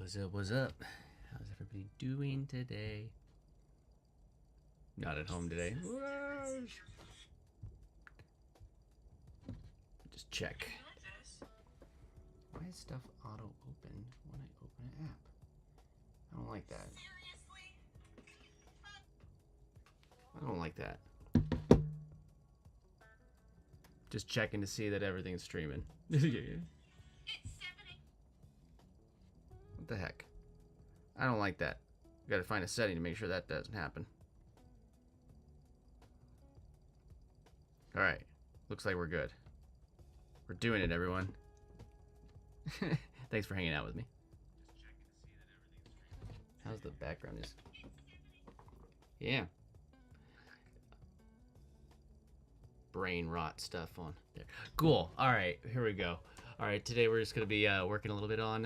What's up? What's up? How's everybody doing today? Not at home today. Just check. Why is stuff auto open when I open an app? I don't like that. I don't like that. Just checking to see that everything's streaming. What the heck? I don't like that. Gotta find a setting to make sure that doesn't happen. Alright. Looks like we're good. We're doing it, everyone. Thanks for hanging out with me. How's the background? Yeah. Brain rot stuff on there. Cool. Alright, here we go. Alright, today we're just going to be working a little bit on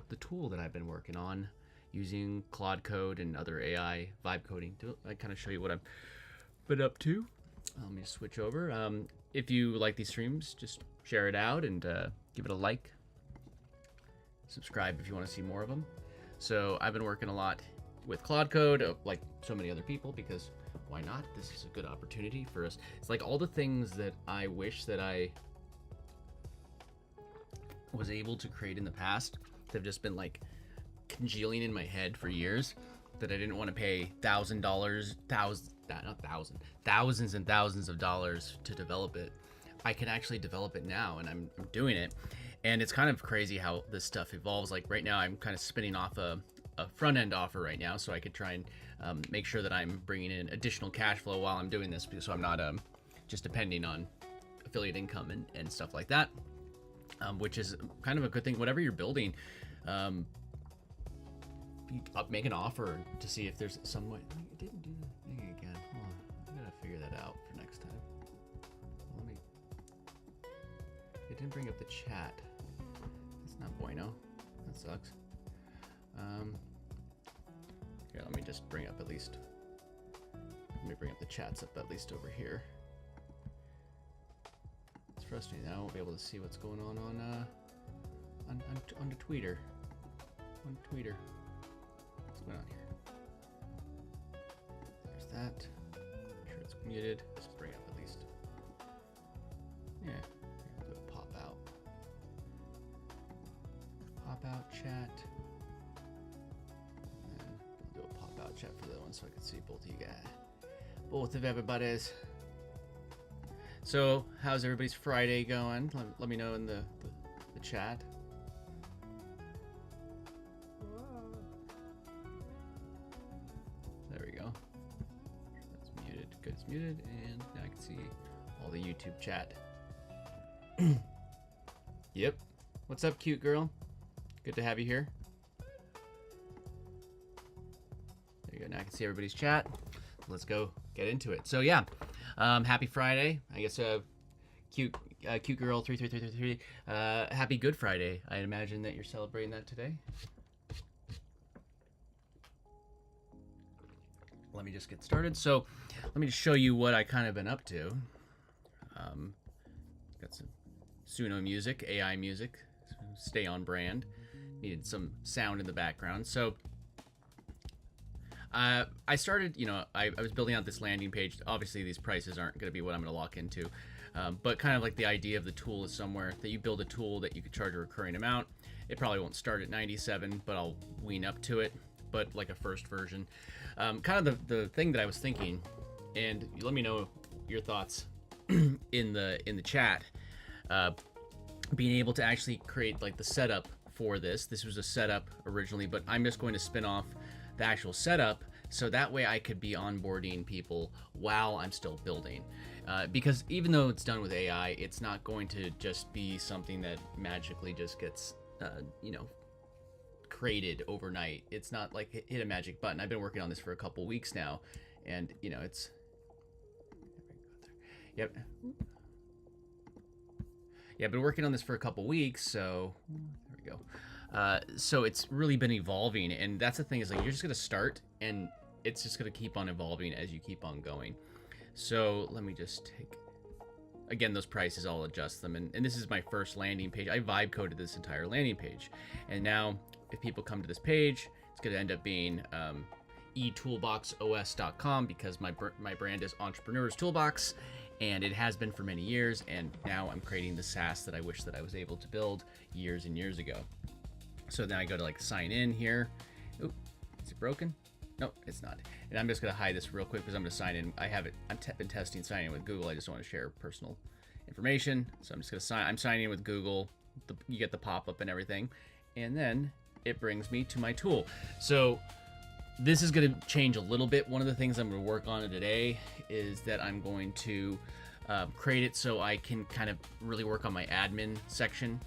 the tool that I've been working on using Claude Code and other AI vibe coding. I kind of show you what I've been up to. Let me switch over. If you like these streams, just share it out and give it a like. Subscribe if you want to see more of them. So I've been working a lot with Claude Code, like so many other people, because why not? This is a good opportunity for us. It's like all the things that I wish that I was able to create in the past that have just been like congealing in my head for years, that I didn't want to pay thousands and thousands of dollars to develop it. I can actually develop it now, and I'm doing it. And it's kind of crazy how this stuff evolves. Like right now, I'm kind of spinning off a front-end offer right now, so I could try and make sure that I'm bringing in additional cash flow while I'm doing this, so I'm not just depending on affiliate income and stuff like that, which is kind of a good thing. Whatever you're building, make an offer to see if there's some way. I didn't do the thing again. Hold on. I gotta figure that out for next time. It didn't bring up the chat. That's not bueno. That sucks. Here, let me just bring up at least. Let me bring up the chats up at least over here. It's frustrating. I won't be able to see what's going on the Twitter. On Twitter. What's going on here? There's that. Make sure it's muted. Let's bring up at least. Yeah. Do a pop out. Pop out chat. And I'll do a pop out chat for the other one so I can see both of you guys. Both of everybody's. So, how's everybody's Friday going? Let me know in the chat. There we go. That's muted. Good, it's muted, and now I can see all the YouTube chat. Yep. What's up, cute girl? Good to have you here. There you go. Now I can see everybody's chat. Let's go get into it. So yeah, happy Friday. I guess cute girl 33333. Happy Good Friday. I imagine that you're celebrating that today. Let me just get started. So let me just show you what I kind of been up to. Got some Suno music, AI music, stay on brand. Needed some sound in the background. So I started, I was building out this landing page. Obviously these prices aren't going to be what I'm going to lock into. But kind of like the idea of the tool is somewhere that you build a tool that you could charge a recurring amount. It probably won't start at 97, but I'll wean up to it. But like a first version. Kind of the thing that I was thinking, and let me know your thoughts in the chat. Being able to actually create like the setup for this. This was a setup originally, but I'm just going to spin off the actual setup so that way I could be onboarding people while I'm still building. Because even though it's done with AI, it's not going to just be something that magically just gets, created overnight. It's not like hit a magic button. I've been working on this for a couple weeks now, and it's yep. Yeah, I've been working on this for a couple weeks, so there we go. So it's really been evolving, and that's the thing is like you're just gonna start, and it's just gonna keep on evolving as you keep on going. So let me just take again, those prices, I'll adjust them. And this is my first landing page. I vibe coded this entire landing page. And now if people come to this page, it's going to end up being eToolboxOS.com, because my brand is Entrepreneur's Toolbox, and it has been for many years. And now I'm creating the SaaS that I wish that I was able to build years and years ago. So then I go to like sign in here. Oop, is it broken? No, it's not. And I'm just going to hide this real quick because I'm going to sign in. I have it. I've been testing signing in with Google. I just don't want to share personal information. So I'm just going to sign. I'm signing in with Google. You get the pop-up and everything. And then it brings me to my tool. So this is going to change a little bit. One of the things I'm going to work on today is that I'm going to create it so I can kind of really work on my admin section.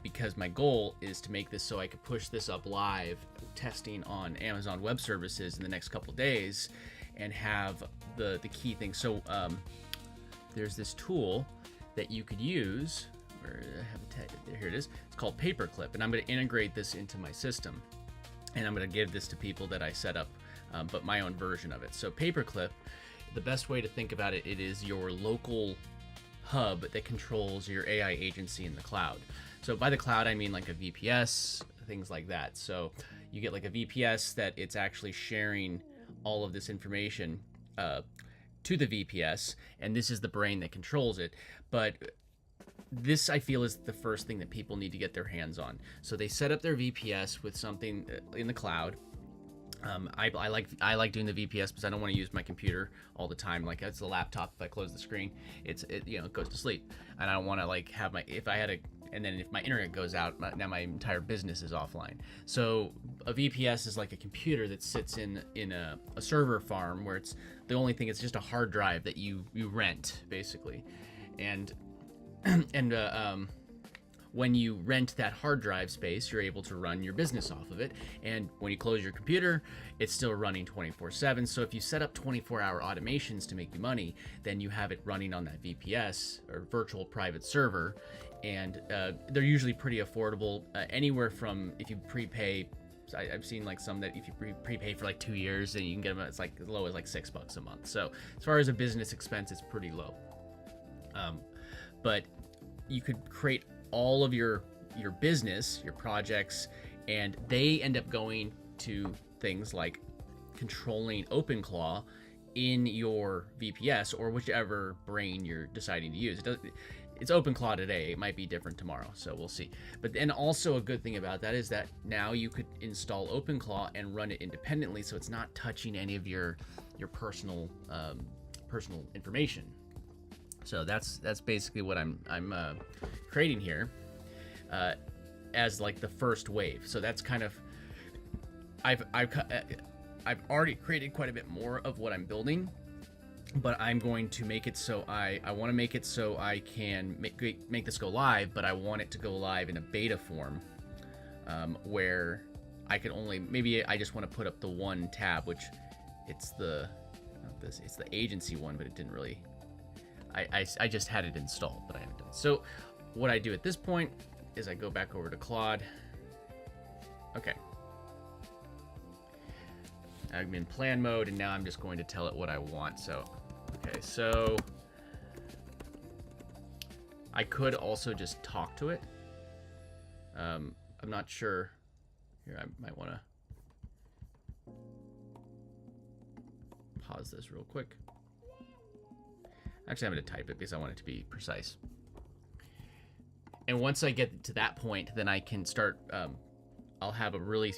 Because my goal is to make this so I could push this up live testing on Amazon Web Services in the next couple of days and have the key things. So there's this tool that you could use. Where I have here it is. It's called Paperclip, and I'm going to integrate this into my system. And I'm going to give this to people that I set up, but my own version of it. So Paperclip, the best way to think about it, it is your local hub that controls your AI agency in the cloud. So by the cloud, I mean like a VPS, things like that. So you get like a VPS that it's actually sharing all of this information to the VPS, and this is the brain that controls it. But this, I feel, is the first thing that people need to get their hands on. So they set up their VPS with something in the cloud. I like doing the VPS because I don't want to use my computer all the time. Like, it's a laptop. If I close the screen, it goes to sleep, and I don't want to like have my, if I had a, and then if my internet goes out, now my entire business is offline. So a VPS is like a computer that sits in a server farm where it's the only thing. It's just a hard drive that you rent basically, and when you rent that hard drive space, you're able to run your business off of it. And when you close your computer, it's still running 24/7. So if you set up 24-hour automations to make you money, then you have it running on that VPS or virtual private server. And they're usually pretty affordable, anywhere from, if you prepay, I've seen like some that if you prepay for like 2 years, then you can get them, it's like as low as like $6 a month. So as far as a business expense, it's pretty low. But you could create all of your business, your projects, and they end up going to things like controlling OpenClaw in your VPS or whichever brain you're deciding to use. It's OpenClaw today. It might be different tomorrow, so we'll see. But then also a good thing about that is that now you could install OpenClaw and run it independently, so it's not touching any of your personal information. So that's basically what I'm creating here as like the first wave. So that's kind of, I've already created quite a bit more of what I'm building, but I'm going to make it so I want to make it so I can make this go live, but I want it to go live in a beta form, where I can only, maybe I just want to put up the one tab, which it's the agency one, but it didn't really, I just had it installed, but I haven't done it. So what I do at this point is I go back over to Claude. Okay. I'm in plan mode, and now I'm just going to tell it what I want. So, okay, so I could also just talk to it. I'm not sure. Here, I might want to pause this real quick. Actually, I'm going to type it because I want it to be precise. And once I get to that point, then I can start, I'll have a really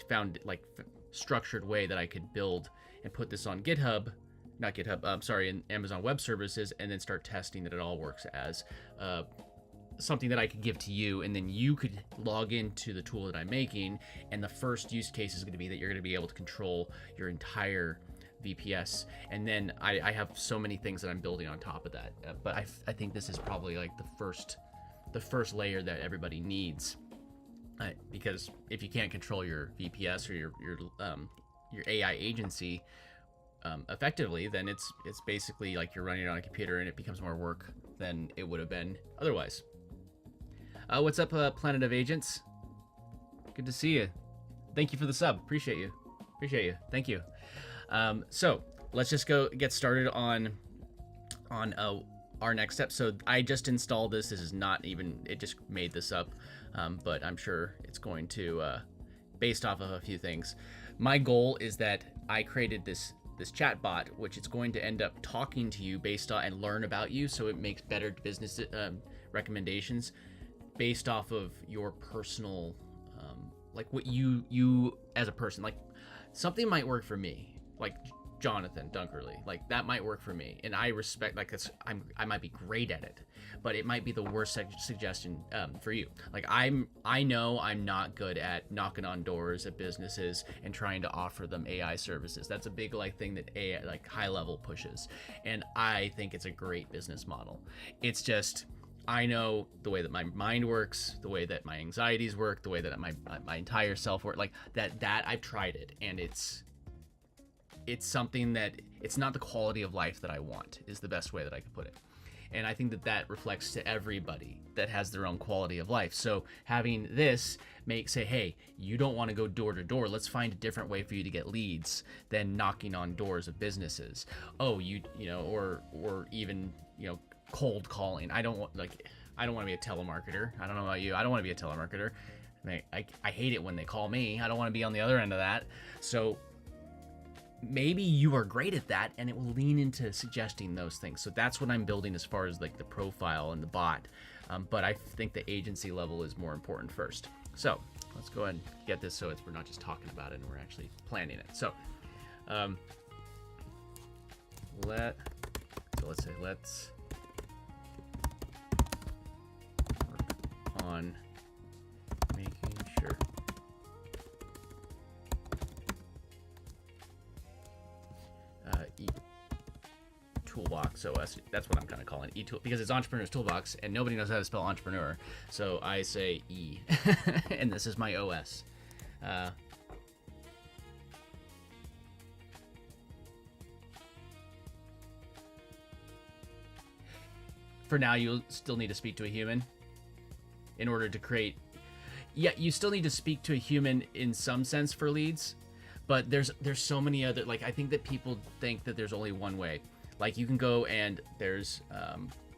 structured way that I could build and put this on GitHub, not GitHub, sorry, in Amazon Web Services, and then start testing that it all works as something that I could give to you, and then you could log into the tool that I'm making, and the first use case is going to be that you're going to be able to control your entire VPS, and then I have so many things that I'm building on top of that, but I think this is probably like the first layer that everybody needs, because if you can't control your VPS or your AI agency effectively, then it's basically like you're running it on a computer, and it becomes more work than it would have been otherwise. What's up, Planet of Agents? Good to see you. Thank you for the sub. Appreciate you. Thank you. So let's just go get started on our next step. So I just installed this. This is not even, it just made this up, but I'm sure it's going to, based off of a few things. My goal is that I created this chat bot, which is going to end up talking to you based on and learn about you, so it makes better business recommendations based off of your personal, like what you as a person, like something might work for me, like Jonathan Dunkerley, like that might work for me, and I respect, like I might be great at it, but it might be the worst suggestion for you. Like I know I'm not good at knocking on doors at businesses and trying to offer them AI services. That's a big like thing that AI like high level pushes, and I think it's a great business model. It's just I know the way that my mind works, the way that my anxieties work, the way that my entire self work, like that I've tried it, and it's something that it's not the quality of life that I want, is the best way that I could put it. And I think that reflects to everybody that has their own quality of life. So having this say, hey, you don't want to go door to door. Let's find a different way for you to get leads than knocking on doors of businesses. Oh, you know, or even, you know, cold calling. I don't want to be a telemarketer. I don't know about you. I don't want to be a telemarketer. I hate it when they call me. I don't want to be on the other end of that. So maybe you are great at that, and it will lean into suggesting those things. So that's what I'm building as far as like the profile and the bot. But I think the agency level is more important first. So let's go ahead and get this so we're not just talking about it and we're actually planning it. So let's work on making sure eToolboxOS. That's what I'm kind of calling it, eTool, because it's Entrepreneur's Toolbox, and nobody knows how to spell entrepreneur, so I say E, and this is my OS. For now, you'll still need to speak to a human in order to create. Yeah, you still need to speak to a human in some sense for leads, but there's so many other, like, I think that people think that there's only one way. Like, you can go and there's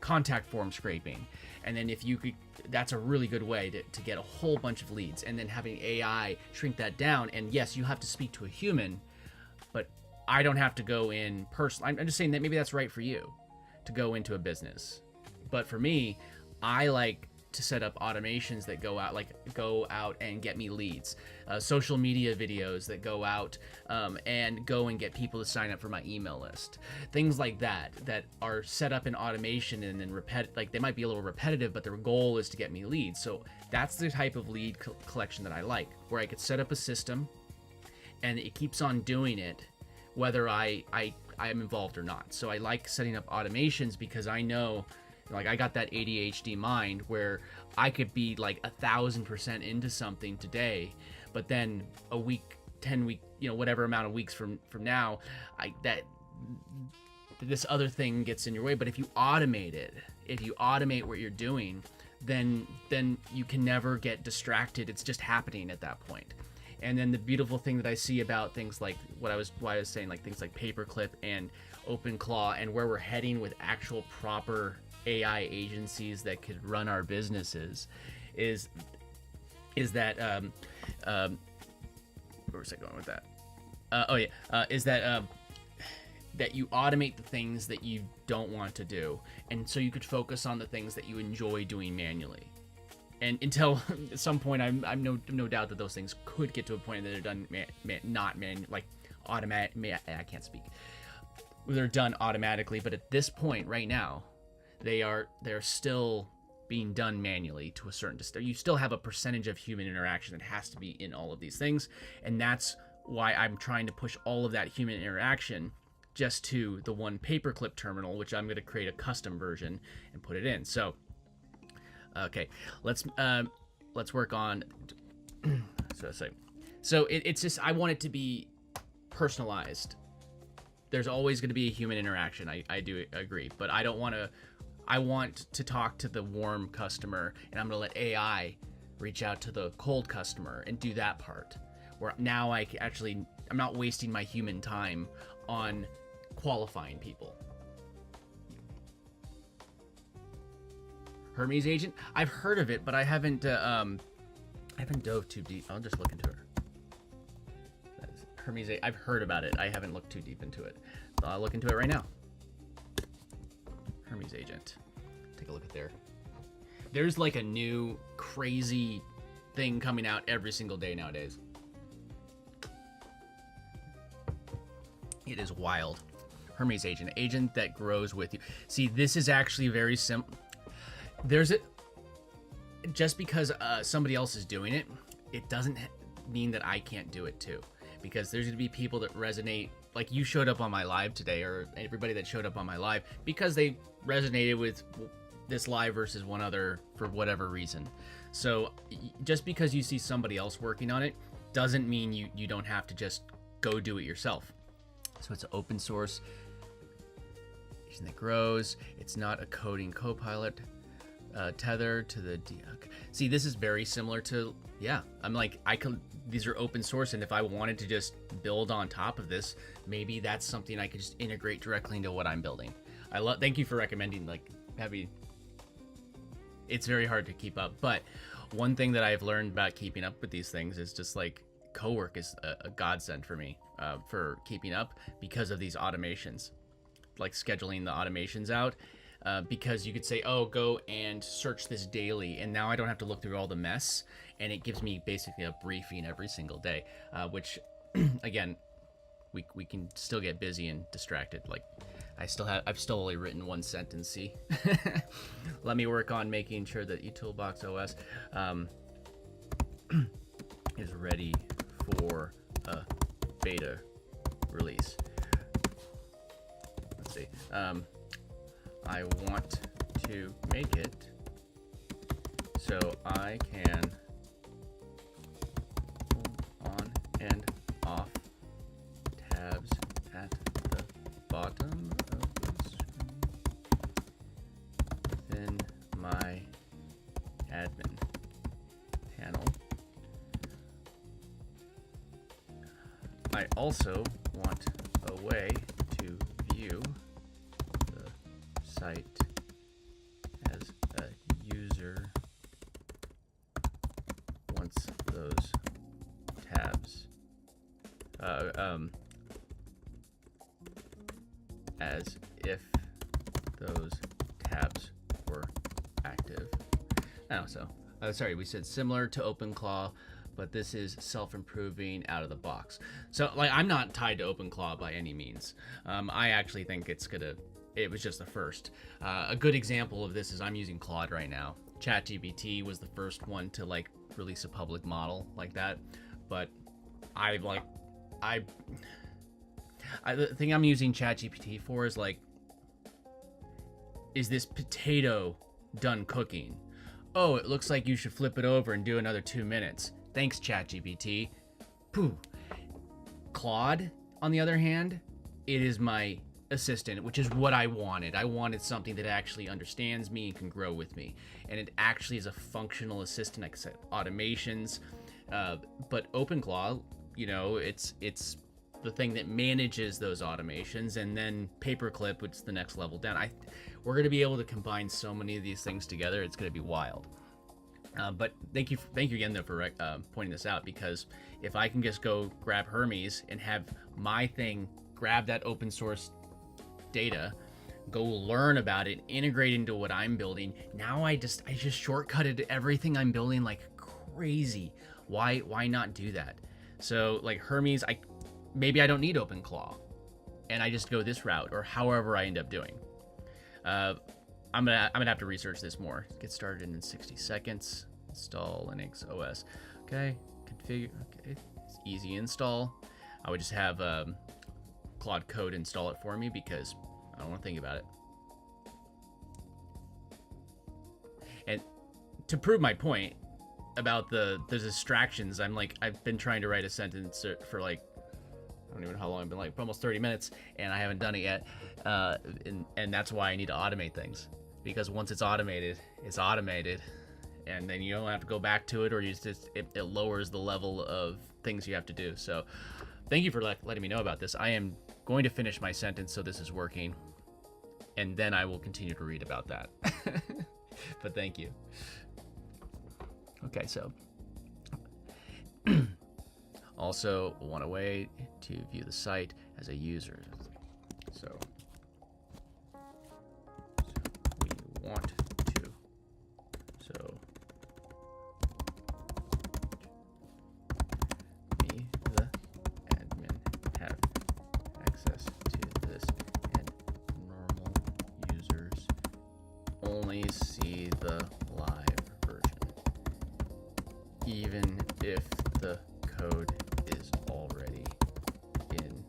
contact form scraping, and then if you could, that's a really good way to get a whole bunch of leads, and then having AI shrink that down. And yes, you have to speak to a human, but I don't have to go in person. I'm just saying that maybe that's right for you to go into a business, but for me, I like to set up automations that go out and get me leads, social media videos that go out and go and get people to sign up for my email list, things like that are set up in automation and then like they might be a little repetitive, but their goal is to get me leads. So that's the type of lead collection that I like, where I could set up a system and it keeps on doing it whether I am involved or not. So I like setting up automations because I know, like, I got that ADHD mind where I could be like 1,000% into something today, but then a week, 10 week, you know, whatever amount of weeks from now, this other thing gets in your way. But if you automate it, if you automate what you're doing, then you can never get distracted. It's just happening at that point. And then the beautiful thing that I see about things like what I was saying, like things like Paperclip and OpenClaw, and where we're heading with actual proper AI agencies that could run our businesses, is that where was I going with that? Is that that you automate the things that you don't want to do, and so you could focus on the things that you enjoy doing manually. And until at some point, I'm no doubt that those things could get to a point that they're done like automatic. I can't speak. They're done automatically, but at this point, right now, they're still being done manually to a certain extent. You still have a percentage of human interaction that has to be in all of these things, and that's why I'm trying to push all of that human interaction just to the one Paperclip terminal, which I'm going to create a custom version and put it in. So, okay, let's work on. So it's just, I want it to be personalized. There's always going to be a human interaction. I do agree, but I want to talk to the warm customer, and I'm going to let AI reach out to the cold customer and do that part, where now I'm not wasting my human time on qualifying people. Hermes agent. I've heard of it, but I haven't dove too deep. I'll just look into it. Hermes, I've heard about it. I haven't looked too deep into it. I'll look into it right now. Hermes agent. Take a look at there. There's like a new crazy thing coming out every single day nowadays. It is wild. Hermes agent, agent that grows with you. See, this is actually very simple. Just because somebody else is doing it, it doesn't mean that I can't do it too. Because there's going to be people that resonate, like you showed up on my live today, or everybody that showed up on my live, because they resonated with this live versus one other for whatever reason. So just because you see somebody else working on it doesn't mean you don't have to just go do it yourself. So it's open source, agent that grows. It's not a coding copilot. Tether to the see, this is very similar to, yeah, I'm like, these are open source, and if I wanted to just build on top of this, maybe that's something I could just integrate directly into what I'm building. Thank you for recommending, like, it's very hard to keep up, but one thing that I've learned about keeping up with these things is just like cowork is a godsend for me for keeping up, because of these automations, like scheduling the automations out. Because you could say, oh, go and search this daily, and now I don't have to look through all the mess, and it gives me basically a briefing every single day, which again, we can still get busy and distracted. Like I've still only written one sentence. See, let me work on making sure that eToolboxOS is ready for a beta release. Let's see. I want to make it so I can pull on and off tabs at the bottom of the screen within my admin panel. I also want a way to view site as a user once those tabs as if those tabs were active. Oh, so sorry, we said similar to OpenClaw, but this is self-improving out of the box. So like, I'm not tied to OpenClaw by any means. I actually think it was just the first. A good example of this is I'm using Claude right now. ChatGPT was the first one to like release a public model like that, but the thing I'm using ChatGPT for is like, is this potato done cooking? Oh, it looks like you should flip it over and do another 2 minutes. Thanks, ChatGPT. Pooh. Claude, on the other hand, it is my assistant, which is what I wanted. I wanted something that actually understands me and can grow with me, and it actually is a functional assistant. Like I said, automations, but OpenClaw, it's the thing that manages those automations, and then Paperclip, which is the next level down. We're going to be able to combine so many of these things together. It's going to be wild. But thank you again though for pointing this out, because if I can just go grab Hermes and have my thing grab that open source data, go learn about it, integrate into what I'm building, now I just shortcutted everything I'm building like crazy. Why not do that? So like Hermes, maybe I don't need OpenClaw, and I just go this route, or however I end up doing. I'm gonna have to research this more. Get started in 60 seconds. Install Linux OS. Okay, configure. Okay, it's easy install. I would just have Claude Code install it for me, because I don't want to think about it. And to prove my point about the distractions, I've been trying to write a sentence for like, I don't even know how long I've been, like almost 30 minutes, and I haven't done it yet. And that's why I need to automate things, because once it's automated, and then you don't have to go back to it, or it lowers the level of things you have to do. So thank you for letting me know about this. I am going to finish my sentence so this is working, and then I will continue to read about that. But thank you. Okay, so also want a way to view the site as a user. So we want to. So me, the admin, have access to this, and normal users only see the live version, even if the code is already in.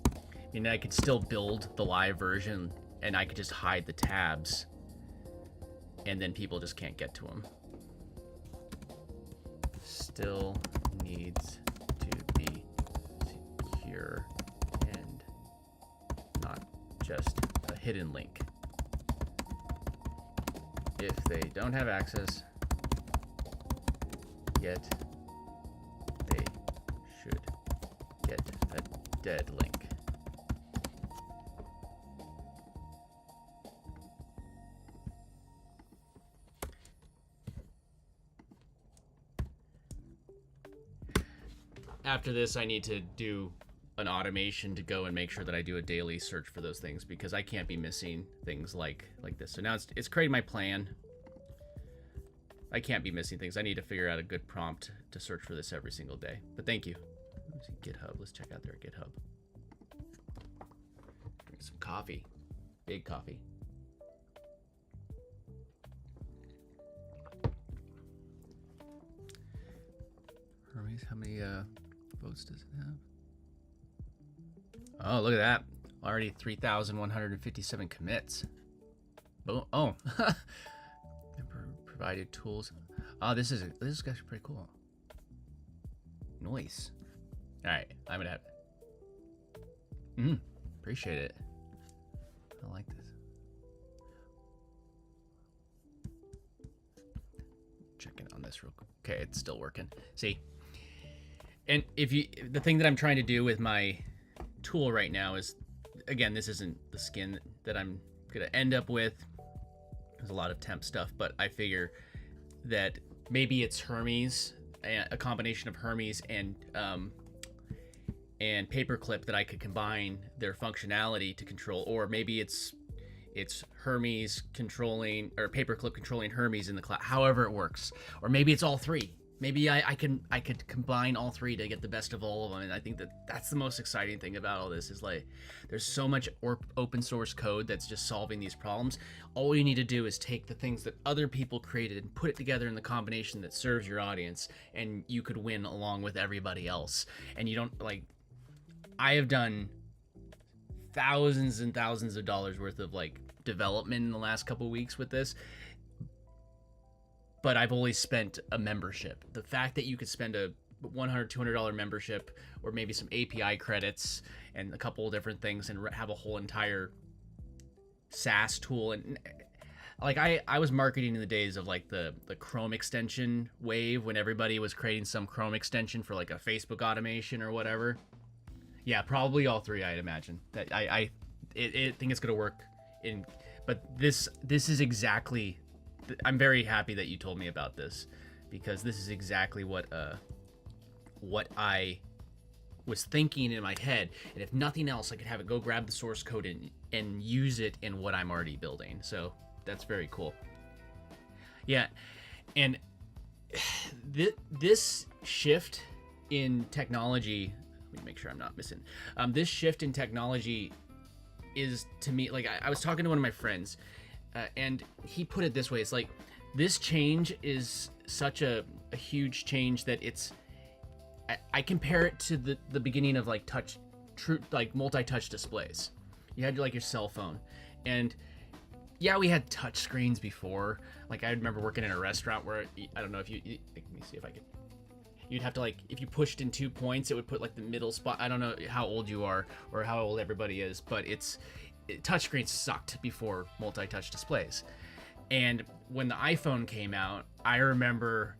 I mean, I could still build the live version and I could just hide the tabs and then people just can't get to them. Still needs to be secure and not just a hidden link. If they don't have access yet, they should get a dead link. After this, I need to do an automation to go and make sure that I do a daily search for those things, because I can't be missing things like this. So now it's creating my plan. I can't be missing things. I need to figure out a good prompt to search for this every single day. But thank you. Let's see, GitHub. Let's check out their GitHub. Drink some coffee. Big coffee. Hermes, how many votes does it have? Oh, look at that. Already 3,157 commits. Boom. Oh. Provided tools. Oh, this is actually pretty cool. Nice. All right, I'm gonna have. Appreciate it. I like this. Checking on this real quick. Okay, it's still working. See, and the thing that I'm trying to do with my tool right now is, again, this isn't the skin that I'm gonna end up with. There's a lot of temp stuff, but I figure that maybe it's Hermes, a combination of Hermes and Paperclip that I could combine their functionality to control, or maybe it's Hermes controlling, or Paperclip controlling Hermes in the cloud. However it works, or maybe it's all three. Maybe I could combine all three to get the best of all of them. And I think that's the most exciting thing about all this is, like, there's so much open source code that's just solving these problems. All you need to do is take the things that other people created and put it together in the combination that serves your audience, and you could win along with everybody else. And you don't, like, I have done thousands and thousands of dollars worth of like development in the last couple of weeks with this, but I've always spent a membership. The fact that you could spend a $100, $200 membership, or maybe some API credits and a couple of different things, and have a whole entire SaaS tool. And like I was marketing in the days of like the Chrome extension wave, when everybody was creating some Chrome extension for like a Facebook automation or whatever. Yeah, probably all three, I'd imagine. That I think it's gonna work in, but this is exactly. I'm very happy that you told me about this, because this is exactly what I was thinking in my head. And if nothing else, I could have it go grab the source code and use it in what I'm already building. So that's very cool. Yeah, and this shift in technology. Let me make sure I'm not missing. This shift in technology is, to me, like I was talking to one of my friends. And he put it this way: it's like this change is such a huge change that I compare it to the beginning of like like multi-touch displays. You had like your cell phone, and yeah, we had touch screens before. Like I remember working in a restaurant where, I don't know if you let me see if I could. You'd have to, like, if you pushed in 2 points, it would put like the middle spot. I don't know how old you are or how old everybody is, but touchscreens sucked before multi-touch displays. And when the iPhone came out, I remember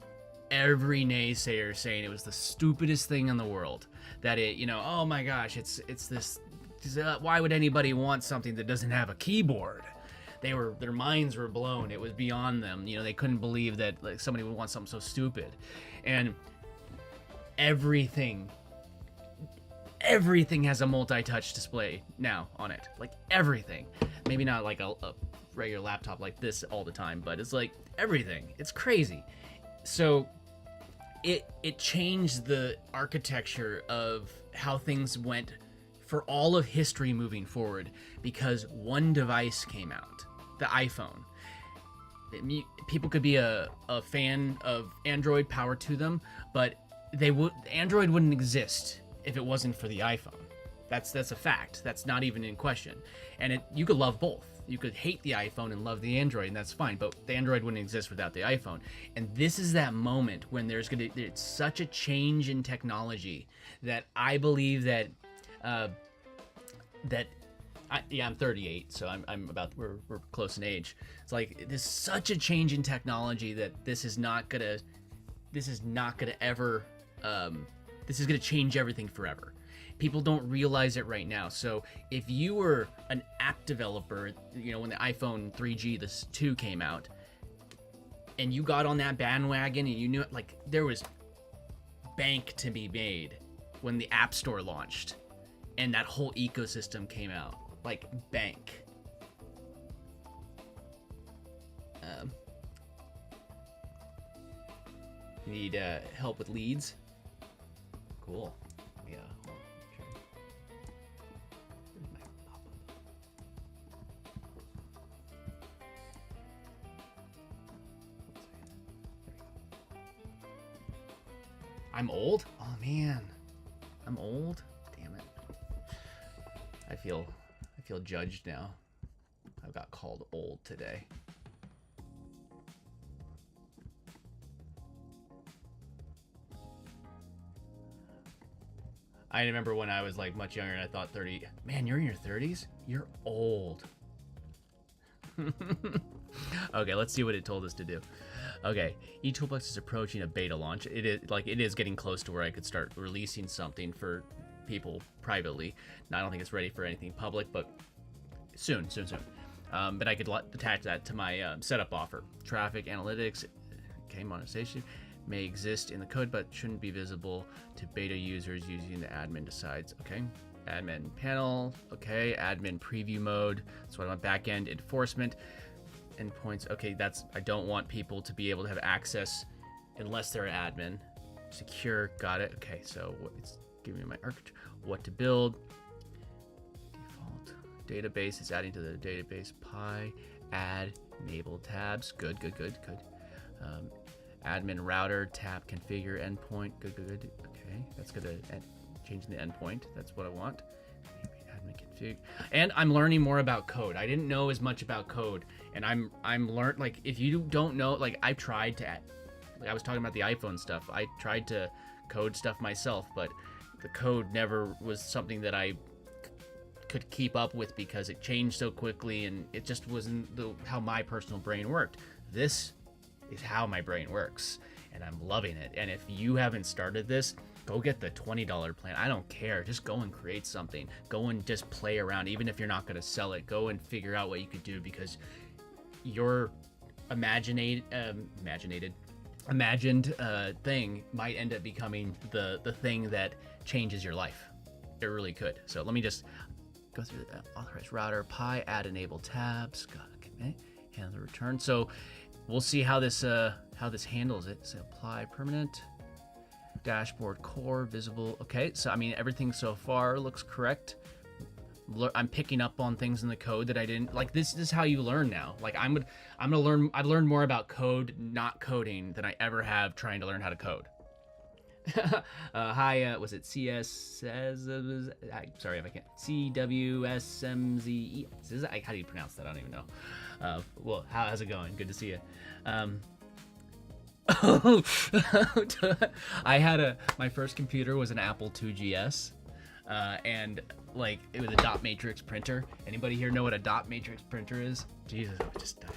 every naysayer saying it was the stupidest thing in the world, that it, oh my gosh, it's this, why would anybody want something that doesn't have a keyboard? their minds were blown. It was beyond them. You know, they couldn't believe that like somebody would want something so stupid. And everything has a multi-touch display now on it. Like everything. Maybe not like a regular laptop like this all the time, but it's like everything. It's crazy. So it changed the architecture of how things went for all of history moving forward, because one device came out, the iPhone. People could be a fan of Android, power to them, but Android wouldn't exist if it wasn't for the iPhone. That's a fact. That's not even in question. And you could love both. You could hate the iPhone and love the Android, and that's fine, but the Android wouldn't exist without the iPhone. And this is that moment when it's such a change in technology that I believe that I'm 38, so we're close in age. It's like there's such a change in technology that this is gonna change everything forever. People don't realize it right now. So if you were an app developer, you know, when the iPhone 3G, this 2 came out, and you got on that bandwagon and you knew it, like there was bank to be made when the App Store launched and that whole ecosystem came out, like bank. Need help with leads? Cool. Yeah. Sure. I'm old? Oh man. I'm old? Damn it. I feel judged now. I got called old today. I remember when I was like much younger and I thought 30, man, you're in your 30s? You're old. Okay, let's see what it told us to do. Okay, eToolbox is approaching a beta launch. It is getting close to where I could start releasing something for people privately. Now, I don't think it's ready for anything public, but soon. But I could attach that to my setup offer. Traffic analytics, okay, monetization may exist in the code, but shouldn't be visible to beta users using the admin decides. Okay, admin panel. Okay, admin preview mode. That's what I want. Backend enforcement. Endpoints. Okay, I don't want people to be able to have access unless they're an admin. Secure. Got it. Okay, so it's giving me my architecture. What to build. Default database is adding to the database. Pi. Add. Enable tabs. Good. Admin router, tab, configure, endpoint. Good. Okay, that's good. Changing the endpoint. That's what I want. Admin config. And I'm learning more about code. I didn't know as much about code, and I'm learned. Like, if you don't know, like I've tried to. Like I was talking about the iPhone stuff. I tried to code stuff myself, but the code never was something that I could keep up with because it changed so quickly, and it just wasn't how my personal brain worked. This is how my brain works, and I'm loving it. And if you haven't started this, go get the $20 plan. I don't care. Just go and create something. Go and just play around. Even if you're not going to sell it, go and figure out what you could do, because your imagined thing might end up becoming the thing that changes your life. It really could. So let me just go through the authorized router, Pi, add enable tabs, got it, commit, handle the return. So we'll see how this handles it. So apply permanent, dashboard core, visible. Okay, so I mean everything so far looks correct. I'm picking up on things in the code that I didn't like. This is how you learn now. Like I'm gonna learn. I've learned more about code not coding than I ever have trying to learn how to code. Hi, was it CS? Sorry if I can't. CWSMZE. How do you pronounce that? I don't even know. Well, how's it going? Good to see you. I had my first computer was an Apple IIgs, and like it was a dot matrix printer. Anybody here know what a dot matrix printer is? Jesus,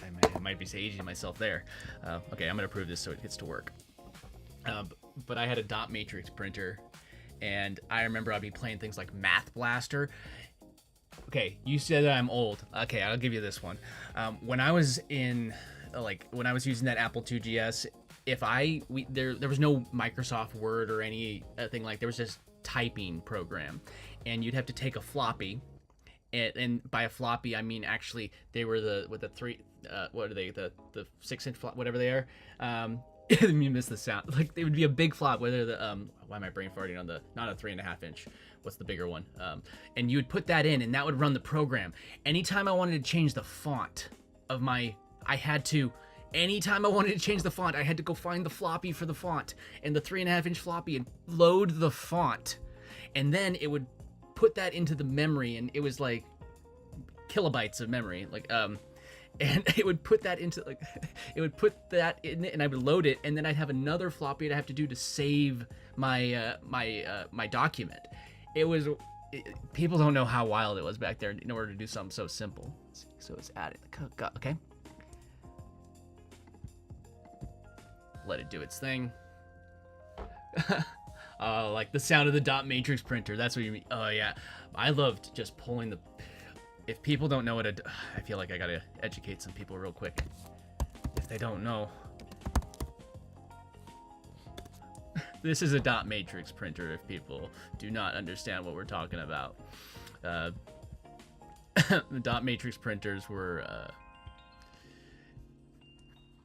I might be aging myself there. Okay, I'm gonna prove this so it gets to work. But I had a dot matrix printer, and I remember I'd be playing things like Math Blaster. Okay, you said that I'm old. Okay, I'll give you this one. When I was in, when I was using that Apple IIgs, there was no Microsoft Word or anything like. There was this typing program, and you'd have to take a floppy, and by a floppy I mean actually they were the 6-inch flop, whatever they are. You miss the sound. Like, it would be a big flop, whether why am I brain farting on not a 3.5-inch? What's the bigger one? And you would put that in, and that would run the program. Anytime I wanted to change the font of anytime I wanted to change the font, I had to go find the floppy for the font and the 3.5-inch floppy and load the font. And then it would put that into the memory, and it was like kilobytes of memory. And it would put that into in it, and I would load it, and then I'd have another floppy I'd have to do to save my my document. People don't know how wild it was back there in order to do something so simple. So it's added. Okay. Let it do its thing. Like the sound of the dot matrix printer. That's what you mean. Oh yeah, I loved just pulling the. If people don't know I feel like I gotta educate some people real quick. If they don't know, this is a dot matrix printer. If people do not understand what we're talking about, the dot matrix printers were.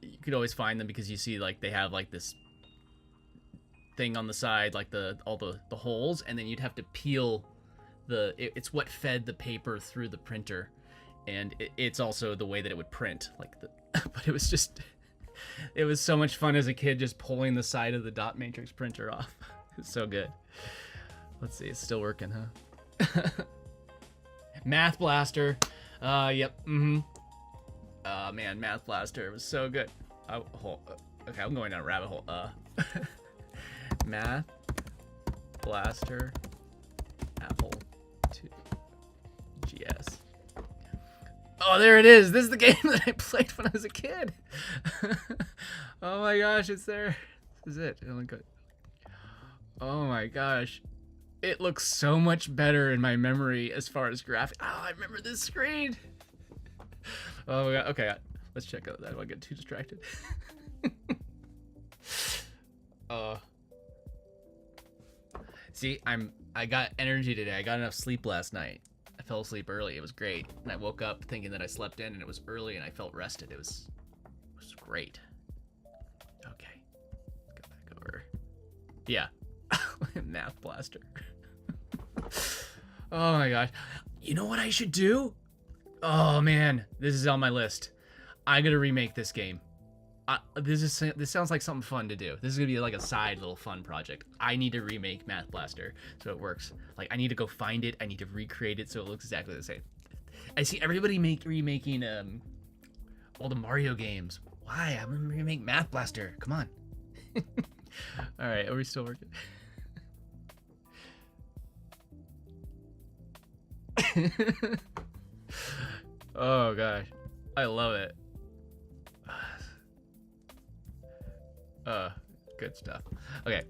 You could always find them because you see like they have like this thing on the side, like all the holes, and then you'd have to peel. It's what fed the paper through the printer, and it's also the way that it would print. But it was so much fun as a kid just pulling the side of the dot matrix printer off. It's so good. Let's see, it's still working, huh? Math Blaster. Yep. Mm-hmm. Man, Math Blaster was so good. Okay, I'm going down a rabbit hole. Math Blaster Apple IIgs. Oh, there it is. This is the game that I played when I was a kid. Oh my gosh, it's there. This is it. Oh my gosh. It looks so much better in my memory as far as graphics. Oh, I remember this screen. Oh my god. Okay, let's check out that. I don't want to get too distracted. See, I got energy today. I got enough sleep last night. I fell asleep early. It was great. And I woke up thinking that I slept in, and it was early, and I felt rested. It was great. Okay. Go back over. Yeah. Math Blaster. Oh my gosh. You know what I should do? Oh man, this is on my list. I gotta remake this game. This sounds like something fun to do. This is gonna be like a side little fun project. I need to remake Math Blaster so it works. Like, I need to go find it. I need to recreate it so it looks exactly the same. I see everybody remaking all the Mario games. Why? I'm gonna remake Math Blaster. Come on. All right, are we still working? Oh gosh, I love it. Good stuff. Okay.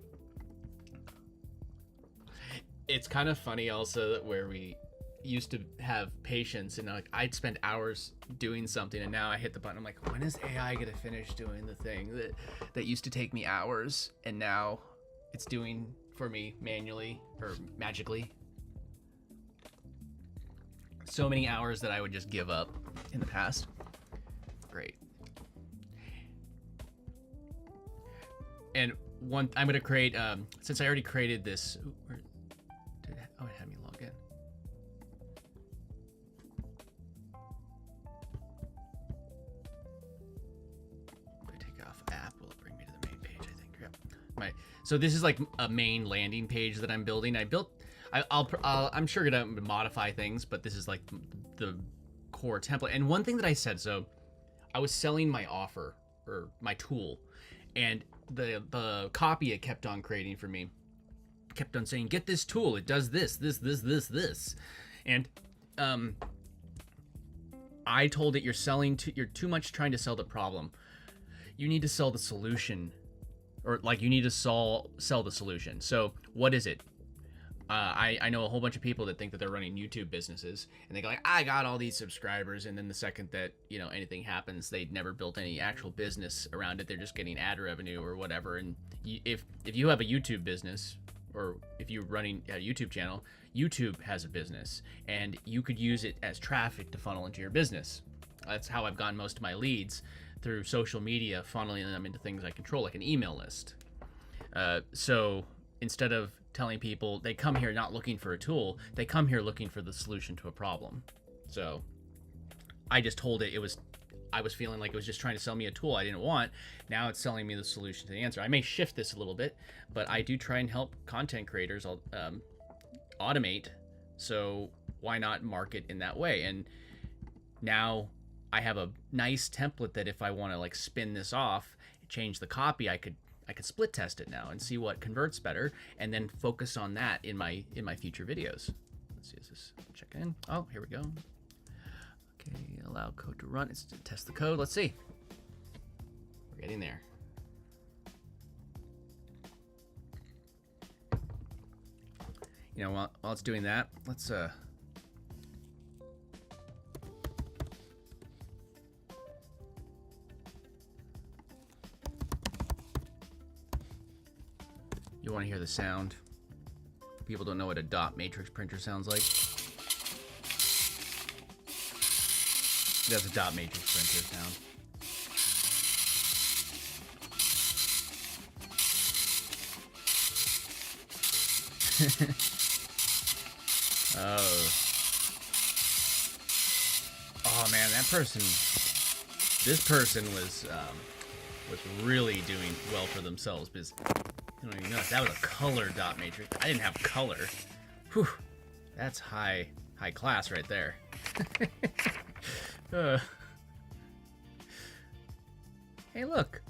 It's kind of funny also that where we used to have patience and like I'd spend hours doing something, and now I hit the button. I'm like, when is AI gonna finish doing the thing that used to take me hours, and now it's doing for me manually or magically? So many hours that I would just give up in the past. Great. And I'm gonna create, since I already created this, it had me log in. If I take off app, will it bring me to the main page? I think. Yep. So this is like a main landing page that I'm building. I'm sure gonna modify things, but this is like the core template. And one thing that I said, so I was selling my offer or my tool, and the copy it kept on creating for me kept on saying, get this tool, it does this, and I told it, you're too much trying to sell the problem. You need to sell the solution, or like you need to sell the solution. So what is it? I know a whole bunch of people that think that they're running YouTube businesses, and they go like, I got all these subscribers, and then the second that, you know, anything happens, they'd never built any actual business around it. They're just getting ad revenue or whatever. And if you have a YouTube business, or if you're running a YouTube channel, YouTube has a business, and you could use it as traffic to funnel into your business. That's how I've gotten most of my leads, through social media, funneling them into things I control, like an email list. So instead of telling people they come here not looking for a tool, they come here looking for the solution to a problem. So I just told it I was feeling like it was just trying to sell me a tool I didn't want. Now it's selling me the solution to the answer. I may shift this a little bit, but I do try and help content creators automate. So why not market in that way? And now I have a nice template that if I want to like spin this off, change the copy, I could split test it now and see what converts better, and then focus on that in my future videos. Let's see, is this check in? Oh, here we go. Okay, allow code to run. It's to test the code. Let's see. We're getting there. You know, while it's doing that, let's you want to hear the sound. People don't know what a dot matrix printer sounds like. That's a dot matrix printer sound. Oh man, this person was really doing well for themselves, because you don't even know that was a color dot matrix. I didn't have color. Whew, that's high class right there. Hey, look.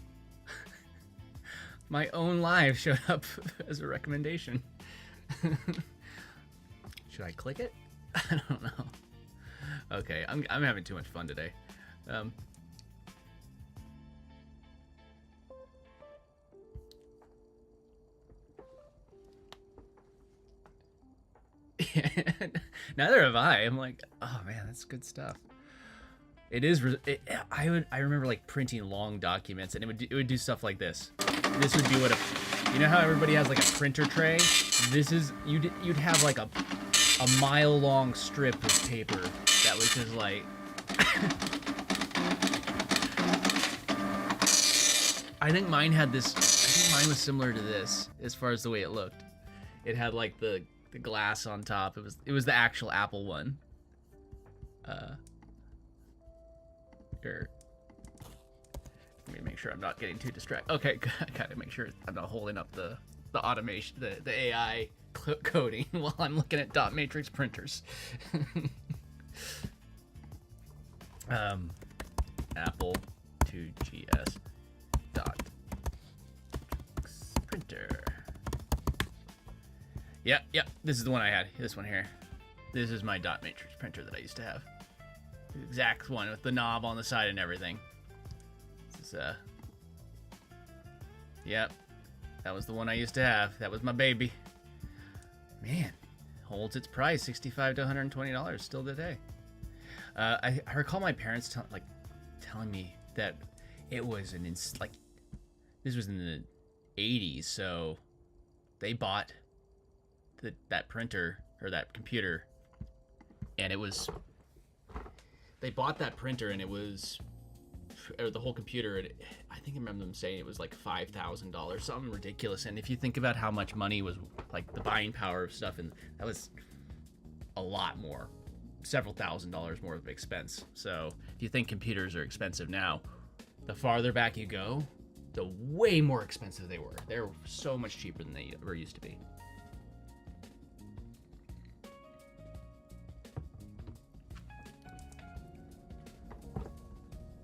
My own live showed up as a recommendation. Should I click it? I don't know. Okay, I'm having too much fun today. Neither have I. I'm like, oh man, that's good stuff. It is. I remember like printing long documents, and it would do stuff like this. This would be what you know how everybody has like a printer tray. This is you'd have like a mile long strip of paper that was just like. I think mine had this. I think mine was similar to this as far as the way it looked. It had like the glass on top. It was the actual Apple one. Here. Let me make sure I'm not getting too distracted. Okay, gotta make sure I'm not holding up the automation, the AI coding while I'm looking at dot matrix printers. Apple 2GS dot printer. Yep. This is the one I had. This one here. This is my dot matrix printer that I used to have. The exact one with the knob on the side and everything. This is yep. That was the one I used to have. That was my baby. Man, holds its price, $65 to $120 still today. I recall my parents telling me that it was this was in the 80s, so they bought that printer or that computer, and they bought that printer, and it was, or the whole computer, I think I remember them saying it was like $5,000, something ridiculous. And if you think about how much money was like the buying power of stuff, and that was a lot more, several $1,000s more of expense. So if you think computers are expensive now, the farther back you go, the way more expensive they were. They're so much cheaper than they ever used to be.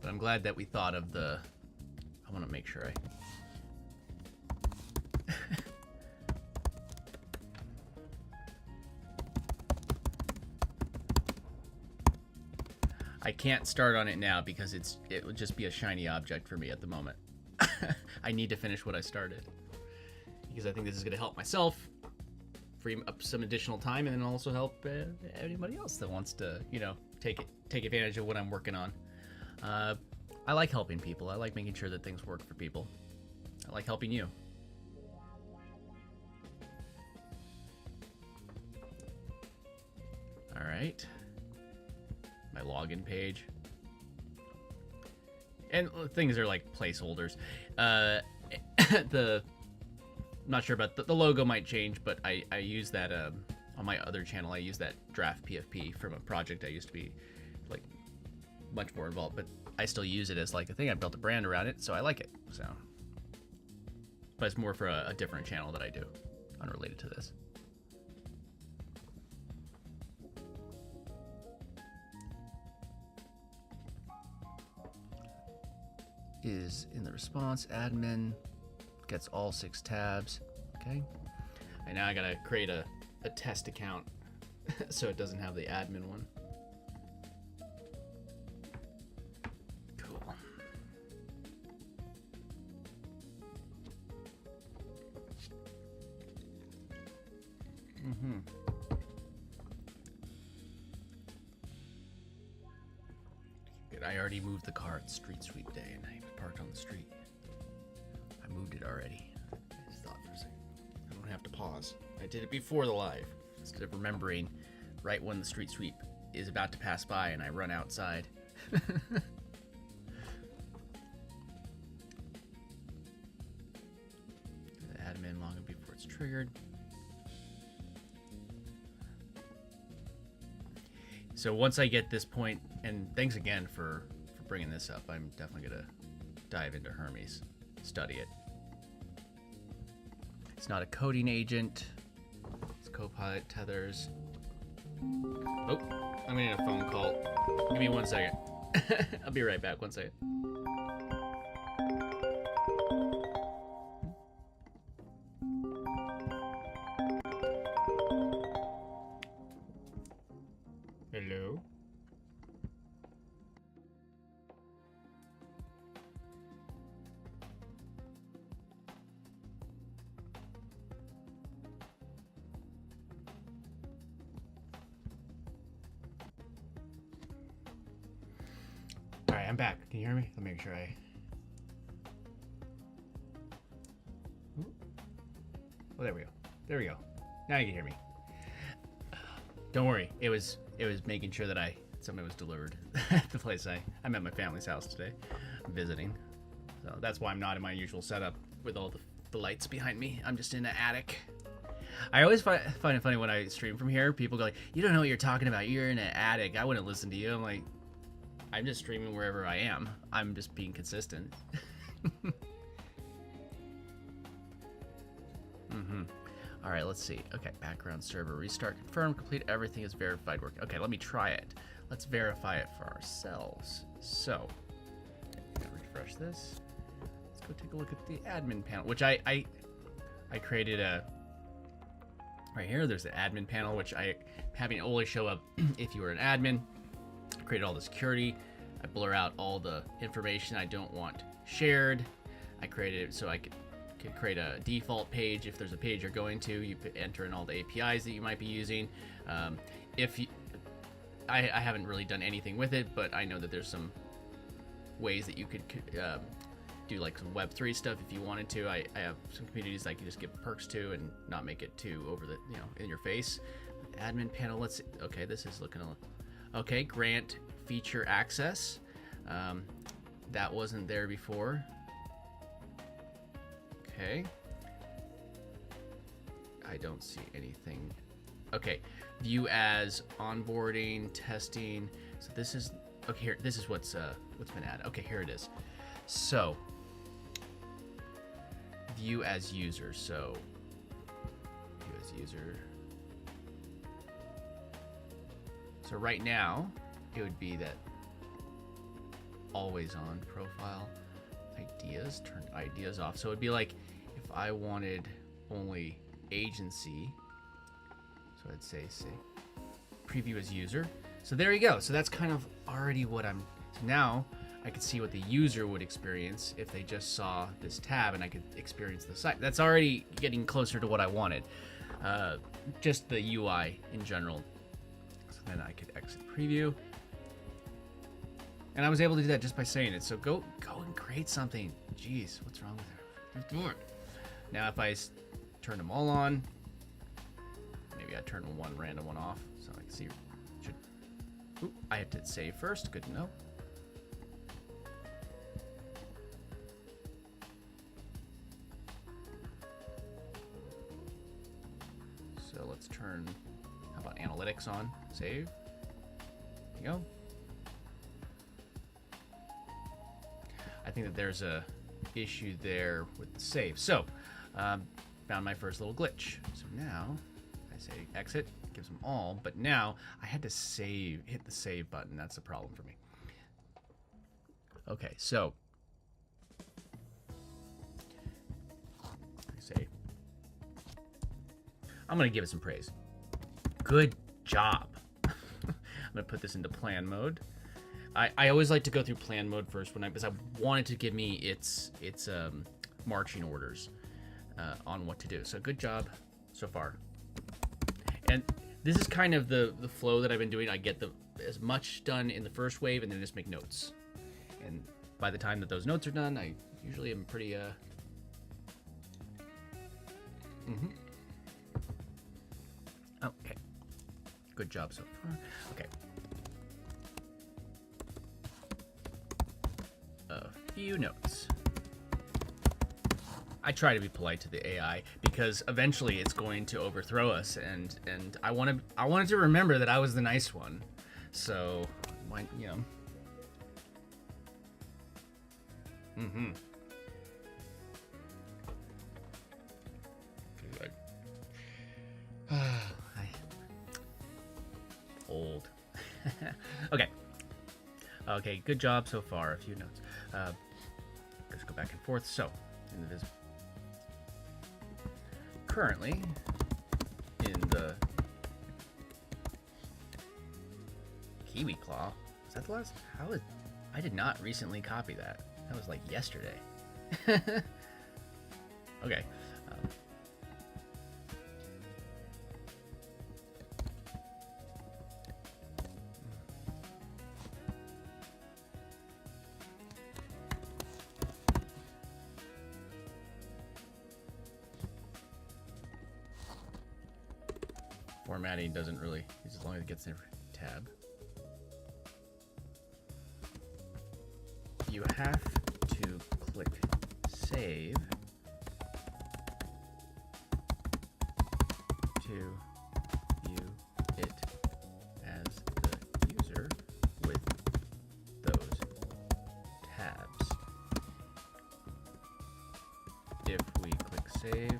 But I'm glad that we thought of I want to make sure I can't start on it now because it would just be a shiny object for me at the moment. I need to finish what I started, because I think this is going to help myself free up some additional time, and then also help anybody else that wants to, you know, take advantage of what I'm working on. I like helping people. I like making sure that things work for people. I like helping you. All right. My login page. And things are like placeholders. I'm not sure about the logo might change, but I use that on my other channel. I use that draft PFP from a project I used to be like much more involved, but I still use it as like a thing. I built a brand around it, so I like it. So, but it's more for a different channel that I do, unrelated to this. Is in the response, admin gets all 6 tabs. Okay, and now I gotta create a test account so it doesn't have the admin one. Cool. Good. I already moved the car. It's street sweep day and I parked on the street. I moved it already. I just thought for a second. I don't have to pause. I did it before the live. Instead of remembering right when the street sweep is about to pass by and I run outside. The admin login before it's triggered. So once I get this point, and thanks again for bringing this up, I'm definitely gonna dive into Hermes, study it. It's not a coding agent. It's Copilot tethers. Oh, I'm getting a phone call. Give me 1 second. I'll be right back. 1 second. Hello? All right, I'm back. Can you hear me? Let me make sure I... Ooh. Oh, there we go. There we go. Now you can hear me. Don't worry. It was making sure that something was delivered at the place. I'm at my family's house today. I'm visiting. So that's why I'm not in my usual setup with all the lights behind me. I'm just in an attic. I always find it funny when I stream from here. People go like, you don't know what you're talking about. You're in an attic. I wouldn't listen to you. I'm like, I'm just streaming wherever I am. I'm just being consistent. All right, let's see. Okay, background server restart, confirm, complete, everything is verified work. Okay, let me try it. Let's verify it for ourselves. So, refresh this. Let's go take a look at the admin panel, which I created a, right here, there's the admin panel, which I having only show up if you were an admin. I created all the security. I blur out all the information I don't want shared. I created it so I could create a default page. If there's a page you're going to, you enter in all the APIs that you might be using. I haven't really done anything with it, but I know that there's some ways that you could do like some Web3 stuff if you wanted to. I have some communities I can just give perks to and not make it too over the, in your face. Admin panel, let's see. Okay, this is looking okay. Grant feature access. That wasn't there before. Okay. I don't see anything. Okay. View as onboarding, testing. So this is okay. Here, this is what's been added. Okay, here it is. So view as user. So view as user. So right now it would be that always on profile. Ideas, turn ideas off. So it'd be like if I wanted only agency, so I'd say preview as user. So there you go. So that's kind of already what so now I could see what the user would experience if they just saw this tab, and I could experience the site. That's already getting closer to what I wanted. just the UI in general. So then I could exit preview. And I was able to do that just by saying it. So go and create something. Jeez, what's wrong with it? Just do it. Now if I turn them all on, maybe I turn one random one off so I can see. I have to save first. Good to know. So let's turn, how about analytics on? Save. There you go. I think that there's a issue there with the save. So, found my first little glitch. So now I say exit, gives them all, but now I had to save, hit the save button. That's the problem for me. Okay, so I say, I'm gonna give it some praise. Good job. I'm gonna put this into plan mode. I always like to go through plan mode first because I wanted to give me its marching orders on what to do. So good job so far. And this is kind of the flow that I've been doing. I get as much done in the first wave and then just make notes. And by the time that those notes are done, I usually am pretty Okay. Good job so far. Okay. A few notes. I try to be polite to the AI because eventually it's going to overthrow us, and I wanted to remember that I was the nice one. So, you know. Old. Okay. Okay, good job so far. A few notes. Let's go back and forth. So, currently, in the Kiwi Claw, is that the last? I did not recently copy that. That was like yesterday. Okay. Formatting doesn't really, as long as it gets in tab. You have to click save to view it as the user with those tabs. If we click save,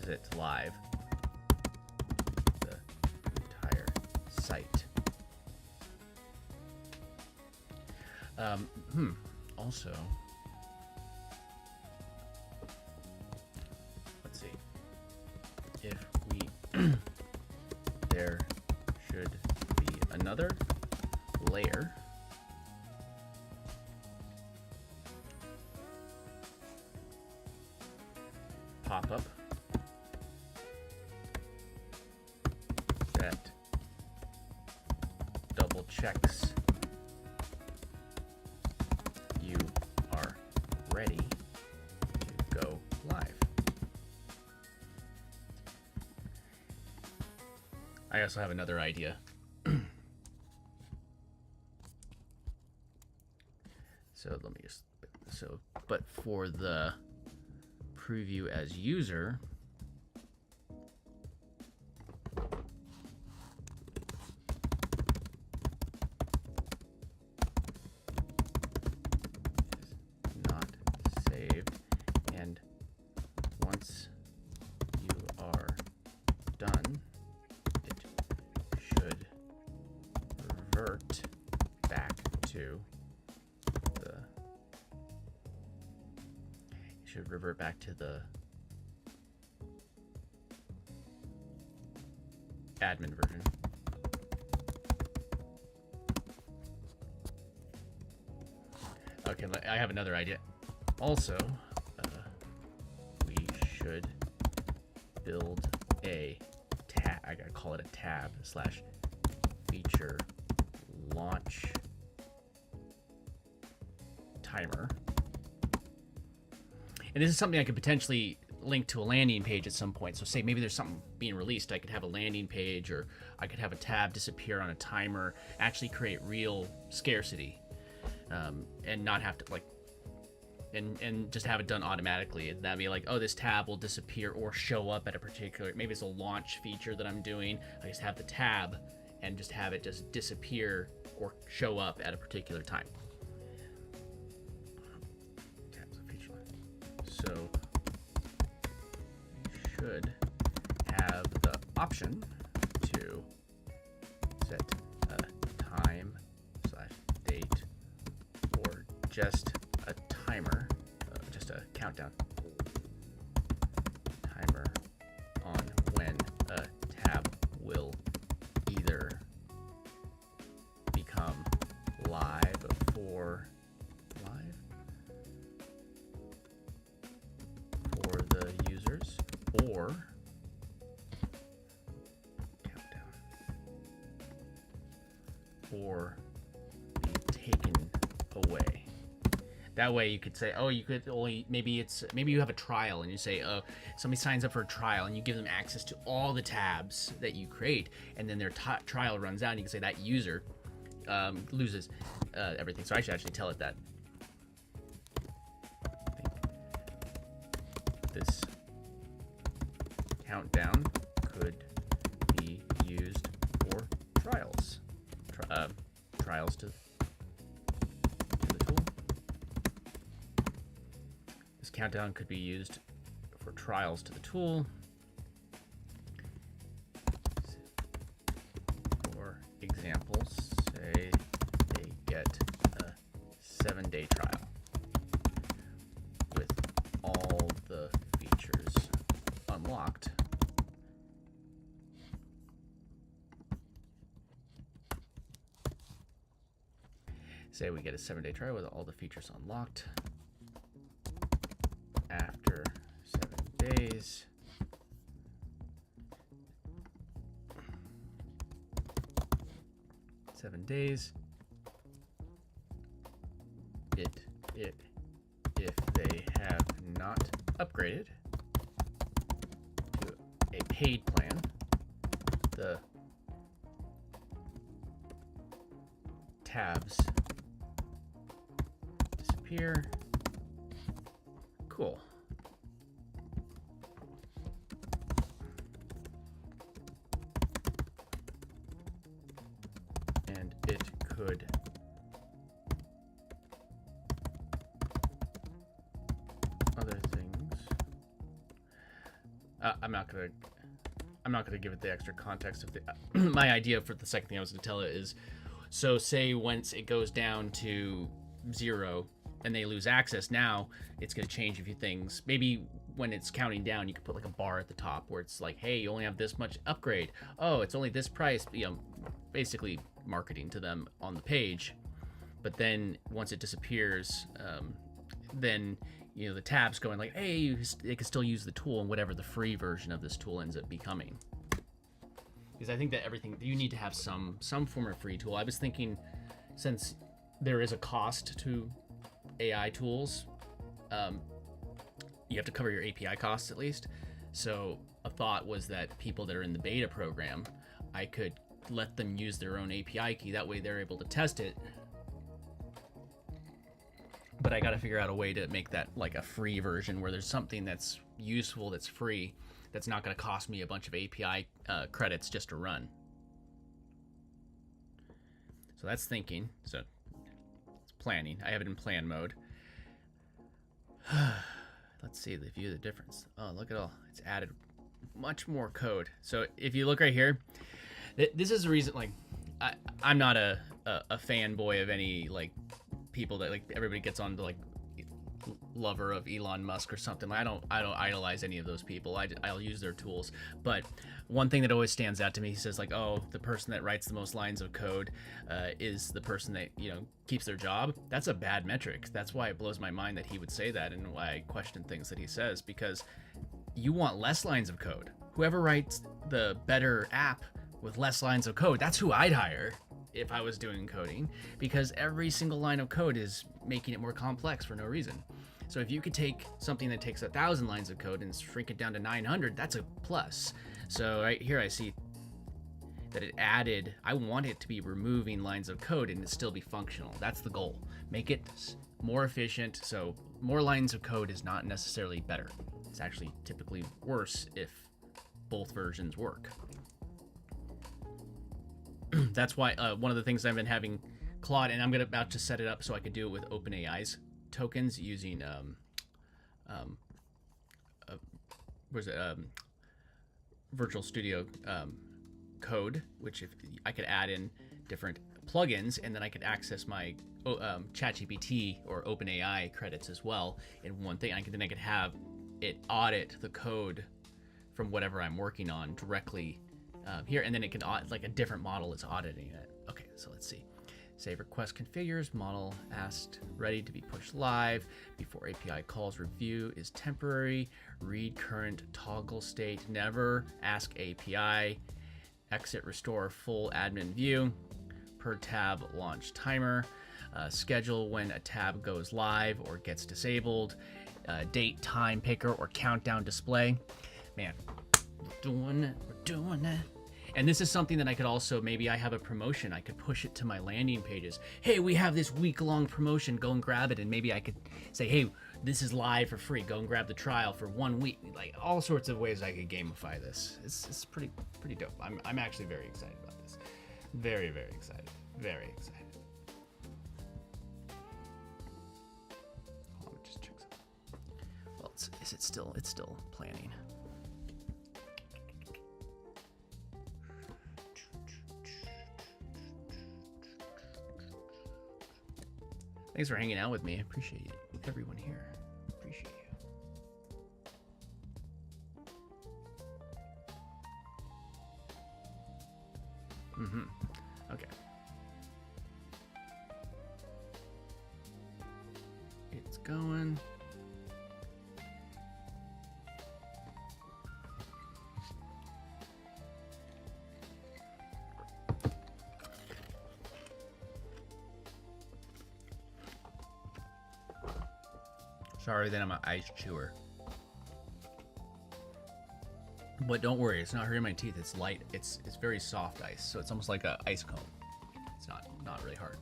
it live, the entire site. Also, let's see, if we there should be another layer pop up that double checks you are ready to go live. I also have another idea. So let me just, but for the preview as user, revert back to the admin version. Okay, I have another idea. Also, we should build a tab. I gotta call it a tab / feature launch timer. And this is something I could potentially link to a landing page at some point. So say maybe there's something being released, I could have a landing page, or I could have a tab disappear on a timer, actually create real scarcity, and not have to and just have it done automatically. That'd be like, oh, this tab will disappear or show up at a particular, maybe it's a launch feature that I'm doing. I just have the tab and just have it just disappear or show up at a particular time. So we should have the option to set a time / date or just a timer, just a countdown timer on when a tab will either become live for the users, or countdown, or be taken away. That way you could say, oh, you could only, maybe you have a trial and you say, oh, somebody signs up for a trial and you give them access to all the tabs that you create, and then their trial runs out and you can say that user loses everything. So I should actually tell it that. This countdown could be used for trials. Trials to the tool. This countdown could be used for trials to the tool. For example, say they get a 7-day trial with all the features unlocked. Say we get a 7-day trial with all the features unlocked. After 7 days, if they have not upgraded to a paid plan, the tabs disappear. Cool. And it could other things. I'm not gonna give it the extra context of the my idea for the second thing I was gonna tell it is, so say once it goes down to 0 and they lose access, now it's going to change a few things. Maybe when it's counting down, you could put like a bar at the top where it's like, hey, you only have this much upgrade. Oh, it's only this price, basically marketing to them on the page. But then once it disappears, then the tab's going like, hey, they can still use the tool and whatever the free version of this tool ends up becoming. Because I think that you need to have some form of free tool. I was thinking, since there is a cost to AI tools, you have to cover your API costs at least. So a thought was that people that are in the beta program, I could let them use their own API key. That way they're able to test it. But I got to figure out a way to make that like a free version where there's something that's useful, that's free, that's not going to cost me a bunch of API credits just to run. So that's thinking. So it's planning. I have it in plan mode. Let's see the view of the difference. Oh, look at all. It's added much more code. So if you look right here, this is the reason, like, I'm not a fanboy of any, like, people that, like, everybody gets on to, like, lover of Elon Musk or something. I don't idolize any of those people. I'll use their tools. But one thing that always stands out to me, he says like, oh, the person that writes the most lines of code is the person that, you know, keeps their job. That's a bad metric. That's why it blows my mind that he would say that, and why I question things that he says, because you want less lines of code. Whoever writes the better app with less lines of code, that's who I'd hire if I was doing coding, because every single line of code is making it more complex for no reason. So if you could take something that takes 1,000 lines of code and shrink it down to 900, that's a plus. So right here I see that it added, I want it to be removing lines of code and it still be functional. That's the goal. Make it more efficient. So more lines of code is not necessarily better. It's actually typically worse if both versions work. That's why one of the things I've been having Claude, and I'm about to set it up so I could do it with OpenAI's tokens using Virtual Studio Code, which if I could add in different plugins, and then I could access my ChatGPT or OpenAI credits as well in one thing. Then I could have it audit the code from whatever I'm working on directly here, and then it can like a different model is auditing it. Okay, so let's see. Save request configures, model asked ready to be pushed live before API calls review is temporary, read current toggle state, never ask API, exit restore full admin view, per tab launch timer, schedule when a tab goes live or gets disabled, date time picker or countdown display. Man, we're doing it. And this is something that I could also, maybe I have a promotion, I could push it to my landing pages. Hey, we have this week-long promotion, go and grab it. And maybe I could say, hey, this is live for free, go and grab the trial for 1 week. Like all sorts of ways I could gamify this. It's pretty dope. I'm actually very excited about this. Very, very excited. Very excited. Hold on, let me just check something. Well, it's still planning. Thanks for hanging out with me. I appreciate everyone here. Appreciate you. Okay. It's going. Sorry that I'm an ice chewer. But don't worry, it's not hurting my teeth. It's light. It's very soft ice, so it's almost like an ice cone. It's not really hard.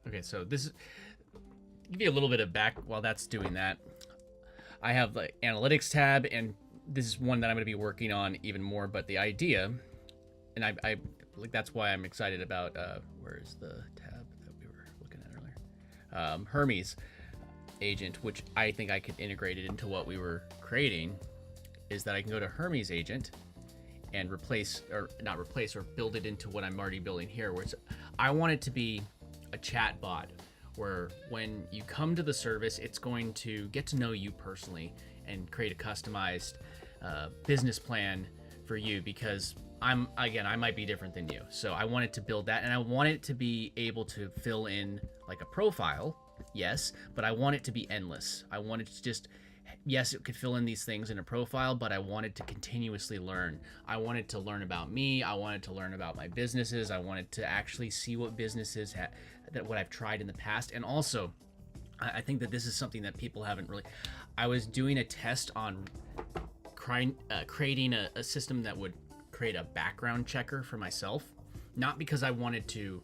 Okay, so this is give you a little bit of back while that's doing that. I have the analytics tab, and this is one that I'm going to be working on even more. But the idea, and I like that's why I'm excited about. Where is the tab that we were looking at earlier? Hermes agent, which I think I could integrate it into what we were creating, is that I can go to Hermes agent and replace or not replace or build it into what I'm already building here. Where I want it to be a chat bot, where when you come to the service, it's going to get to know you personally and create a customized business plan for you, because I might be different than you. So I wanted to build that, and I want it to be able to fill in like a profile, yes, but I want it to be endless. I want it to just, yes, it could fill in these things in a profile, but I wanted to continuously learn. I wanted to learn about me. I wanted to learn about my businesses. I wanted to actually see what businesses what I've tried in the past. And also, I think that this is something that people haven't really. I was doing a test on creating a system that would create a background checker for myself, not because I wanted to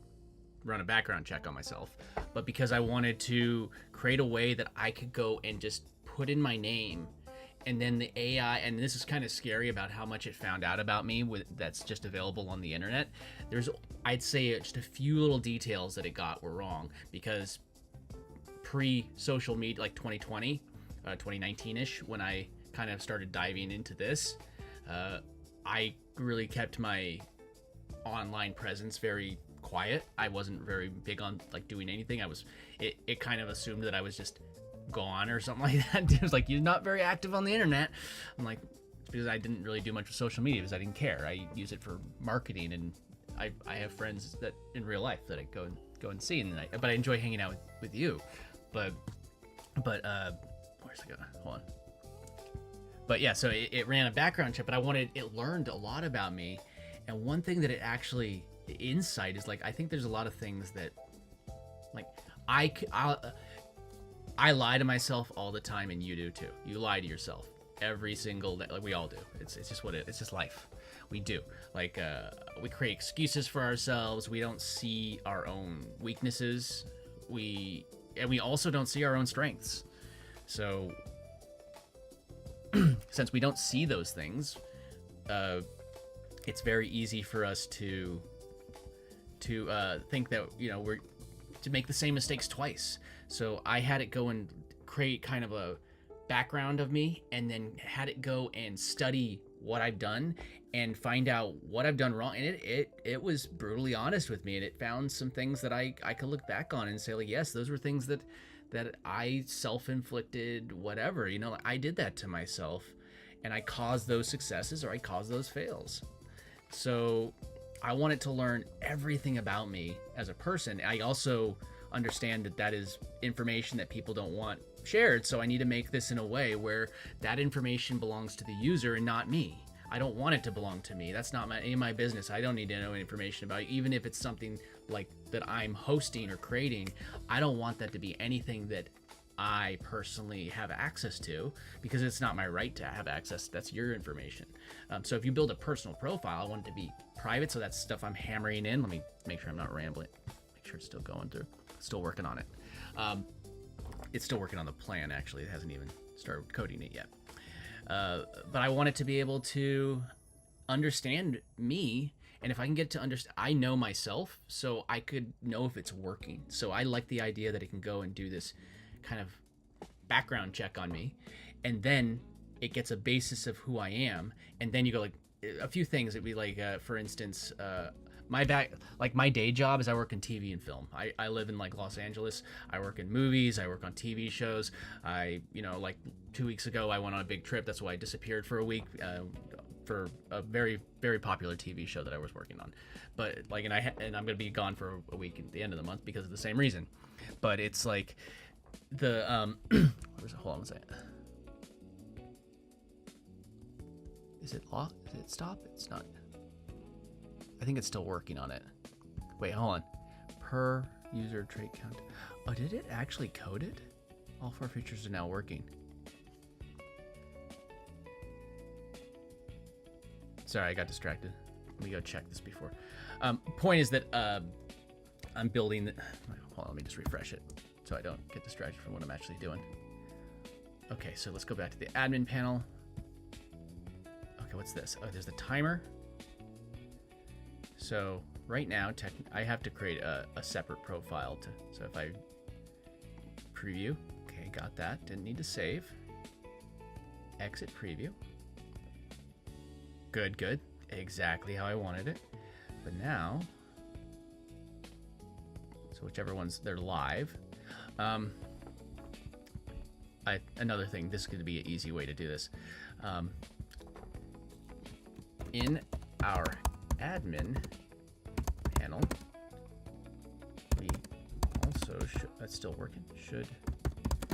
run a background check on myself, but because I wanted to create a way that I could go and just put in my name, and then the AI, and this is kind of scary about how much it found out about me that's just available on the internet. I'd say just a few little details that it got were wrong, because pre-social media, like 2020, 2019-ish, when I kind of started diving into this. I really kept my online presence very quiet. I wasn't very big on like doing anything. It kind of assumed that I was just gone or something like that. It was like, you're not very active on the internet. I'm like, it's because I didn't really do much with social media because I didn't care. I use it for marketing, and I have friends that in real life that I go and see, but I enjoy hanging out with you. But where's it going? Hold on. But yeah, so it ran a background check, but it learned a lot about me. And one thing that the insight is, like, I think there's a lot of things that, like, I lie to myself all the time, and you do too. You lie to yourself every single day. Like, we all do. It's just it's just life. We do. Like, we create excuses for ourselves. We don't see our own weaknesses. We also don't see our own strengths. So, since we don't see those things, it's very easy for us to think that, you know, we're to make the same mistakes twice. So I had it go and create kind of a background of me, and then had it go and study what I've done and find out what I've done wrong. And it was brutally honest with me, and it found some things that I could look back on and say, like, yes, those were things that I self-inflicted, whatever, you know, I did that to myself, and I caused those successes or I caused those fails. So I wanted to learn everything about me as a person. I also understand that is information that people don't want shared, so I need to make this in a way where that information belongs to the user and not me. I don't want it to belong to me. That's not any of my business. I don't need to know information about it. Even if it's something like that I'm hosting or creating, I don't want that to be anything that I personally have access to, because it's not my right to have access. That's your information. So if you build a personal profile, I want it to be private, so that's stuff I'm hammering in. Let me make sure I'm not rambling. Make sure it's still going through. Still working on it. It's still working on the plan, actually. It hasn't even started coding it yet. But I want it to be able to understand me, and if I can get to understand, I know myself, so I could know if it's working. So I like the idea that it can go and do this kind of background check on me, and then it gets a basis of who I am, and then you go, like, a few things. It'd be like, for instance, my day job is I work in TV and film. I live in, like, Los Angeles. I work in movies. I work on TV shows. Like 2 weeks ago, I went on a big trip. That's why I disappeared for a week, for a very, very popular TV show that I was working on. But like, and I'm gonna be gone for a week at the end of the month because of the same reason. But it's like the where's it? Hold on a second. Is it locked? Did it stop? It's not. I think it's still working on it. Wait, hold on. Per user trait count. Oh, did it actually code it? All 4 features are now working. Sorry, I got distracted. Let me go check this before. Point is that I'm building. Hold on, let me just refresh it so I don't get distracted from what I'm actually doing. Okay, so let's go back to the admin panel. Okay, what's this? Oh, there's the timer. So right now, I have to create a separate profile so if I preview, okay, got that. Didn't need to save. Exit preview. Good. Exactly how I wanted it. But now, so whichever ones, they're live. Another thing, this is going to be an easy way to do this. In our admin panel, we also that's still working, should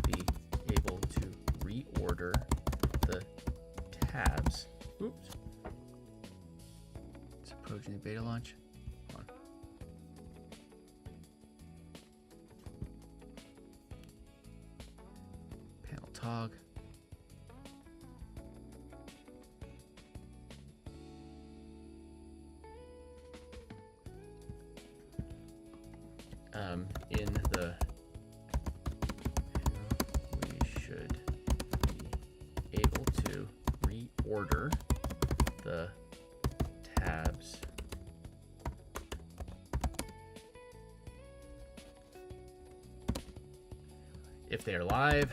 be able to reorder the tabs. Oops. It's approaching the beta launch. Hold on. Panel tog. In the we should be able to reorder the tabs if they're live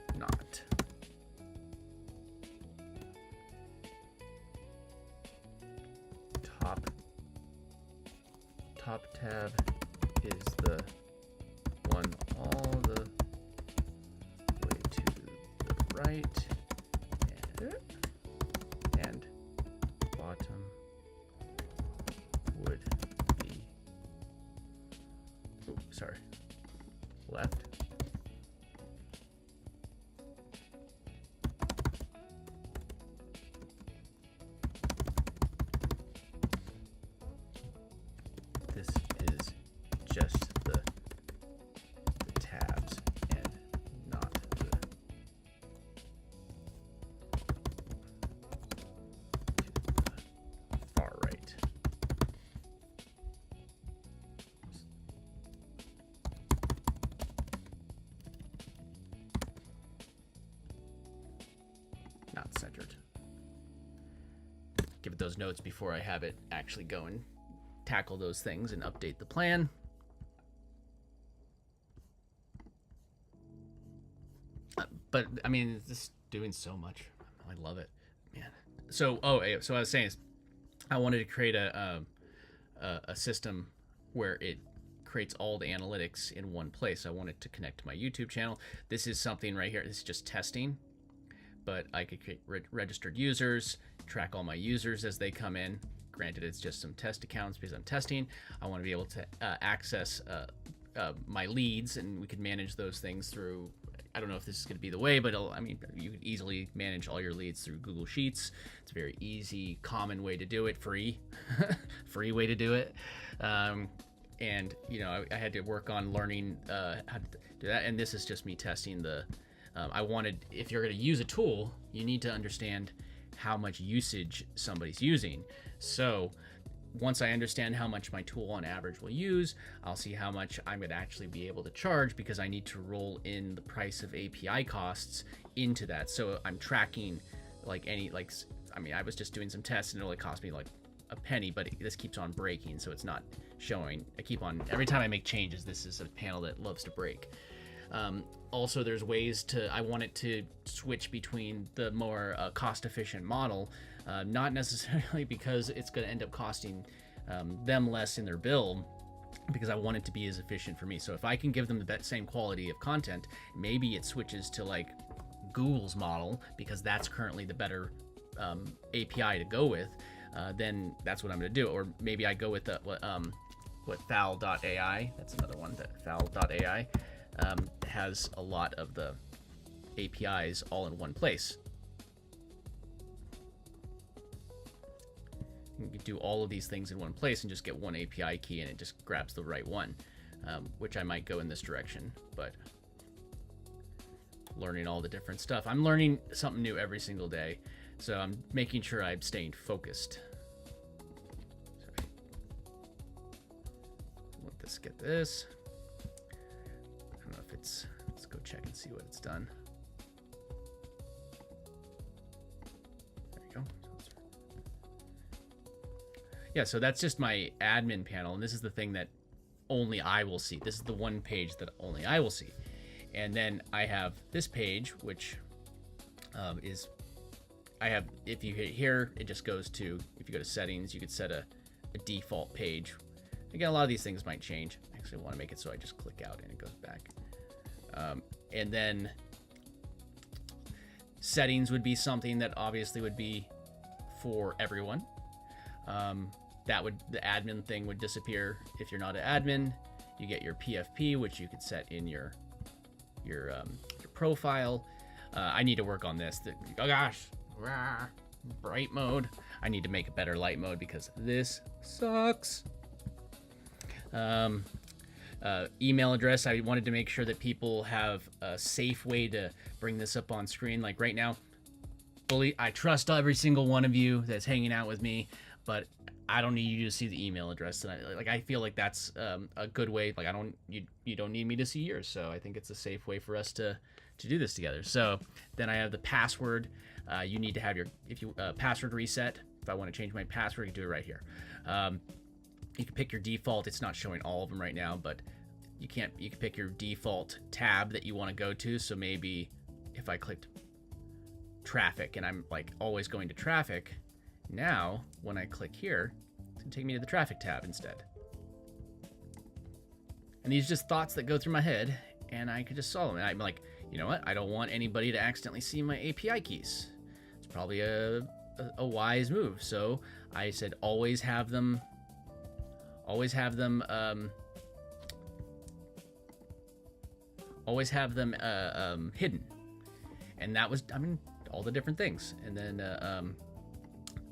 or not. Top tab is the one all the way to the right, and bottom would be, left. This is just the tabs and not the far right. Not centered. Give it those notes before I have it actually go and tackle those things and update the plan. But I mean, it's just doing so much. I love it, man. So, so I was saying is, I wanted to create a system where it creates all the analytics in one place. I want it to connect to my YouTube channel. This is something right here. This is just testing, but I could create registered users, track all my users as they come in. Granted, it's just some test accounts because I'm testing. I want to be able to access my leads, and we could manage those things through, I don't know if this is going to be the way, but I mean, you could easily manage all your leads through Google Sheets. It's a very easy, common way to do it, free way to do it. And, you know, I had to work on learning how to do that. And this is just me testing the, I wanted, if you're going to use a tool, you need to understand how much usage somebody's using. So once I understand how much my tool on average will use, I'll see how much I'm going to actually be able to charge, because I need to roll in the price of API costs into that. So I'm tracking I mean, I was just doing some tests and it only cost me like a penny, but this keeps on breaking, so it's not showing. Every time I make changes, this is a panel that loves to break. Also, there's ways I want it to switch between the more cost-efficient model, not necessarily because it's going to end up costing them less in their bill, because I want it to be as efficient for me. So if I can give them the same quality of content, maybe it switches to like Google's model, because that's currently the better API to go with. Then that's what I'm going to do. Or maybe I go with what foul.ai. That's another one, that foul.ai has a lot of the APIs all in one place. You can do all of these things in one place and just get one API key, and it just grabs the right one, which I might go in this direction, but learning all the different stuff. I'm learning something new every single day, so I'm making sure I'm staying focused. Sorry. Let's get this. I don't know if it's, let's go check and see what it's done. There you go. Yeah, so that's just my admin panel, and this is the thing that only I will see. This is the one page that only I will see. And then I have this page, which if you hit here, it just goes to, if you go to settings, you could set a default page. Again, a lot of these things might change. I actually want to make it so I just click out and it goes back. And then settings would be something that obviously would be for everyone. The admin thing would disappear if you're not an admin. You get your PFP, which you could set in your profile. I need to work on this. Oh gosh, bright mode. I need to make a better light mode because this sucks. Email address. I wanted to make sure that people have a safe way to bring this up on screen. Like right now, I trust every single one of you that's hanging out with me, but I don't need you to see the email address. And I feel like that's a good way. Like you don't need me to see yours. So I think it's a safe way for us to do this together. So then I have the password. You need to have your password reset. If I want to change my password, I can do it right here. You can pick your default. It's not showing all of them right now, but you can pick your default tab that you want to go to. So maybe if I clicked traffic and I'm like always going to traffic, now when I click here, it's gonna take me to the traffic tab instead. And these are just thoughts that go through my head, and I could just solve them. And I'm like, you know what? I don't want anybody to accidentally see my API keys. It's probably a wise move. So I said always have them hidden. And that was, I mean, all the different things. And then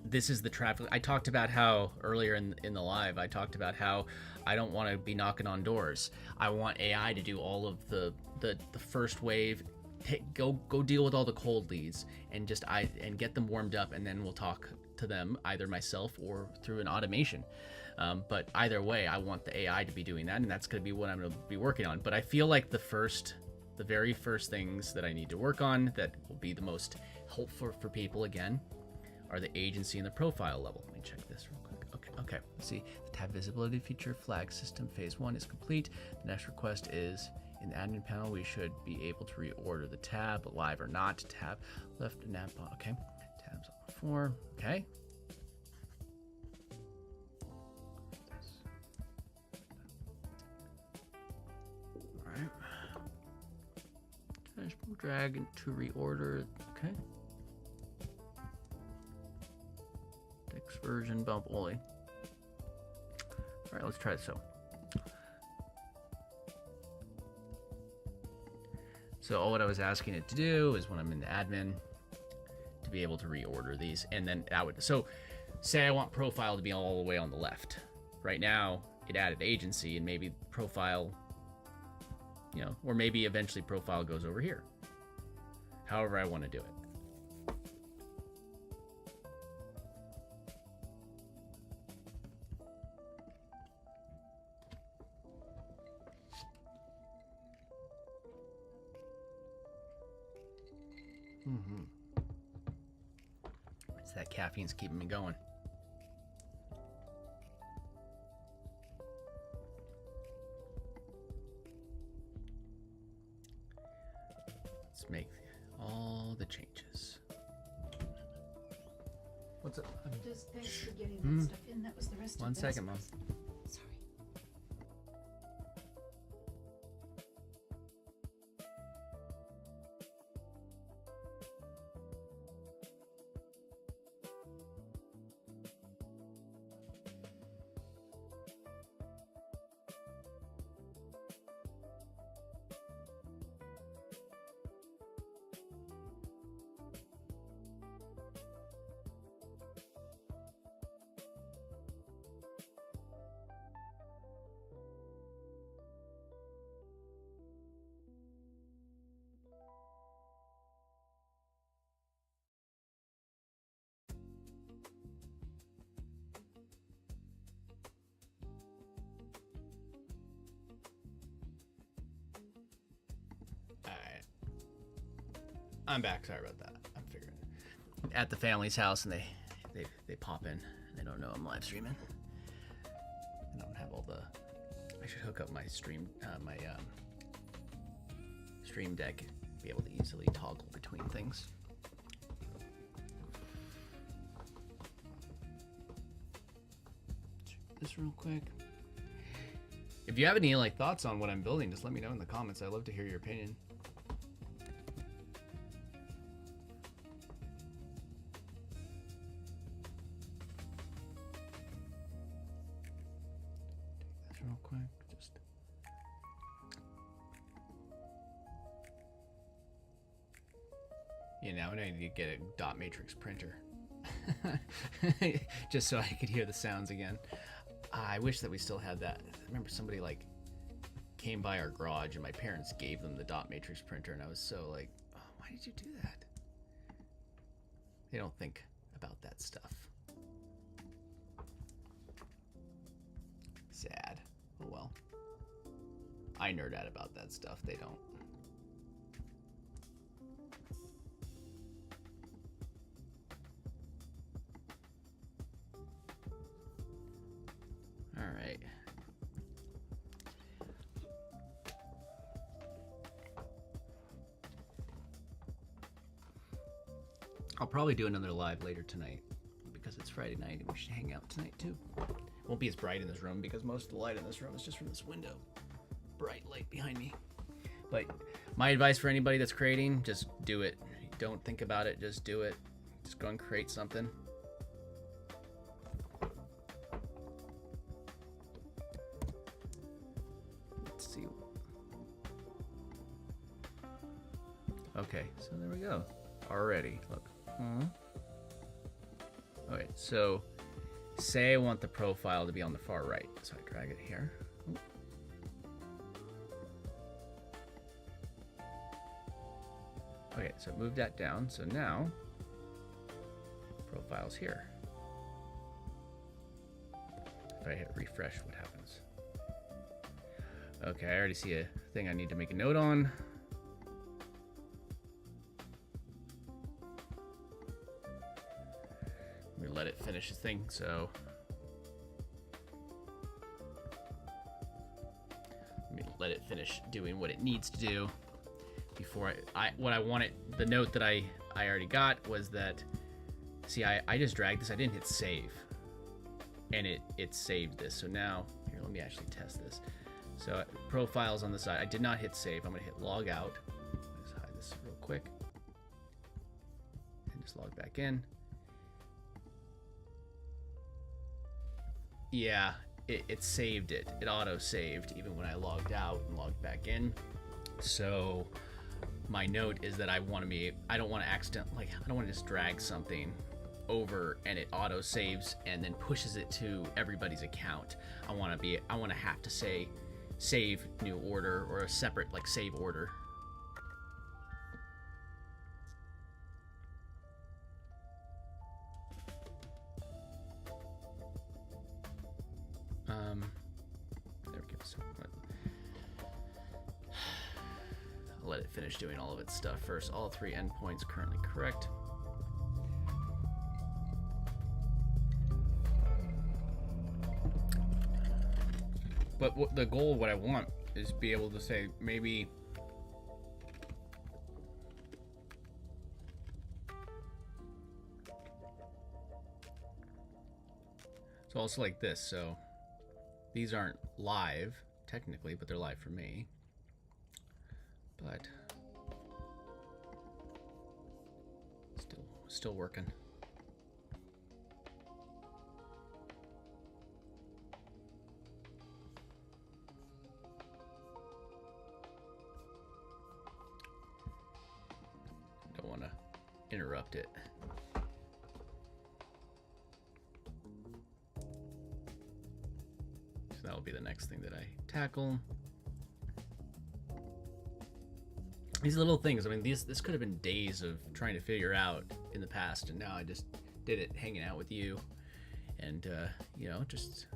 this is the traffic. I talked about how earlier in the live, I talked about how I don't want to be knocking on doors. I want AI to do all of the first wave. Go deal with all the cold leads and get them warmed up, and then we'll talk to them, either myself or through an automation. But either way, I want the AI to be doing that, and that's going to be what I'm going to be working on. But I feel like the very first things that I need to work on that will be the most helpful for people again are the agency and the profile level. Let me check this real quick. Okay. Let's see. The tab visibility feature flag system phase 1 is complete. The next request is in the admin panel. We should be able to reorder the tab, live or not. Tab left nav. Okay. Tabs on 4. Okay. All right. Drag to reorder. Okay. Text version bump only. All right, let's try it. So what I was asking it to do is when I'm in the admin to be able to reorder these, and then so say I want profile to be all the way on the left. Right now it added agency, and maybe profile, or maybe eventually profile goes over here. However I want to do it. It's that caffeine's keeping me going. Let's make all the changes. What's up? Just thanks for getting that stuff in. That was the rest of 1 second, Mom. Sorry. I'm back. Sorry about that. I'm figuring it. At the family's house, and they pop in. They don't know I'm live streaming. I don't have all the. I should hook up my stream stream deck. Be able to easily toggle between things. Check this real quick. If you have any thoughts on what I'm building, just let me know in the comments. I'd love to hear your opinion. Real quick, just now I need to get a dot matrix printer just so I could hear the sounds again. I wish that we still had that. I remember somebody came by our garage and my parents gave them the dot matrix printer, and I was so oh, why did you do that? They don't think about that stuff. Sad. Oh well. I nerd out about that stuff. They don't. All right. I'll probably do another live later tonight because it's Friday night and we should hang out tonight too. Won't be as bright in this room because most of the light in this room is just from this window. Bright light behind me. But my advice for anybody that's creating, just do it. Don't think about it, just do it. Just go and create something. Let's see. Okay, so there we go. Already, look. Okay, so say I want the profile to be on the far right. So I drag it here. Okay, so move that down. So now, profile's here. If I hit refresh, what happens? Okay, I already see a thing I need to make a note on. Let me let it finish its thing, so. Let me let it finish doing what it needs to do. Before what I wanted, the note that I already got was that, see, I just dragged this, I didn't hit save, and it saved this. So now, here, let me actually test this. So profiles on the side, I did not hit save. I'm gonna hit log out. Let's hide this real quick, and just log back in. Yeah, it saved it. It auto saved even when I logged out and logged back in. So my note is that I don't want to just drag something over and it auto saves and then pushes it to everybody's account. I want to have to say save new order or a separate save order. There we go. So I'll let it finish doing all of its stuff first. All 3 endpoints currently correct. But the goal, what I want, is be able to say maybe it's also like this. So these aren't live technically, but they're live for me. But still working. Don't want to interrupt it. So that'll be the next thing that I tackle. These little things, I mean, this could have been days of trying to figure out in the past, and now I just did it hanging out with you, and just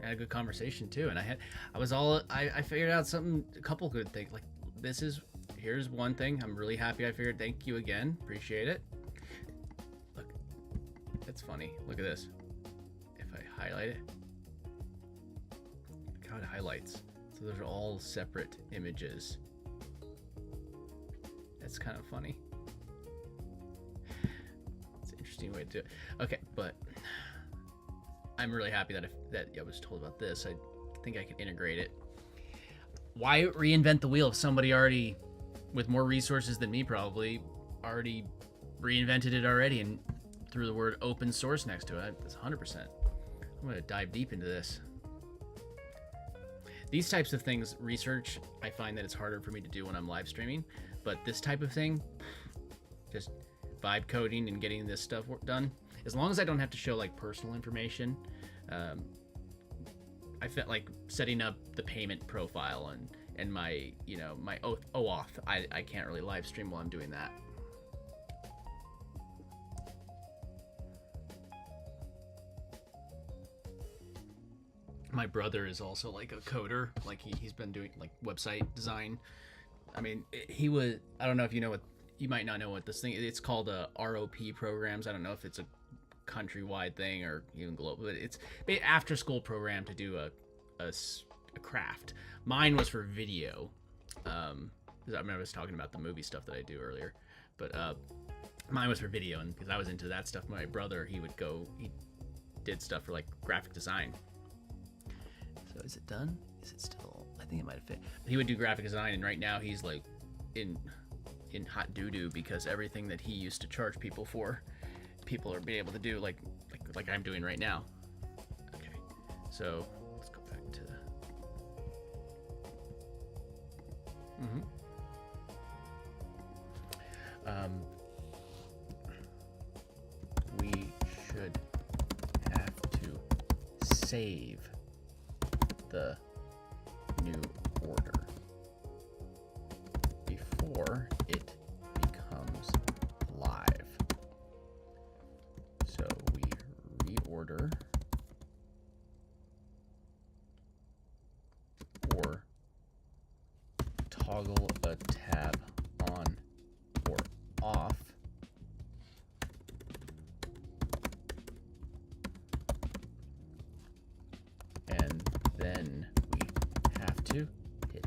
had a good conversation too. And I figured out a couple good things. Like here's one thing I'm really happy I figured. Thank you again, appreciate it. Look, that's funny. Look at this. If I highlight it, look how it highlights. So those are all separate images. That's kind of funny. It's an interesting way to do it. Okay, but I'm really happy that I was told about this. I think I can integrate it. Why reinvent the wheel if somebody already, with more resources than me probably, already reinvented it already and threw the word open source next to it? That's 100%. I'm going to dive deep into this. These types of things, research, I find that it's harder for me to do when I'm live streaming. But this type of thing, just vibe coding and getting this stuff done, as long as I don't have to show personal information, I felt like setting up the payment profile and my my OAuth. I can't really live stream while I'm doing that. My brother is also a coder. He's been doing website design. I mean, I don't know if you know what, you might not know what this thing, it's called ROP programs. I don't know if it's a countrywide thing or even global, but it's an after school program to do a craft. Mine was for video. I remember I was talking about the movie stuff that I do earlier, but Mine was for video, and because I was into that stuff, my brother, he did stuff for like graphic design. So is it done? Is it still? I think it might have fit. But he would do graphic design, and right now he's like in hot doo-doo because everything that he used to charge people for, people are being able to do like I'm doing right now. Okay, so let's go back to the. We should have to save the new order before it becomes live. So we reorder or toggle a tab on or off and then we have to hit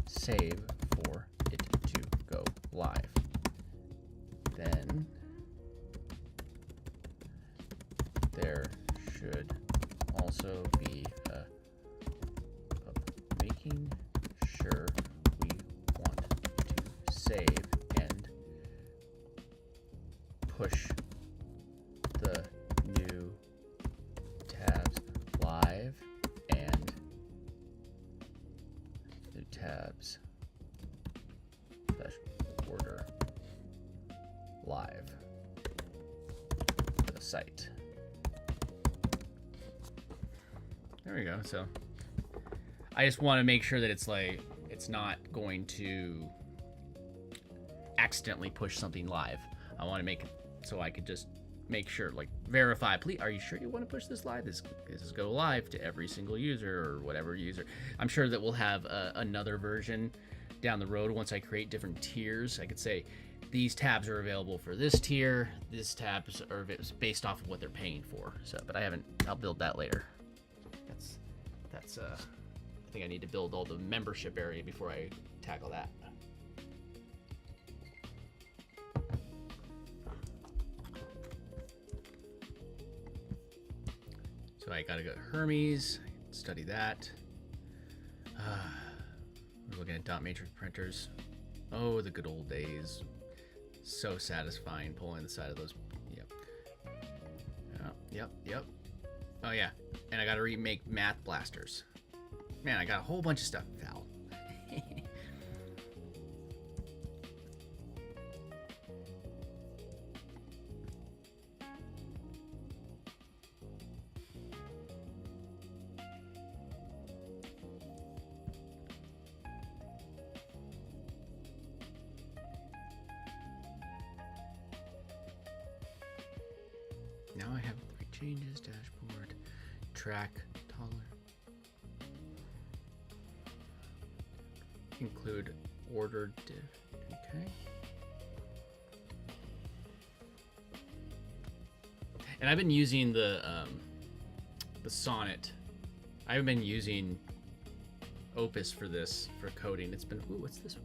save for it to go live. Then there should also be a making sure we want to save and push the new tabs live and new tabs / order live to the site. There we go. So I just want to make sure that it's like it's not going to accidentally push something live. I want to make it so I could just make sure, like, verify. Please, are you sure you want to push this live? This is go live to every single user or whatever user. I'm sure that we'll have another version down the road once I create different tiers. I could say these tabs are available for this tier. These tabs are based off of what they're paying for. So, but I haven't. I'll build that later. That's I think I need to build all the membership area before I tackle that. So I gotta go to Hermes, study that. We're looking at dot matrix printers. Oh, the good old days. So satisfying pulling the side of those. Yep. Oh yeah, and I gotta remake math blasters. Man, I got a whole bunch of stuff, Val. Now I have 3 changes, dashboard, track, toddler. Include order div. Okay. And I've been using the Sonnet. I haven't been using Opus for this, for coding. It's been, ooh, what's this one?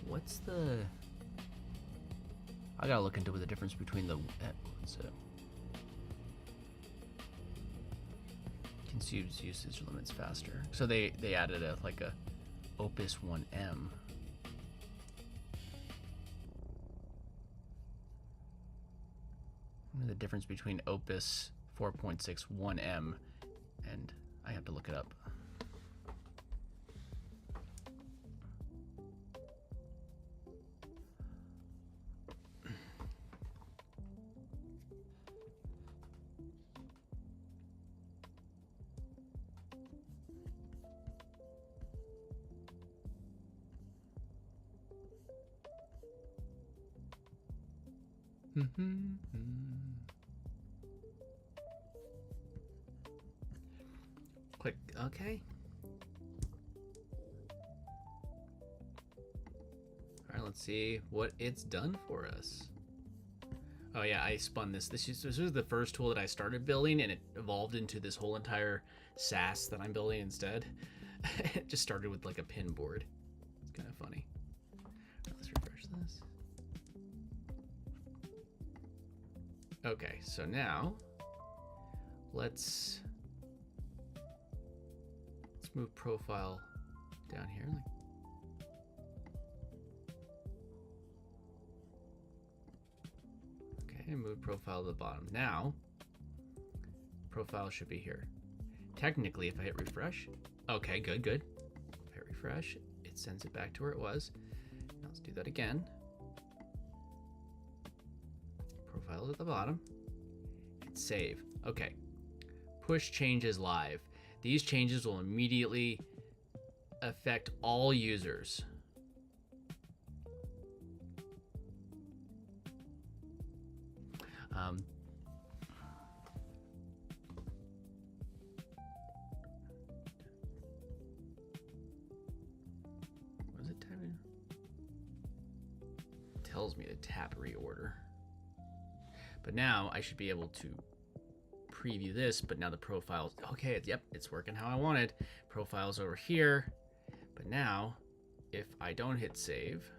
What's the, I gotta look into the difference between the, what's it? Consumes usage limits faster. So they added a Opus 1M. The difference between Opus 4.6 1M and I have to look it up. Click OK. All right, let's see what it's done for us. Oh yeah, I spun this. This was the first tool that I started building, and it evolved into this whole entire SAS that I'm building instead. It just started with like a pin board. kind of funny. Let's refresh this. Okay, so now let's move profile down here. Okay, and move profile to the bottom. Now, profile should be here. Technically, if I hit refresh, okay, good. If I hit refresh, it sends it back to where it was. Now let's do that again. Profile at the bottom. Hit save. Okay. Push changes live. These changes will immediately affect all users. What is it typing? Tells me to tap reorder. But now I should be able to preview this, but now the profile's okay. Yep, it's working how I wanted. Profile's over here, but now if I don't hit save,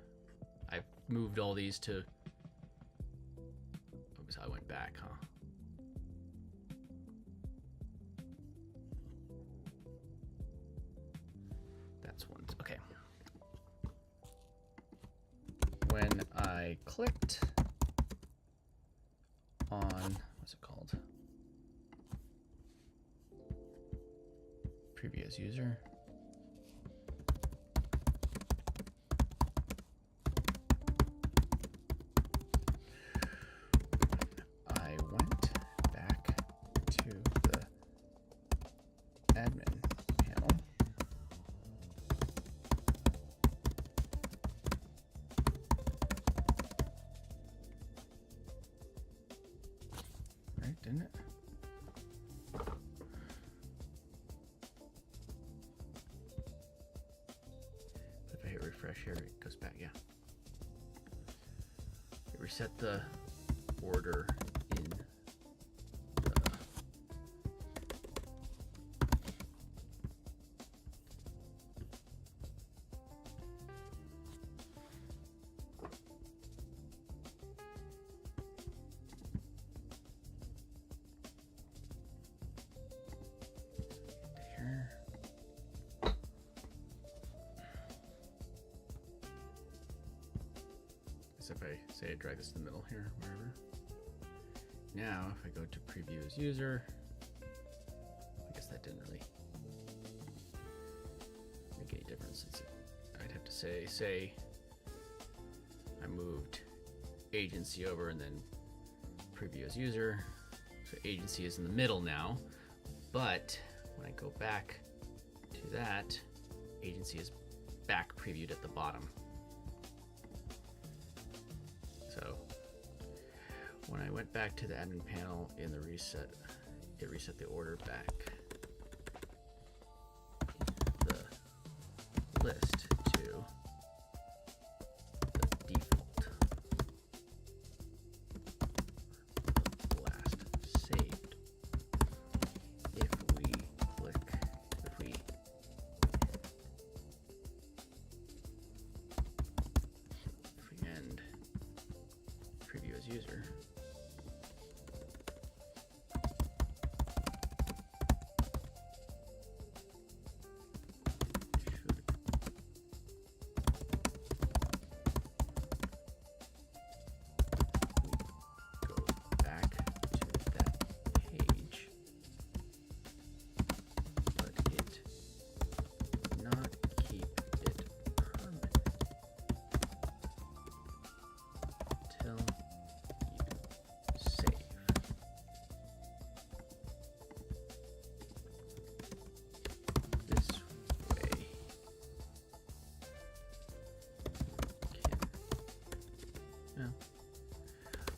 I've moved all these to, oops, I went back, huh? That's one, okay. When I clicked on, what's it called? Preview as user. I went back to the admin panel. Right, didn't it? Refresh here, it goes back, yeah. It reset the order in the there. If I say I drag this to the middle here, wherever. Now, if I go to preview as user, I guess that didn't really make any difference. I'd have to say I moved agency over and then preview as user. So agency is in the middle now, but when I go back to that, agency is back previewed at the bottom. So when I went back to the admin panel in the reset, it reset the order back in the list to the default last saved. If we end preview as user,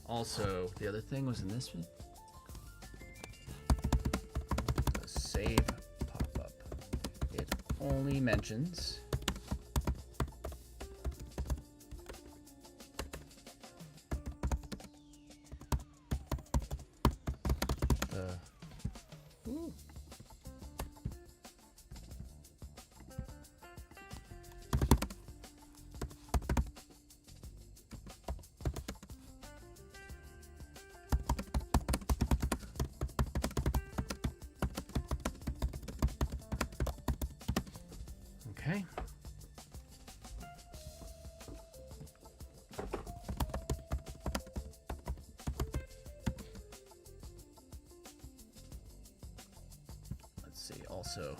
also, the other thing was in this one, the save pop-up. It only mentions the so.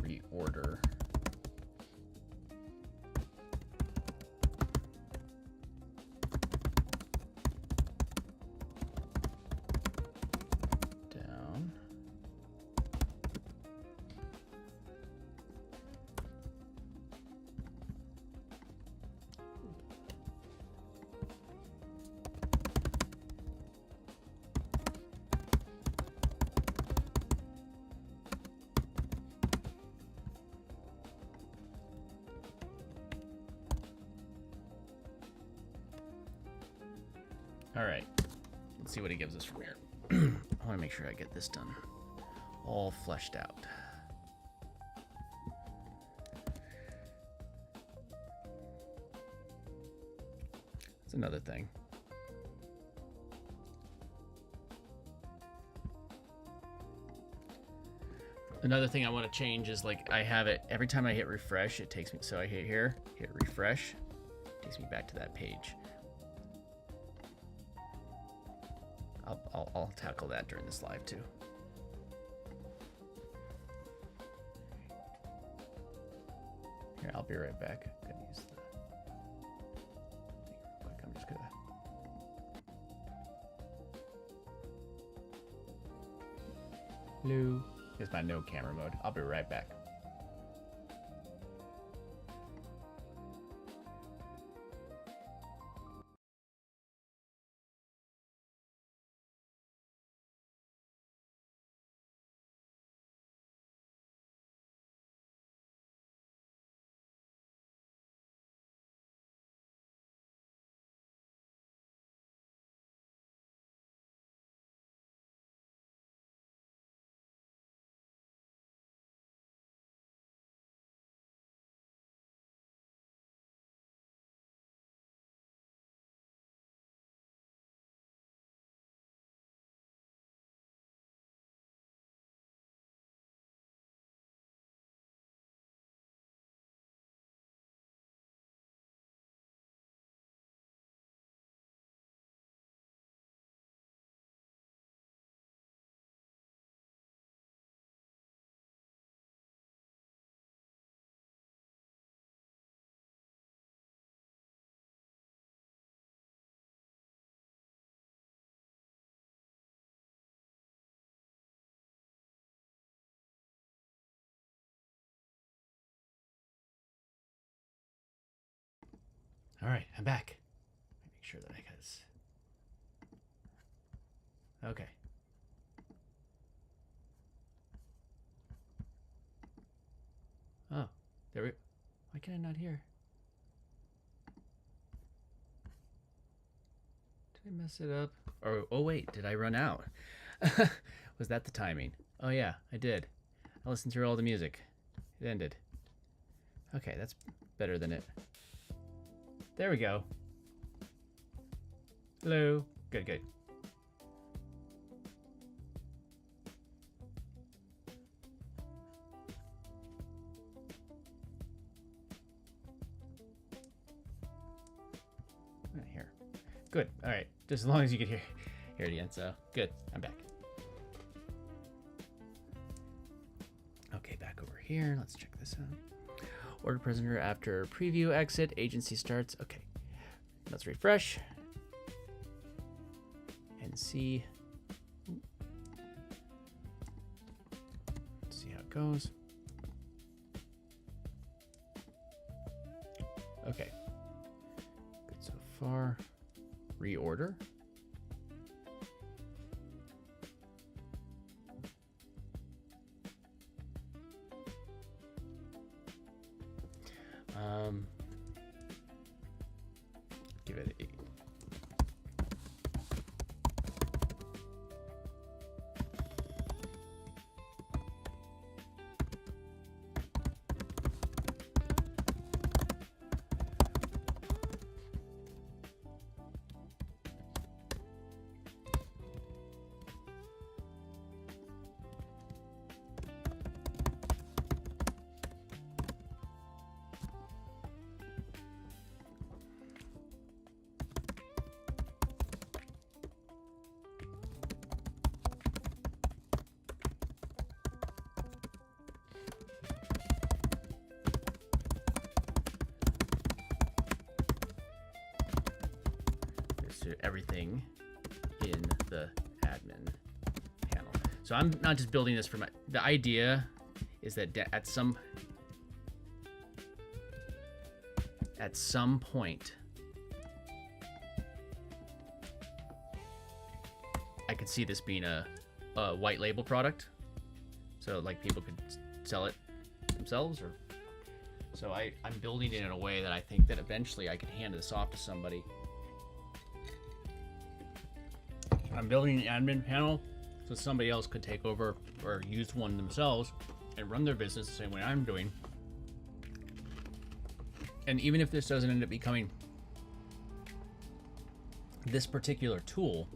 Reorder. Down. All right, let's see what he gives us from here. I want to make sure I get this done, all fleshed out. That's another thing. Another thing I want to change is, like, I have it every time I hit refresh, it takes me, so I hit here, hit refresh, it takes me back to that page. I'll tackle that during this live too. Here, I'll be right back. I'm gonna use the quick. I'm just gonna. Hello. Here's my no camera mode. I'll be right back. All right, I'm back. Let me make sure that I got this. Okay. Oh, there we. Why can I not hear? Did I mess it up? Or oh wait, did I run out? Was that the timing? Oh yeah, I did. I listened through all the music. It ended. Okay, that's better than it. There we go. Hello. Good, good. Right here. Good. All right. Just as long as you could hear it again. So good. I'm back. Okay, back over here. Let's check this out. Order prisoner after preview exit. Agency starts. Okay. Let's refresh. And see. See how it goes. Okay. Good so far. Reorder. Give it a to everything in the admin panel. So I'm not just building this for the idea is that at some point, I could see this being a white label product. So like people could sell it themselves, or so I'm building it in a way that I think that eventually I could hand this off to somebody. I'm building an admin panel so somebody else could take over or use one themselves and run their business the same way I'm doing. And even if this doesn't end up becoming this particular tool,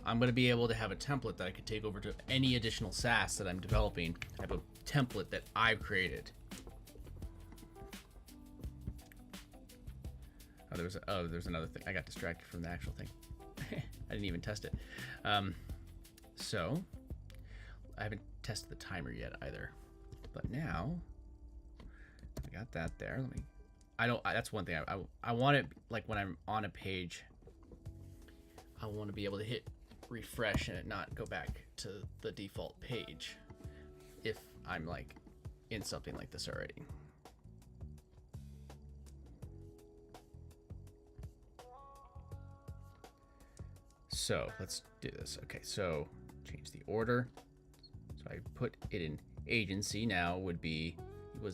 I'm going to be able to have a template that I could take over to any additional SaaS that I'm developing. I have a template that I've created. There's another thing. I got distracted from the actual thing. I didn't even test it. So I haven't tested the timer yet either. But now I got that there. That's one thing. I want it, like when I'm on a page, I want to be able to hit refresh and it not go back to the default page if I'm like in something like this already. So let's do this. Okay, so change the order. So I put it in agency now would be, did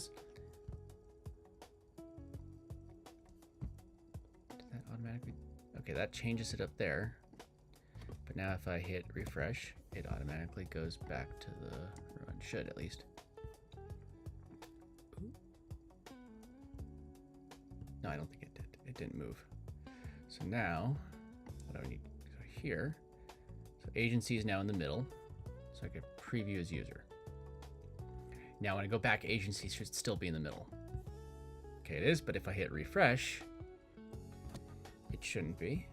that automatically? Okay, that changes it up there. But now if I hit refresh, it automatically goes back to the run, should at least. Ooh. No, I don't think it did. It didn't move. So now, what do I need? So here, so agency is now in the middle. So I could preview as user. Now when I go back, agency should still be in the middle. Okay, it is, but if I hit refresh, it shouldn't be.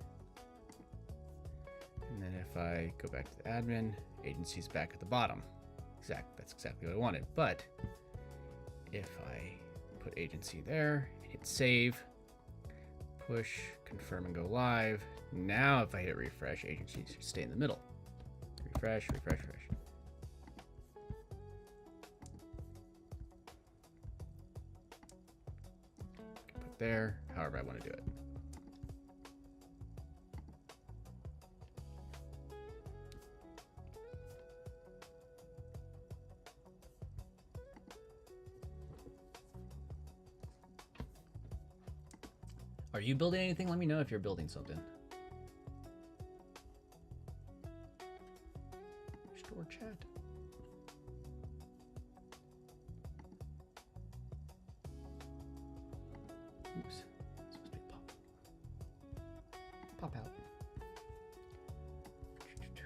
And then if I go back to the admin, agency's back at the bottom. That's exactly what I wanted. But if I put agency there, hit save, push, confirm and go live. Now if I hit refresh, agency should stay in the middle. Refresh, refresh, refresh. Put there, however I want to do it. Are you building anything? Let me know if you're building something. Restore chat. Oops. It's supposed to be pop. Pop out. There we go.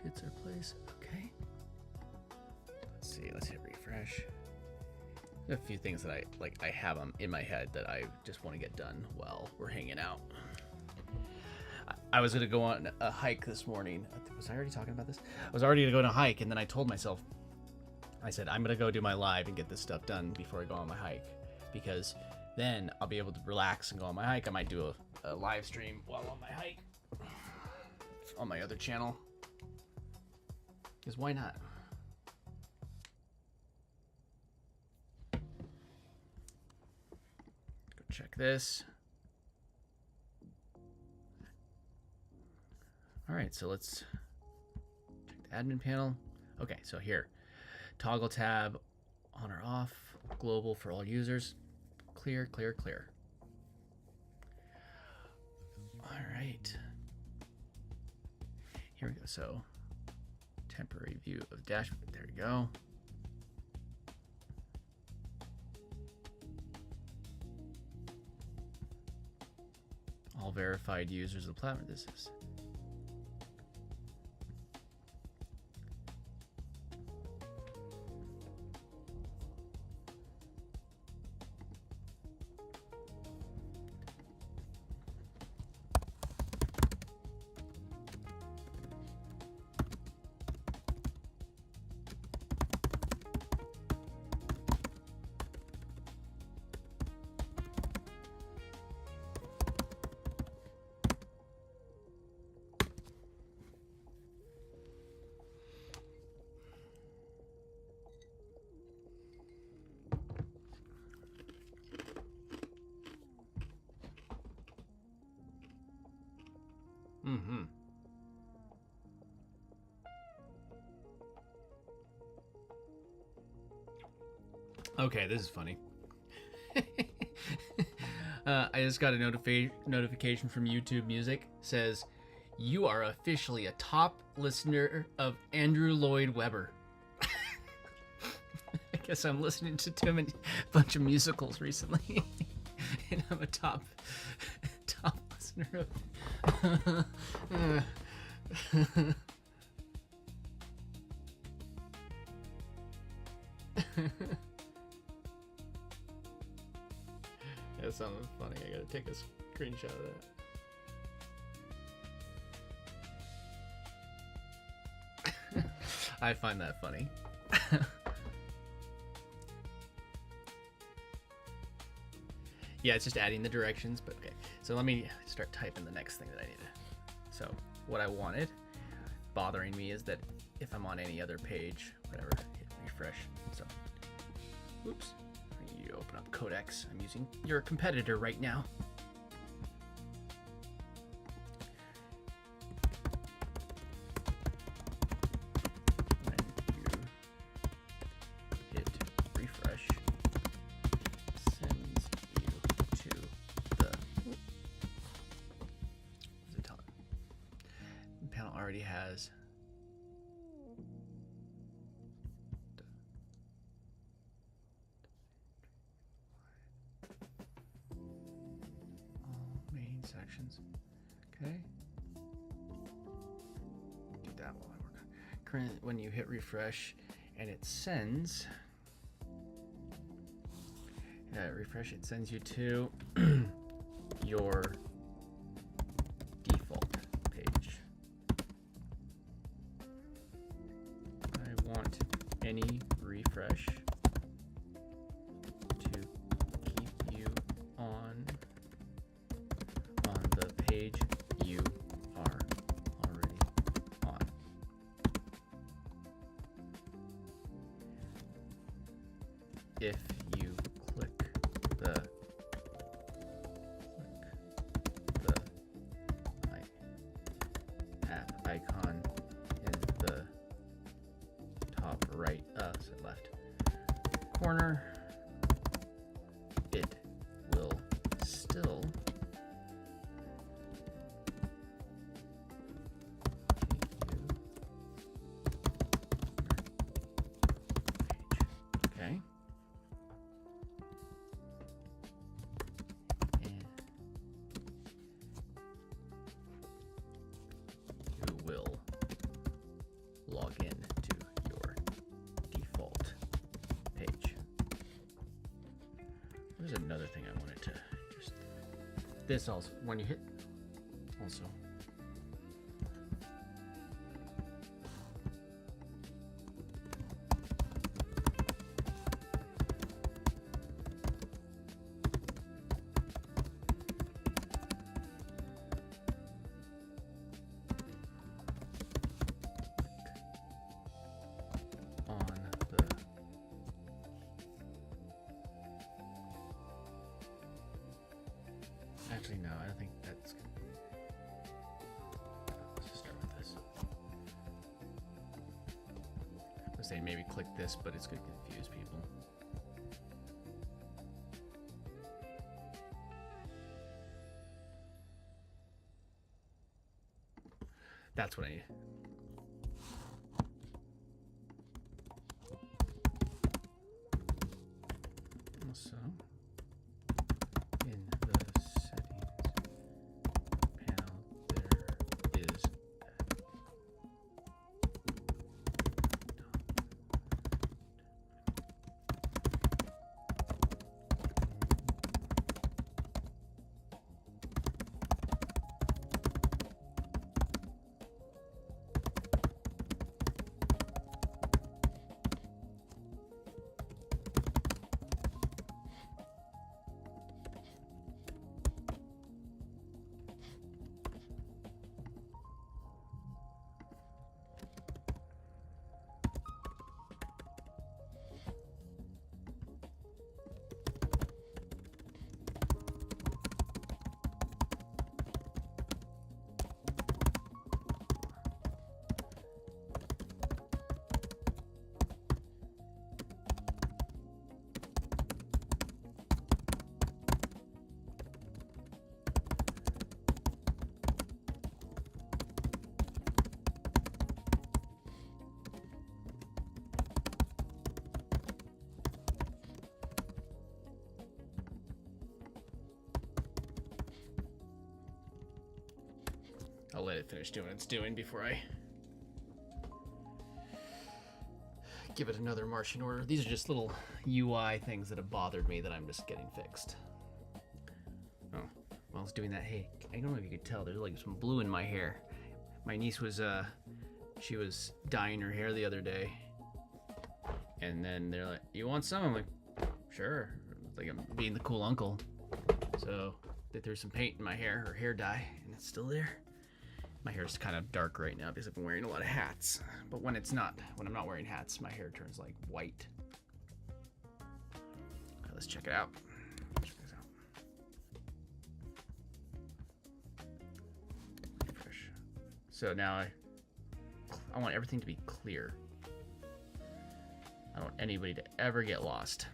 It's our place. Okay. Let's see. Let's hit refresh. There are a few things that I have them in my head that I just want to get done while we're hanging out. I was gonna go on a hike this morning. Was I already talking about this? I was already gonna go on a hike, and then I told myself, I said I'm gonna go do my live and get this stuff done before I go on my hike, because then I'll be able to relax and go on my hike. I might do a live stream while on my hike on my other channel. Because why not? Go check this. All right, so let's check the admin panel. Okay, so here, toggle tab, on or off, global for all users, clear, clear, clear. All right. Here we go. So temporary view of dashboard. There we go. all verified users of the platform. This is. Mm-hmm. Okay, this is funny. I just got a notification from YouTube Music. Says, you are officially a top listener of Andrew Lloyd Webber. I guess I'm listening to too many bunch of musicals recently. And I'm a top listener of That sounded funny. I gotta take a screenshot of that. I find that funny. Yeah, it's just adding the directions, but okay. So let me start typing the next thing that I need to. So what I wanted, bothering me, is that if I'm on any other page, whatever, hit refresh. So, oops. You open up Codex. I'm using your competitor right now. When you hit refresh, sends you to the. What's it telling? The panel already has. Sections. Okay. Do that while I work on. Current, when you hit refresh and it sends, refresh, it sends you to your default page. I want any refresh to keep you on the page you are already on. If you click the app icon in the top right, so left corner, it will still okay. And you will log in to your default page. There's another thing I wanted to just. This also, when you hit, also. Actually, no, I don't think that's good. Let's just start with this. I was saying maybe click this, but it's going to confuse people. That's what I need. So, in the settings let it finish doing what it's doing before I give it another marching order. These are just little UI things that have bothered me that I'm just getting fixed. Oh, while I was doing that, hey, I don't know if you could tell, there's like some blue in my hair. My niece was, she was dyeing her hair the other day. And then they're like, you want some? I'm like, sure. Like I'm being the cool uncle. So they threw some paint in my hair, or hair dye, and it's still there. My hair is kind of dark right now because I've been wearing a lot of hats. But when I'm not wearing hats, my hair turns like white. Let's check it out. Check this out. Fresh. So now I want everything to be clear. I don't want anybody to ever get lost.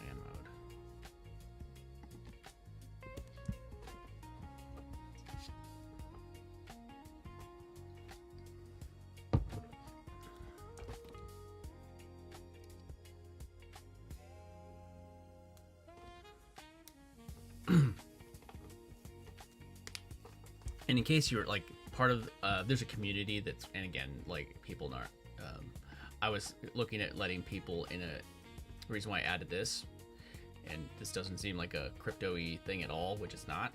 Plan mode. And in case you're like part of, there's a community that's, and again, like people aren't, I was looking at letting people in the reason why I added this, and this doesn't seem like a crypto-y thing at all, which it's not.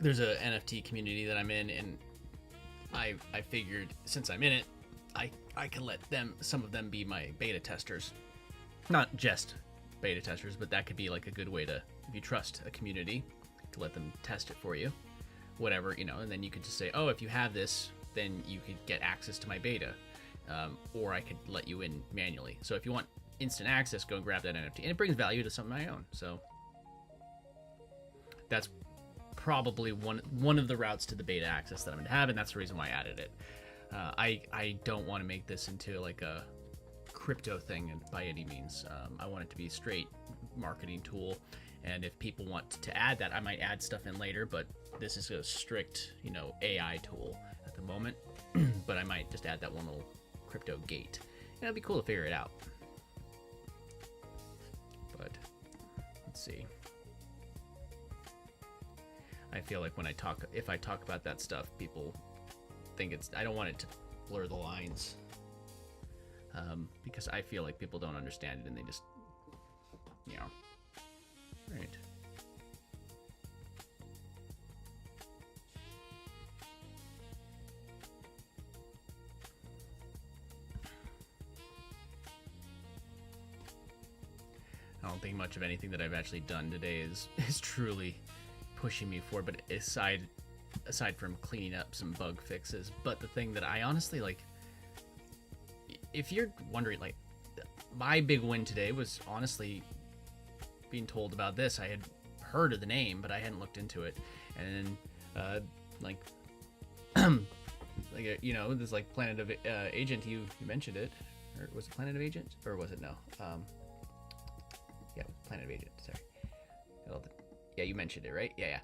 There's a NFT community that I'm in, and I figured since I'm in it, I can let some of them be my beta testers. Not just beta testers, but that could be like a good way to, if you trust a community, to let them test it for you, whatever, and then you could just say, oh, if you have this, then you could get access to my beta, or I could let you in manually. So if you want instant access, go and grab that NFT, and it brings value to something I own. So that's probably one of the routes to the beta access that I'm gonna have, and that's the reason why I added it. I don't want to make this into like a crypto thing by any means. I want it to be a straight marketing tool. And if people want to add that, I might add stuff in later, but this is a strict, AI tool at the moment. But I might just add that one little crypto gate. And it'd be cool to figure it out. But let's see. I feel like if I talk about that stuff, people think I don't want it to blur the lines. Because I feel like people don't understand it and they just, right. I don't think much of anything that I've actually done today is truly pushing me forward, but aside from cleaning up some bug fixes. But the thing that I honestly like, if you're wondering, like, my big win today was honestly being told about this. I had heard of the name, but I hadn't looked into it. And this like Planet of Agent, you mentioned it, or was it Planet of Agent, or was it no? Yeah, Planet of Agent. Sorry. Yeah, you mentioned it, right? Yeah.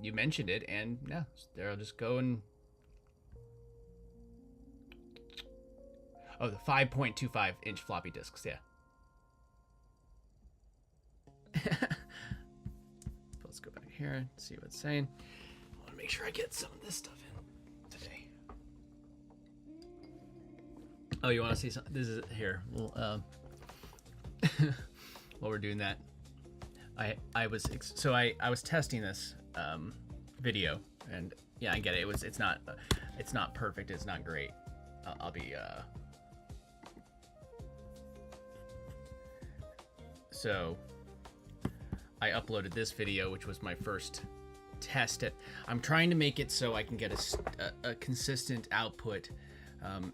You mentioned it, and yeah, there I'll just go and. Oh, the 5.25 inch floppy disks, yeah. Let's go back here and see what it's saying. I want to make sure I get some of this stuff in today. Oh, you want to see something? This is here. Well, while we're doing that, I was testing this video, and yeah, I get it. It's not perfect. It's not great. I'll be So I uploaded this video, which was my first test. I'm trying to make it so I can get a consistent output,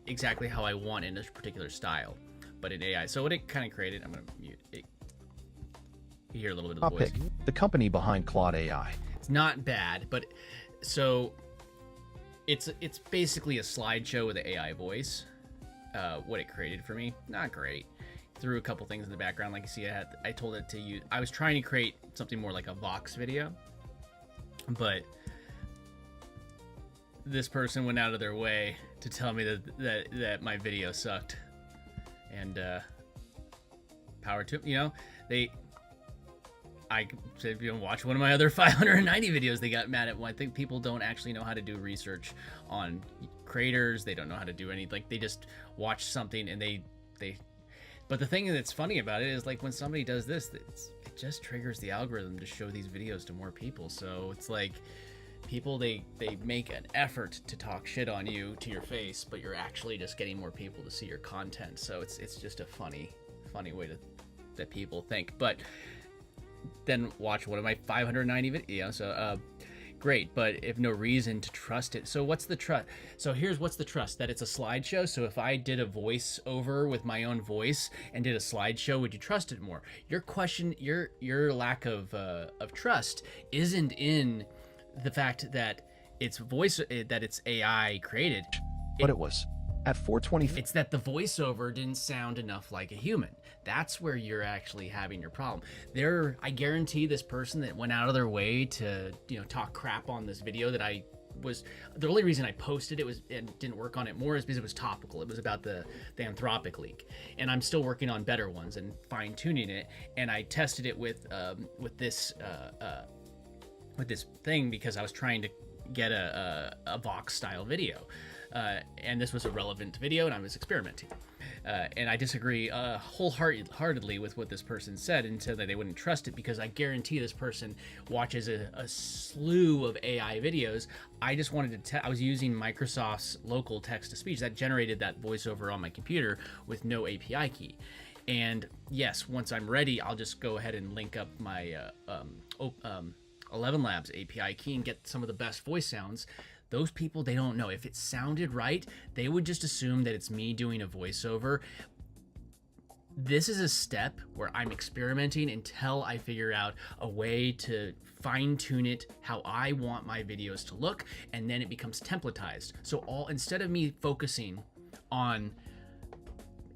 exactly how I want in this particular style, but in AI. So what it kind of created, I'm going to mute it. You hear a little bit of the voice. The company behind Claude AI. It's not bad, but so it's basically a slideshow with an AI voice. what it created for me, not great. Threw a couple things in the background, like you see. I told it to use. I was trying to create something more like a Vox video, but this person went out of their way to tell me that my video sucked, and power to I said, watch one of my other 590 videos. They got mad at one. I think people don't actually know how to do research on creators. They don't know how to do any, like, they just watch something and they but the thing that's funny about it is, like, when somebody does this, it just triggers the algorithm to show these videos to more people. So it's like people, they make an effort to talk shit on you to your face, but you're actually just getting more people to see your content. So it's just a funny way that people think. But then watch one of my 590 videos. So great, but if no reason to trust it. So what's the trust? So here's what's the trust: that it's a slideshow. So if I did a voiceover with my own voice and did a slideshow, would you trust it more? Your question, your lack of trust isn't in the fact that it's that it's AI created. But it was. At 4:20, It's that the voiceover didn't sound enough like a human. That's where you're actually having your problem. I guarantee this person that went out of their way to, talk crap on this video that the only reason I posted it and didn't work on it more is because it was topical. It was about the Anthropic leak, and I'm still working on better ones and fine tuning it. And I tested it with this thing because I was trying to get a Vox style video. And this was a relevant video, and I was experimenting. And I disagree wholeheartedly with what this person said, and said that they wouldn't trust it, because I guarantee this person watches a slew of AI videos. I just wanted to I was using Microsoft's local text-to-speech that generated that voiceover on my computer with no API key. And yes, once I'm ready, I'll just go ahead and link up my 11 Labs API key and get some of the best voice sounds. Those people, they don't know. If it sounded right, they would just assume that it's me doing a voiceover. This is a step where I'm experimenting until I figure out a way to fine-tune it how I want my videos to look, and then it becomes templatized. So instead of me focusing on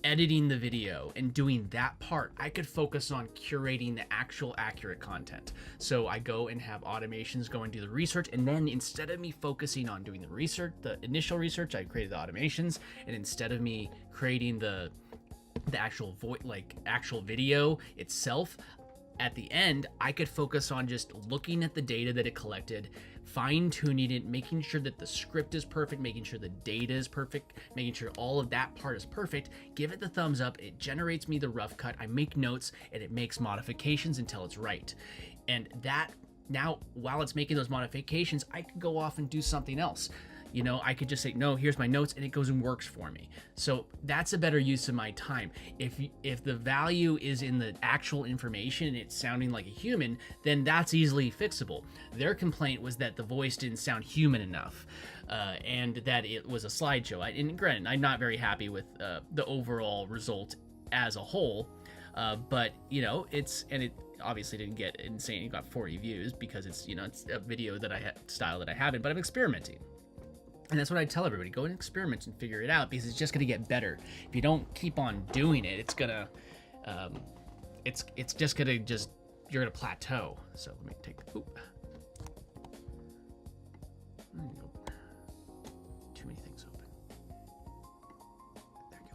editing the video and doing that part, I could focus on curating the actual accurate content. So I go and have automations go and do the research, and then instead of me focusing on doing the research, the initial research, I created the automations, and instead of me creating the actual actual video itself, at the end, I could focus on just looking at the data that it collected, fine-tuning it, making sure that the script is perfect, making sure the data is perfect, making sure all of that part is perfect, give it the thumbs up, it generates me the rough cut, I make notes, and it makes modifications until it's right. And that, now, while it's making those modifications, I could go off and do something else. I could just say, no, here's my notes, and it goes and works for me. So that's a better use of my time. If the value is in the actual information and it's sounding like a human, then that's easily fixable. Their complaint was that the voice didn't sound human enough, and that it was a slideshow. And granted, I'm not very happy with the overall result as a whole, but it obviously didn't get insane. It got 40 views because it's a video that style that I haven't, but I'm experimenting. And that's what I tell everybody: go and experiment and figure it out, because it's just going to get better. If you don't keep on doing it, it's gonna, it's just gonna you're gonna plateau. So let me take. Too many things open. There you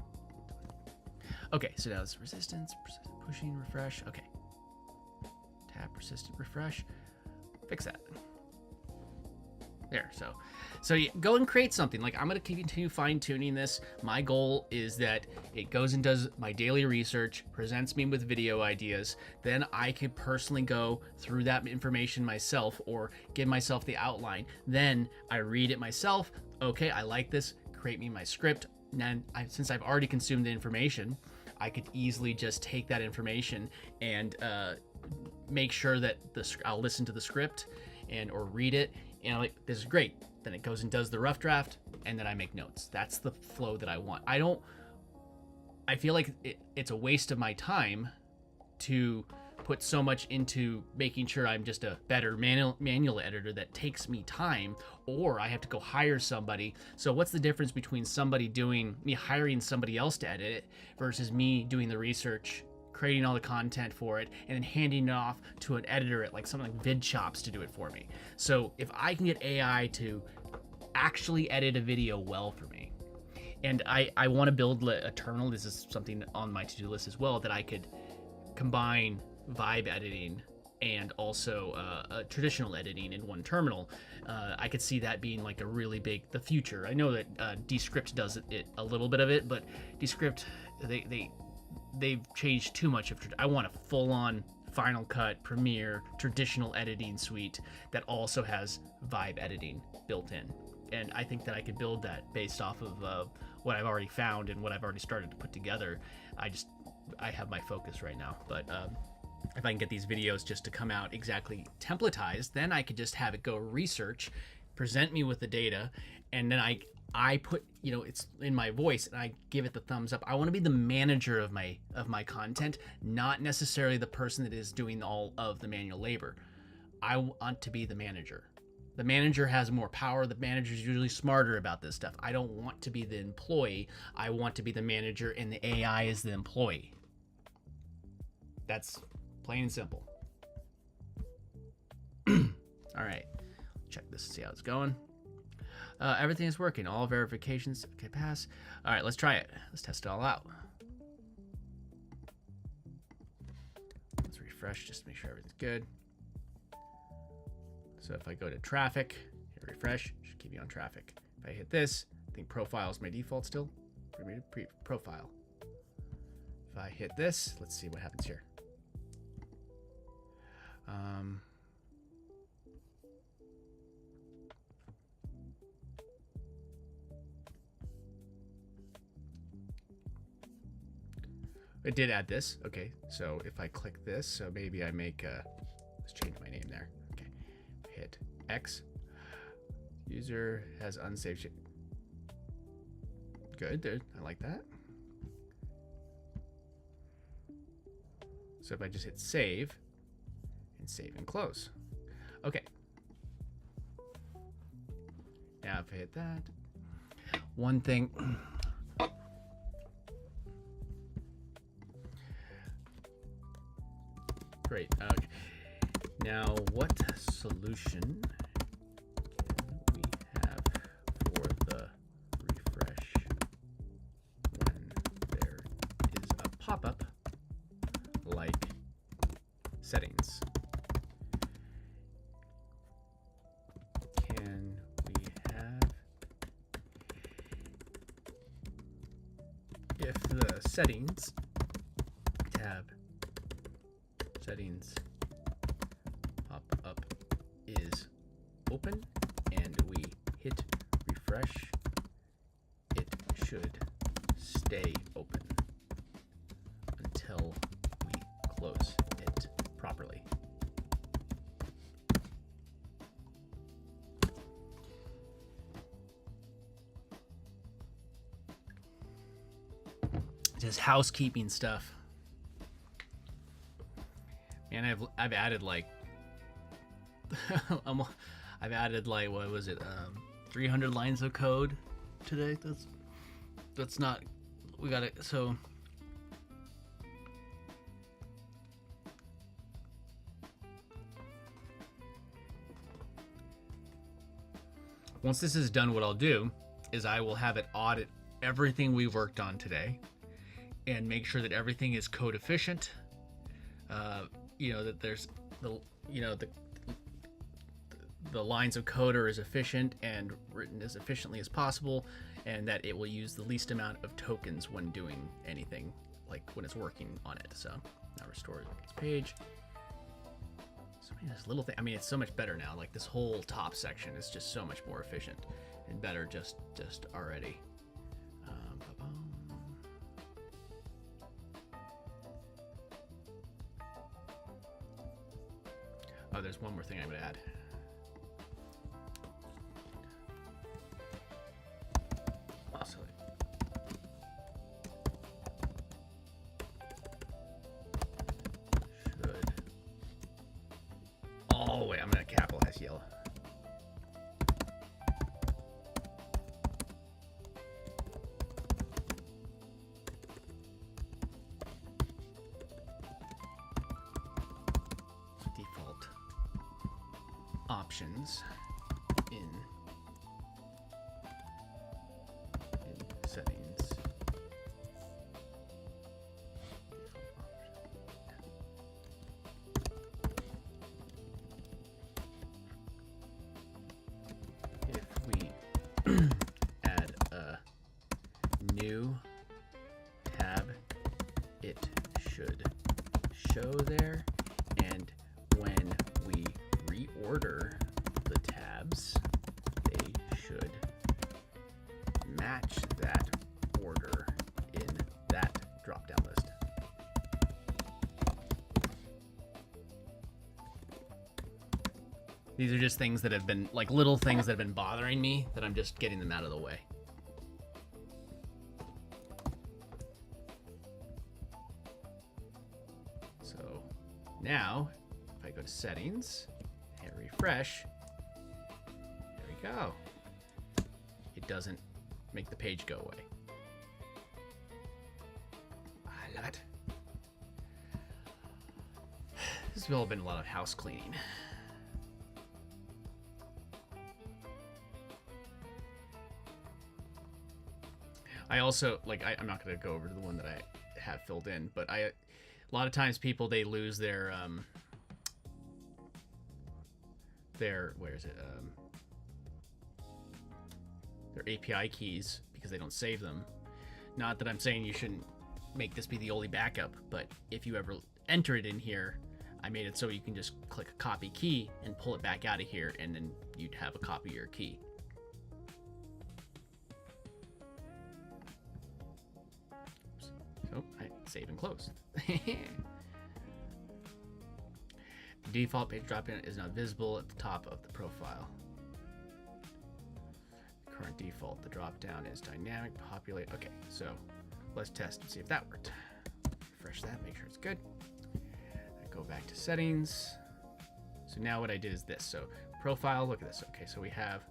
go. Okay, so now it's resistance, pushing, refresh. Okay. Tab, persistent, refresh. Fix that. There, so yeah, go and create something. Like, I'm going to continue fine-tuning this. My goal is that it goes and does my daily research, presents me with video ideas. Then I can personally go through that information myself, or give myself the outline. Then I read it myself. Okay, I like this. Create me my script. And then since I've already consumed the information, I could easily just take that information and make sure that I'll listen to the script or read it. And I'm like, this is great. Then it goes and does the rough draft, and then I make notes. That's the flow that I want. I feel like it's a waste of my time to put so much into making sure I'm just a better manual editor that takes me time, or I have to go hire somebody. So what's the difference between me hiring somebody else to edit it versus me doing the research, creating all the content for it, and then handing it off to an editor at like something like VidChops to do it for me? So if I can get AI to actually edit a video well for me, and I want to build Eternal. This is something on my to-do list as well, that I could combine vibe editing and also traditional editing in one terminal. I could see that being like a really the future. I know that Descript does it a little bit of it, but Descript, they've changed too much of. I want a full-on Final Cut, Premiere, traditional editing suite that also has vibe editing built in. And I think that I could build that based off of what I've already found and what I've already started to put together. I have my focus right now. But if I can get these videos just to come out exactly templatized, then I could just have it go research, present me with the data, and then I put, it's in my voice, and I give it the thumbs up. I want to be the manager of my content, not necessarily the person that is doing all of the manual labor. I want to be the manager. The manager has more power. The manager is usually smarter about this stuff. I don't want to be the employee. I want to be the manager, and the AI is the employee. That's plain and simple. All right, check this, see how it's going. Everything is working. All verifications. Okay, pass. All right, let's try it. Let's test it all out. Let's refresh just to make sure everything's good. So if I go to traffic, hit refresh, should keep you on traffic. If I hit this, I think profile is my default still. Profile. If I hit this, let's see what happens here. It did add this. Okay, so if I click this, so maybe I make let's change my name there. Okay, hit X. User has unsaved shit. Good, dude. I like that. So if I just hit save and close. Okay. Now if I hit that, one thing. Great. Okay. Now, what solution can we have for the refresh when there is a pop-up like settings? Can we have, if the settings tab settings pop-up is open and we hit refresh, it should stay open until we close it properly. Just housekeeping stuff. And I've added like I've added like, what was it, 300 lines of code today. That's not, we got it. So once this is done, what I'll do is I will have it audit everything we've worked on today and make sure that everything is code efficient. That there's the lines of code are as efficient and written as efficiently as possible, and that it will use the least amount of tokens when doing anything, like when it's working on it. So now restore this page. So many of this little thing. I mean, it's so much better now. Like this whole top section is just so much more efficient and better just already. Oh, there's one more thing I'm going to add. Also, should options in settings. If we add a new tab, it should show there, and when we reorder the tabs, they should match that order in that drop-down list. These are just things that have been, like little things that have been bothering me that I'm just getting them out of the way. So now, if I go to settings, hit refresh, there we go. It doesn't make the page go away. I love it. This has all been a lot of house cleaning. I also, like, I'm not going to go over to the one that I have filled in, but a lot of times people, they lose their, where is it? Their API keys because they don't save them. Not that I'm saying you shouldn't make this be the only backup, but if you ever enter it in here, I made it so you can just click a copy key and pull it back out of here, and then you'd have a copy of your key. So I save and close. The default page drop-in is not visible at the top of the profile. Current default, the drop-down is dynamic, populate. Okay, so let's test and see if that worked. Refresh that, make sure it's good. I go back to settings. So now what I did is this. So profile, look at this. Okay, so we have,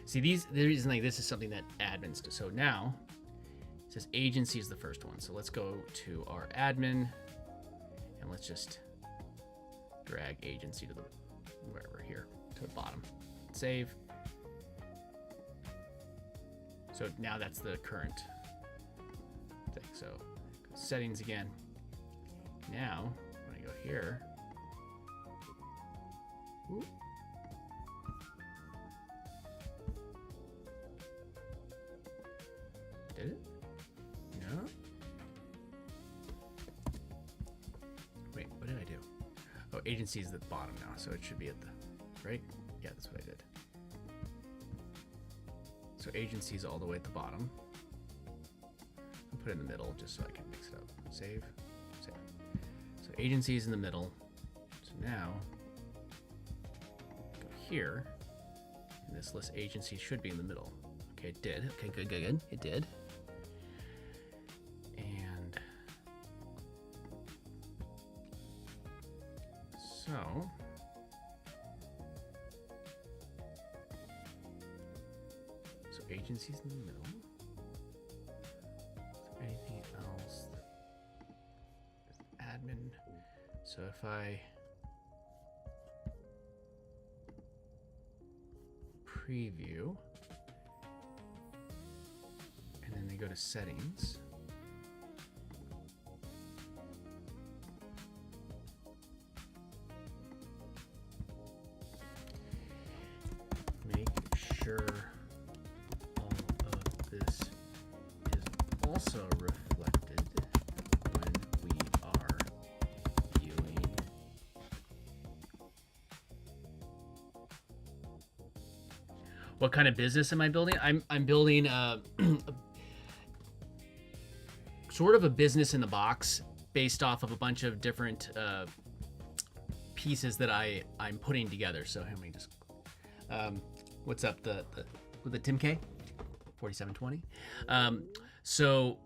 see, the reason like this is something that admins do. So now it says agency is the first one. So let's go to our admin and let's just drag agency to the wherever here to the bottom. Save. So now that's the current thing. So settings again. Now when I go here, ooh, did it? No. Wait, what did I do? Oh, agency is at the bottom now, so it should be at the right. Yeah, that's what I did. So agency is all the way at the bottom. I'll put it in the middle just so I can mix it up. Save, save. So agency is in the middle. So now go here, and this list agency should be in the middle. Okay, it did. Okay, good, good, good. It did. And so agencies in the middle. Is there anything else? Admin. So if I preview and then they go to settings, make sure this is also reflected when we are viewing what kind of business am I building? I'm building sort of a business in the box based off of a bunch of different pieces that I'm putting together. So let me just what's up the Tim K 4720. So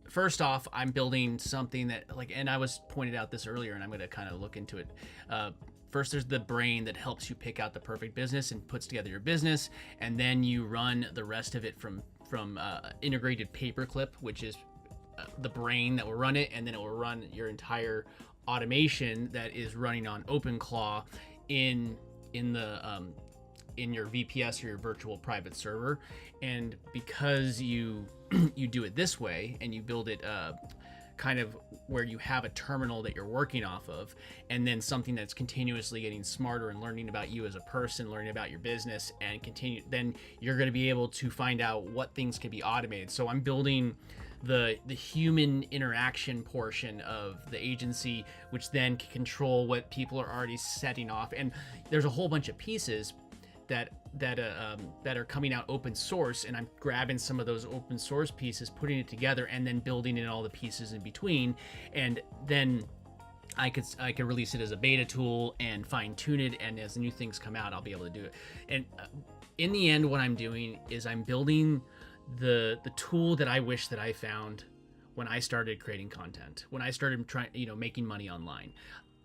first off, I'm building something that and I was pointed out this earlier, and I'm going to kind of look into it. First, there's the brain that helps you pick out the perfect business and puts together your business, and then you run the rest of it from integrated paperclip, which is the brain that will run it, and then it will run your entire automation that is running on OpenClaw in your VPS or your virtual private server. And because you you do it this way and you build it kind of where you have a terminal that you're working off of, and then something that's continuously getting smarter and learning about you as a person, learning about your business, and continue, then you're going to be able to find out what things can be automated. So I'm building the human interaction portion of the agency, which then can control what people are already setting off. And there's a whole bunch of pieces that are coming out open source, and I'm grabbing some of those open source pieces, putting it together, and then building in all the pieces in between. And then I could release it as a beta tool and fine tune it, and as new things come out, I'll be able to do it. And in the end, what I'm doing is I'm building the tool that I wish that I found when I started creating content, when I started making money online.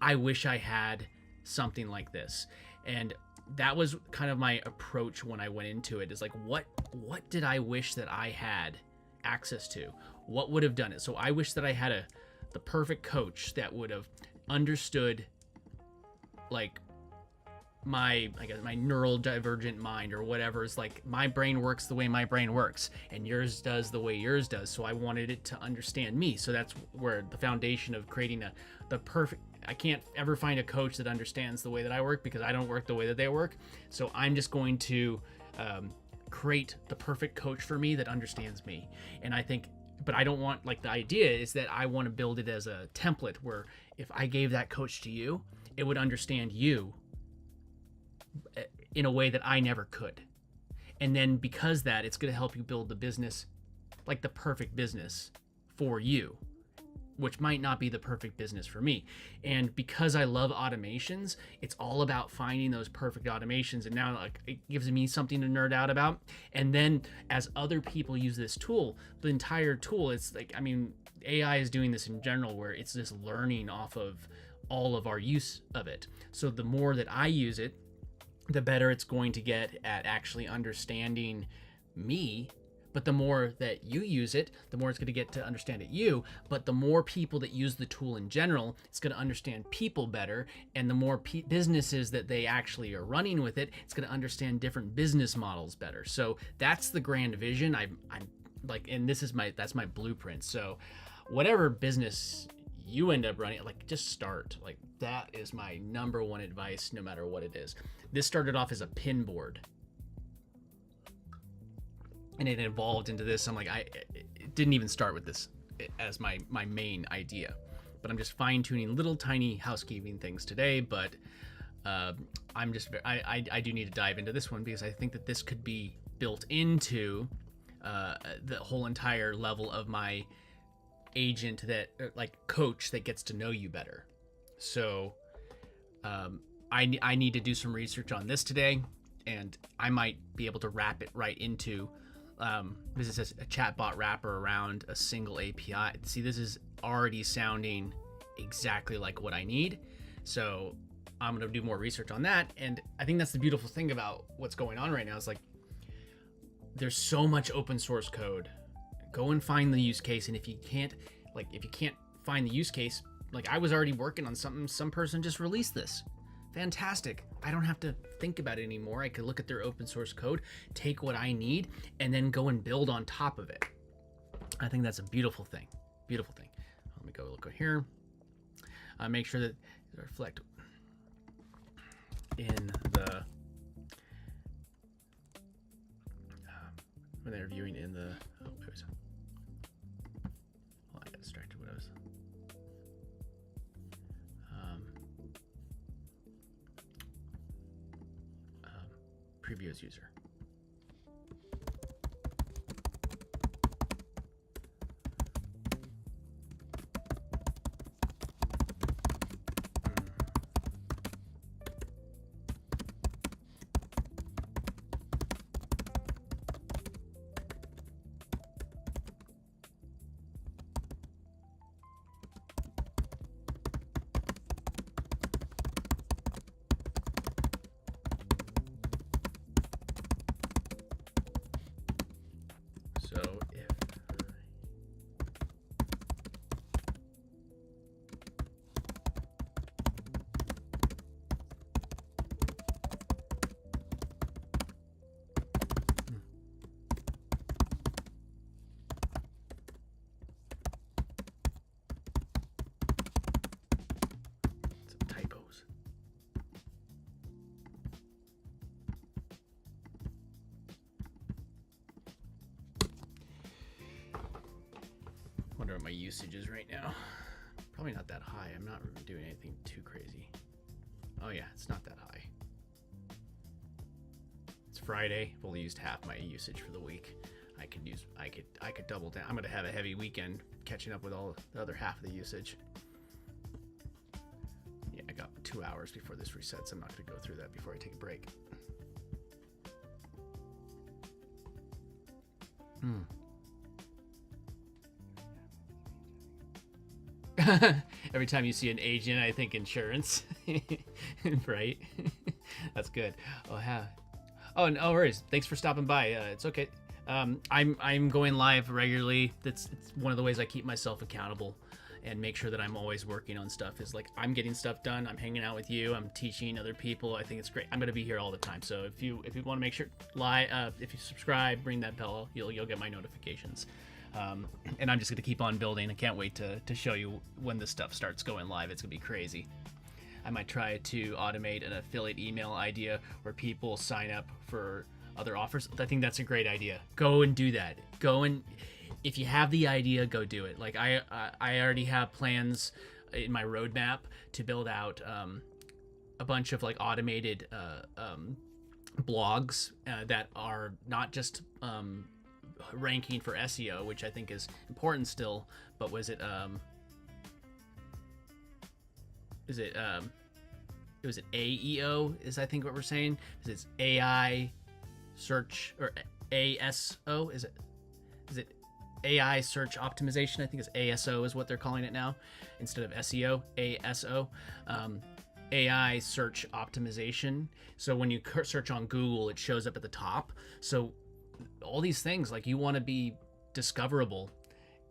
I wish I had something like this. And that was kind of my approach when I went into it, is like, what did I wish that I had access to? What would have done it? So I wish that I had the perfect coach that would have understood, like, my neural divergent mind, or whatever. Is like, my brain works the way my brain works, and yours does the way yours does. So I wanted it to understand me. So that's where the foundation of creating the perfect. I can't ever find a coach that understands the way that I work, because I don't work the way that they work. So I'm just going to create the perfect coach for me that understands me. And I think, but I don't want, like, the idea is that I want to build it as a template where if I gave that coach to you, it would understand you in a way that I never could. And then because that, it's going to help you build the business, like the perfect business for you, which might not be the perfect business for me. And because I love automations, it's all about finding those perfect automations. And now, like, it gives me something to nerd out about. And then as other people use this tool, the entire tool, it's like, I mean, AI is doing this in general, where it's just learning off of all of our use of it. So the more that I use it, the better it's going to get at actually understanding me. But the more that you use it, the more it's going to get to understand it you. But the more people that use the tool in general, it's going to understand people better. And the more businesses that they actually are running with it, it's going to understand different business models better. So that's the grand vision. I'm like, and that's my blueprint. So whatever business you end up running, like, just start. Like, that is my number one advice, no matter what it is. This started off as a pin board, and it evolved into this. I'm like, it didn't even start with this as my main idea, but I'm just fine tuning little tiny housekeeping things today. But I do need to dive into this one, because I think that this could be built into the whole entire level of my agent, that, like, coach that gets to know you better. So I need to do some research on this today, and I might be able to wrap it right into this is a chatbot wrapper around a single API. See, this is already sounding exactly like what I need. So I'm going to do more research on that. And I think that's the beautiful thing about what's going on right now, is like, there's so much open source code. Go and find the use case. And if you can't find the use case, like, I was already working on something, some person just released this. Fantastic. I don't have to think about it anymore. I could look at their open source code, take what I need, and then go and build on top of it. I think that's a beautiful thing. Beautiful thing. Let me go look over here. Make sure that they reflect in the when they're viewing in the. Oh, wait a second. Well, I got distracted. What I was. Preview as user. wonder what my usage is right now. Probably not that high. I'm not doing anything too crazy. Oh yeah, it's not that high. It's Friday. I've only used half my usage for the week. I could double down. I'm gonna have a heavy weekend catching up with all the other half of the usage. Yeah, I got 2 hours before this resets. I'm not gonna go through that before I take a break. Every time you see an agent, I think insurance. Right? That's good. Oh, no worries. Thanks for stopping by. It's okay. I'm going live regularly. It's one of the ways I keep myself accountable and make sure that I'm always working on stuff. Is like I'm getting stuff done. I'm hanging out with you. I'm teaching other people. I think it's great. I'm gonna be here all the time. So if you want to make sure if you subscribe, ring that bell, you'll get my notifications. And I'm just gonna keep on building. I can't wait to show you when this stuff starts going live. It's gonna be crazy. I might try to automate an affiliate email idea where people sign up for other offers. I think that's a great idea. Go and do that. If you have the idea, go do it. Like I already have plans in my roadmap to build out a bunch of like automated blogs that are not just ranking for SEO, which I think is important still, but was it AEO is I think what we're saying. It's AI search or ASO. Is it AI search optimization? I think it's ASO is what they're calling it now instead of SEO. ASO. AI search optimization. So when you search on Google, it shows up at the top. So all these things, like you want to be discoverable,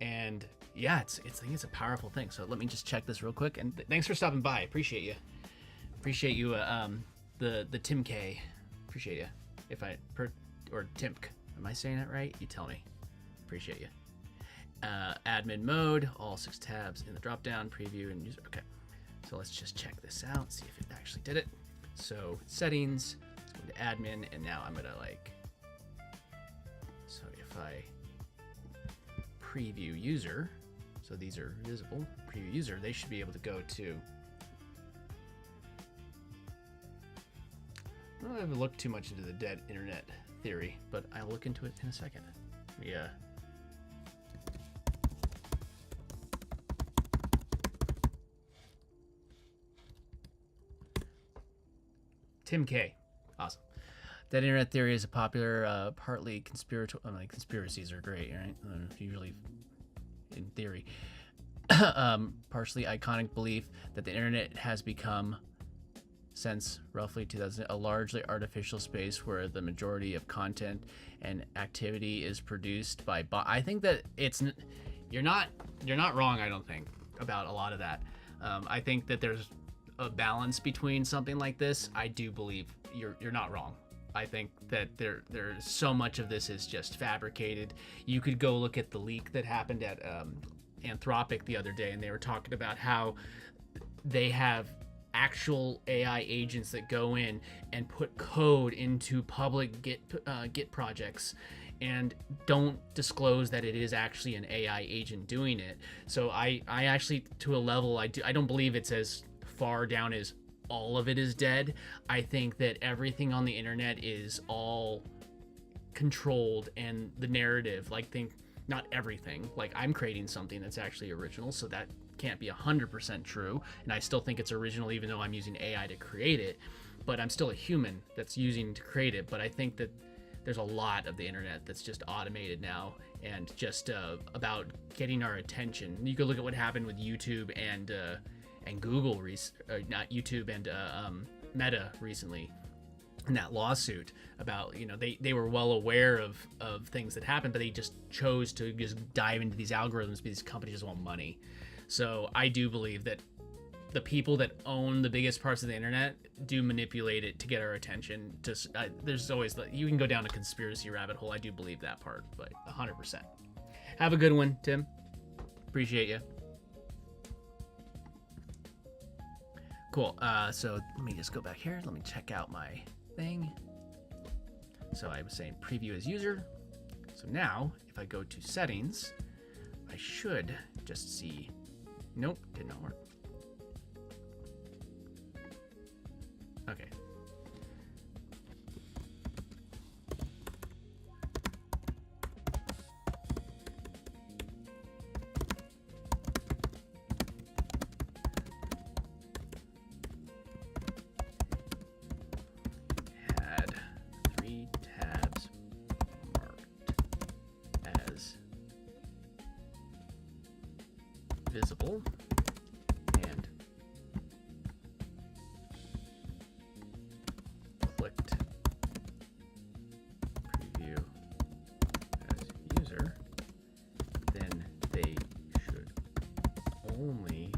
and yeah, I think it's a powerful thing. So let me just check this real quick. And thanks for stopping by. Appreciate you. The Tim K. Appreciate you. Or Timk. Am I saying that right? You tell me. Appreciate you. Admin mode, all 6 tabs in the drop down, preview and user. Okay. So let's just check this out, see if it actually did it. So settings, let's go to admin, and now I'm gonna so if I preview user, so these are visible, preview user, they should be able to go to, I don't ever look too much into the dead internet theory, but I'll look into it in a second. Yeah. Tim K. Awesome. Dead internet theory is a popular, partly conspiratorial. Conspiracies are great, right? Usually, in theory, partially iconic belief that the internet has become, since roughly 2000, a largely artificial space where the majority of content and activity is produced by I think that you're not wrong. I don't think about a lot of that. I think that there's a balance between something like this. I do believe you're not wrong. I think that there's so much of this is just fabricated. You could go look at the leak that happened at Anthropic the other day, and they were talking about how they have actual AI agents that go in and put code into public Git projects and don't disclose that it is actually an AI agent doing it. So I actually, to a level, I don't believe it's as far down as all of it is dead. I think that everything on the internet is all controlled, and the narrative, not everything, like I'm creating something that's actually original, so that can't be 100% true, and I still think it's original even though I'm using AI to create it, but I'm still a human that's using to create it. But I think that there's a lot of the internet that's just automated now, and just about getting our attention. You could look at what happened with YouTube and Google, not YouTube and Meta recently, in that lawsuit about, they were well aware of things that happened, but they just chose to just dive into these algorithms because these companies just want money. So I do believe that the people that own the biggest parts of the internet do manipulate it to get our attention. There's always, you can go down a conspiracy rabbit hole. I do believe that part, but 100%. Have a good one, Tim. Appreciate you. Cool. So let me just go back here. Let me check out my thing. So I was saying preview as user. So now if I go to settings, I should just see. Nope, did not work. Okay. Had 3 tabs marked as visible and clicked preview as user, then they should only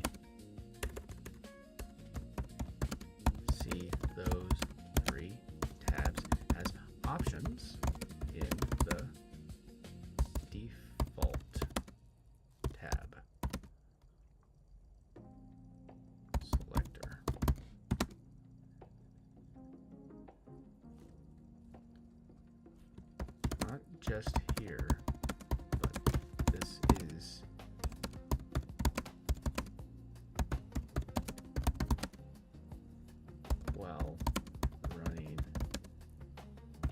see those 3 tabs as options in the default tab selector. Not just here, but this is while running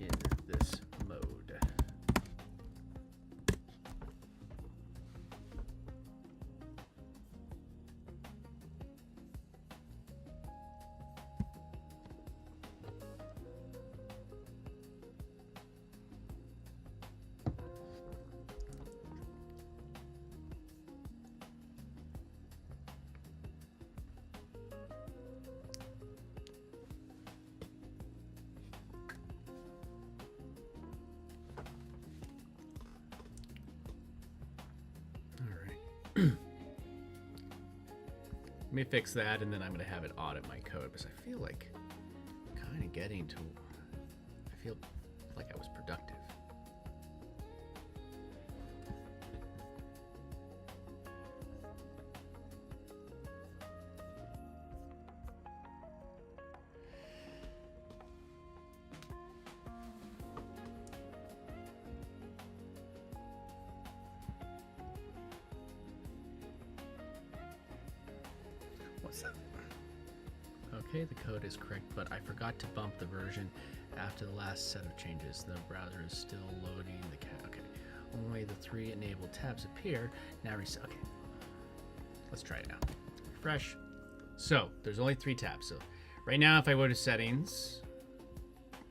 in this mode. Let me fix that, and then I'm going to have it audit my code, because I feel like kind of getting to, I feel like I was productive. What's that? Okay, the code is correct, but I forgot to bump the version after the last set of changes. The browser is still loading the cat. Okay, only the 3 enabled tabs appear. Now reset. Okay, let's try it now. Refresh. So there's only 3 tabs. So right now, if I go to settings,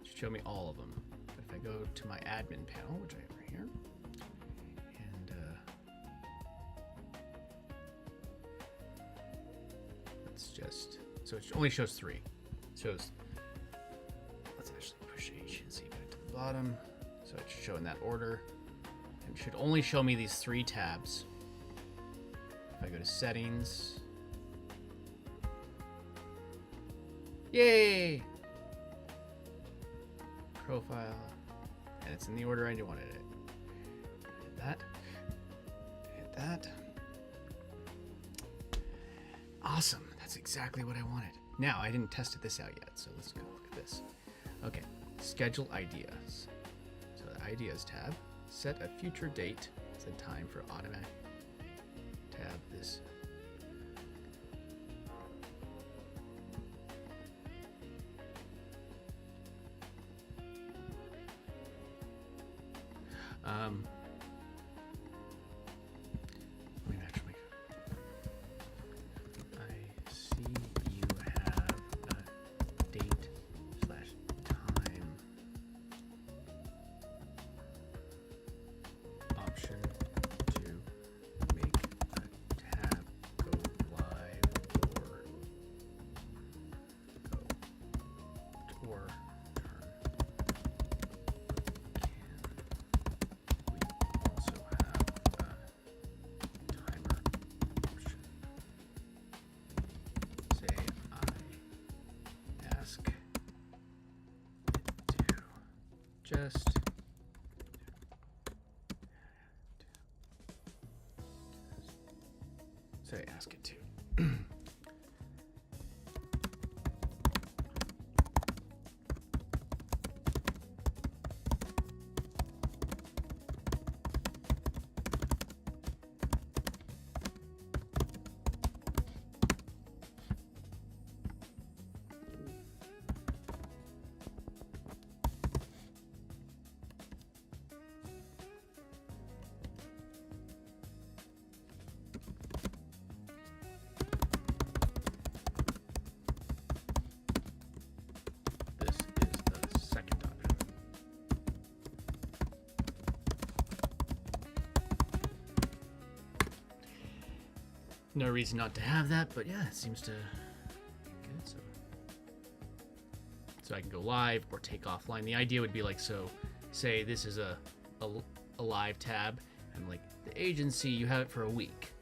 it should show me all of them. But if I go to my admin panel, which I have right here, and let's just, so it only shows 3. It shows, let's actually push agency back to the bottom. So it should show in that order. And it should only show me these 3 tabs. If I go to settings, yay! Profile, and it's in the order I wanted it. Hit that, hit that. Awesome, that's exactly what I wanted. Now, I didn't test this out yet, so let's go look at this. Okay, schedule ideas. So the ideas tab, set a future date, set time for automatic tab this. Let me actually. I see you have a date / time option to make a tab go live or turn. We also have a timer option. Say I ask it to just say ask it to. no reason not to have that, but yeah, it seems to good. So I can go live or take offline. The idea would be like, so say this is a live tab, and like the agency, you have it for a week,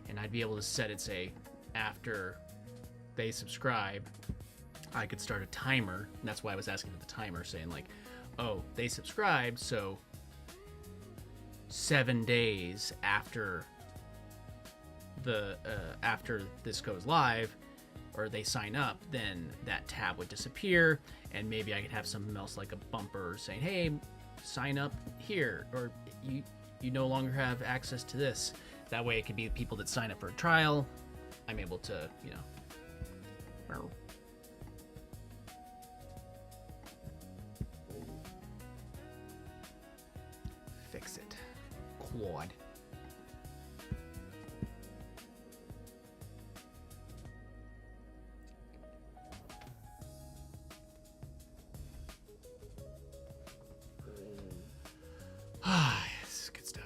and I'd be able to set it, say, after they subscribe, I could start a timer, and that's why I was asking for the timer, saying like, oh, they subscribed, so 7 days after after this goes live, or they sign up, then that tab would disappear, and maybe I could have something else like a bumper saying, hey, sign up here, or you no longer have access to this. That way it could be people that sign up for a trial. I'm able to, you know, fix it. Claude. Ah, yes, good stuff.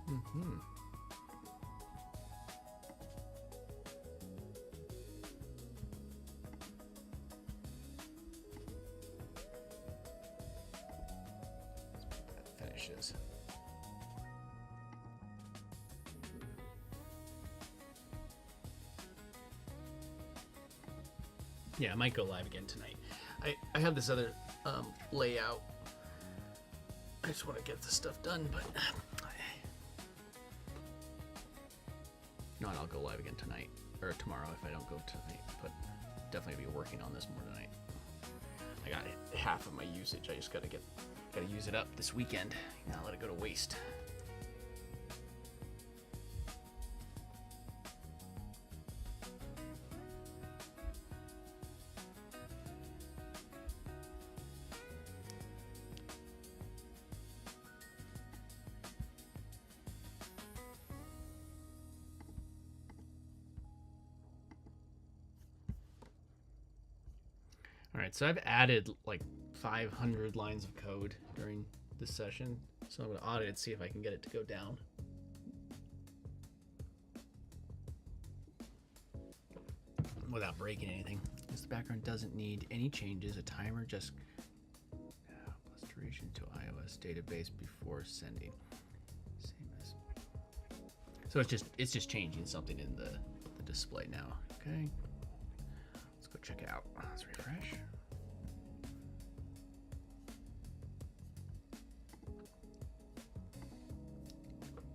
Mm-hmm. That finishes. Yeah, I might go live again tonight. I have this other layout. I just want to get this stuff done, but not, I'll go live again tonight or tomorrow if I don't go tonight, but definitely be working on this more tonight. I got half of my usage. I just gotta use it up this weekend. Not let it go to waste. All right, so I've added like 500 lines of code during this session, so I'm going to audit it, see if I can get it to go down. Without breaking anything. Because the background doesn't need any changes. A timer just plus duration to iOS database before sending. Same as. So it's just changing something in the display now. Okay. Let's go check it out. Let's refresh.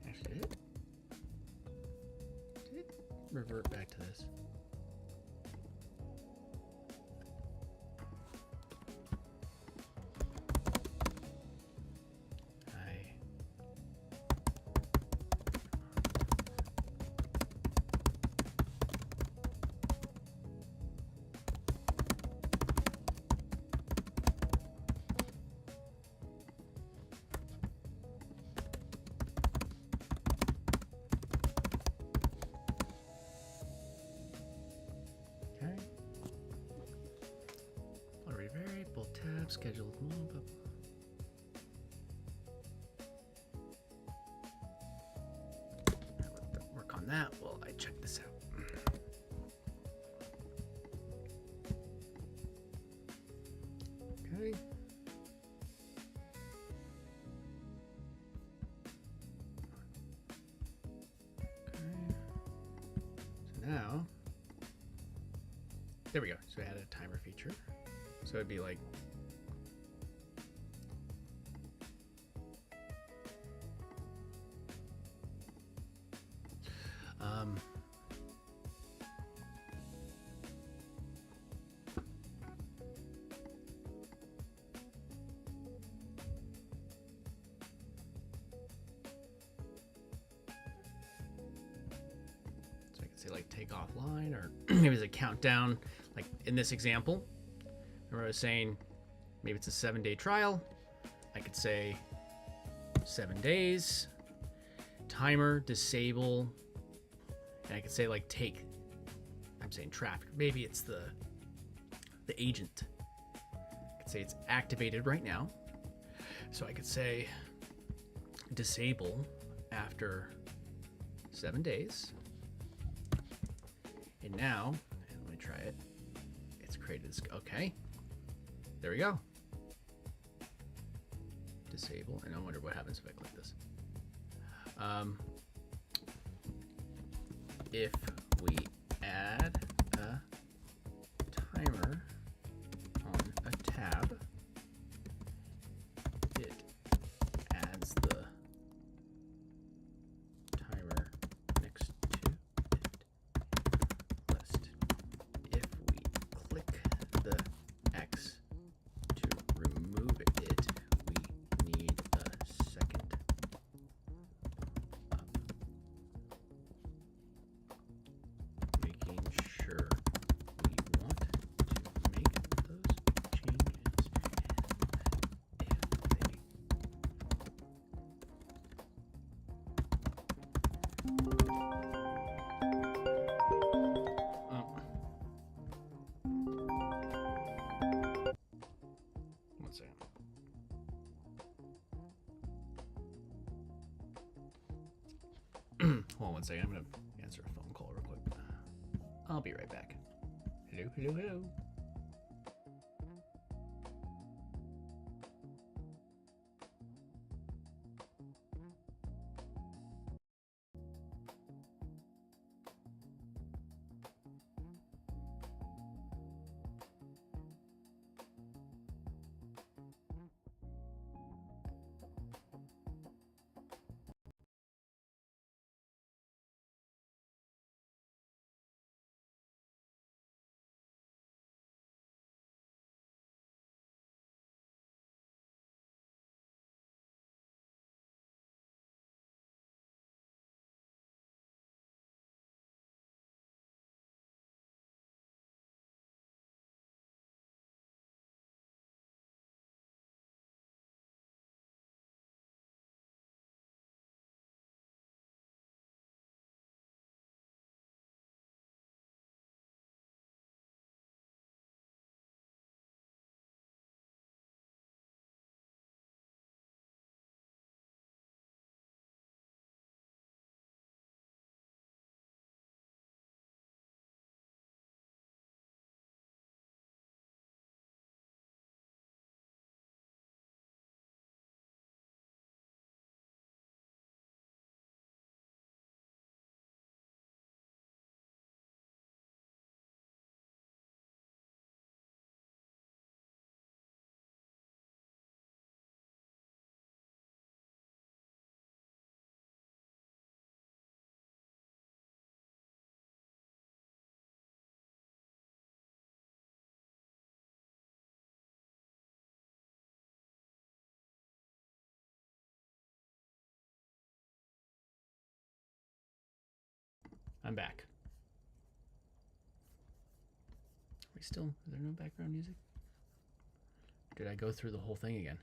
Actually, did it revert back to this? Scheduled move. Work on that while I check this out. Okay. So now, there we go. So I added a timer feature. So it'd be like say like take offline, or maybe it's a countdown, like in this example. Remember I was saying maybe it's a 7-day trial. I could say 7 days. Timer, disable. And I could say like take, I'm saying traffic. Maybe it's the agent. I could say it's activated right now. So I could say disable after 7 days. And now, let me try it. It's created this, okay. There we go. Disable, and I wonder what happens if I click this. If we add a timer on a tab, it adds the timer next to it list. If we click the X to remove it, we need a second making sure we want to make those changes, and if they one second. Hold on one second. I'm going to answer a phone call real quick. I'll be right back. Hello, hello, hello. I'm back. Are we still, is there no background music? Did I go through the whole thing again?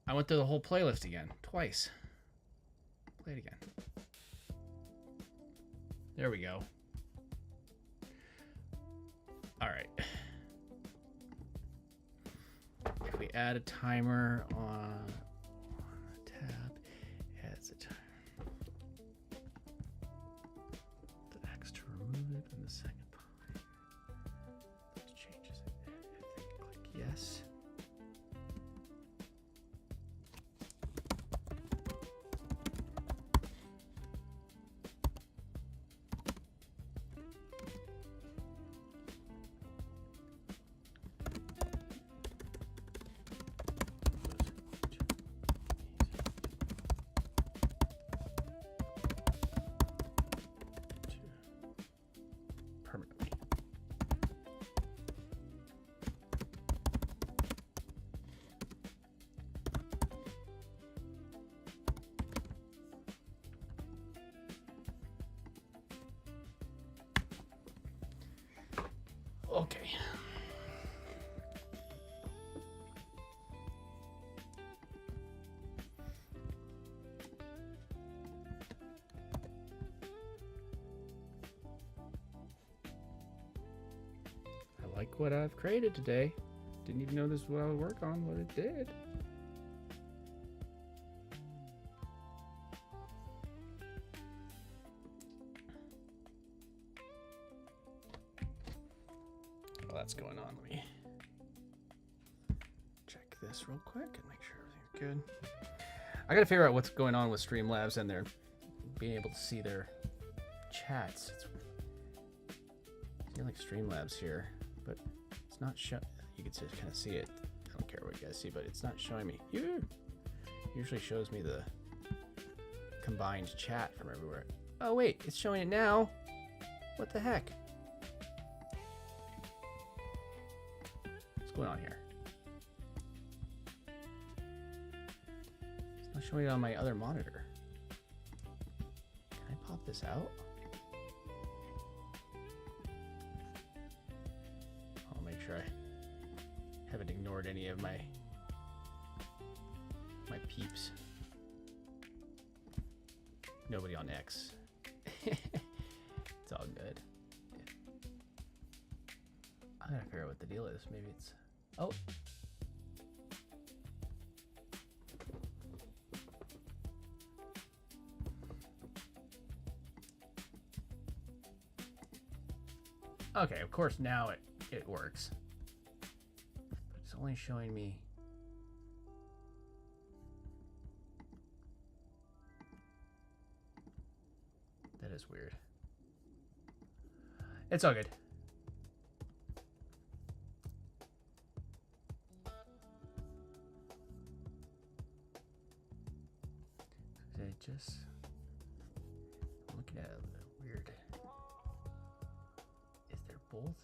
I went through the whole playlist again, twice. Play it again. There we go. All right. If we add a timer on a tab, it adds a timer. The X to remove it, and the second part. That changes it. If they click yes. Permanently. Okay. like what I've created today. Didn't even know this is what I would work on, but it did. While that's going on, let me check this real quick and make sure everything's good. I gotta figure out what's going on with Streamlabs and their being able to see their chats. I feel like Streamlabs here, but it's not show. You can just kind of see it. I don't care what you guys see, but it's not showing me. Usually shows me the combined chat from everywhere. Oh wait, it's showing it now. What the heck? What's going on here? It's not showing it on my other monitor. Can I pop this out? I'll make sure I haven't ignored any of my peeps. Nobody on X. It's all good. I gotta figure out what the deal is. Maybe it's... Oh! Okay, of course now it works. But it's only showing me... That is weird. It's all good. I'm looking at it weird. Is there both?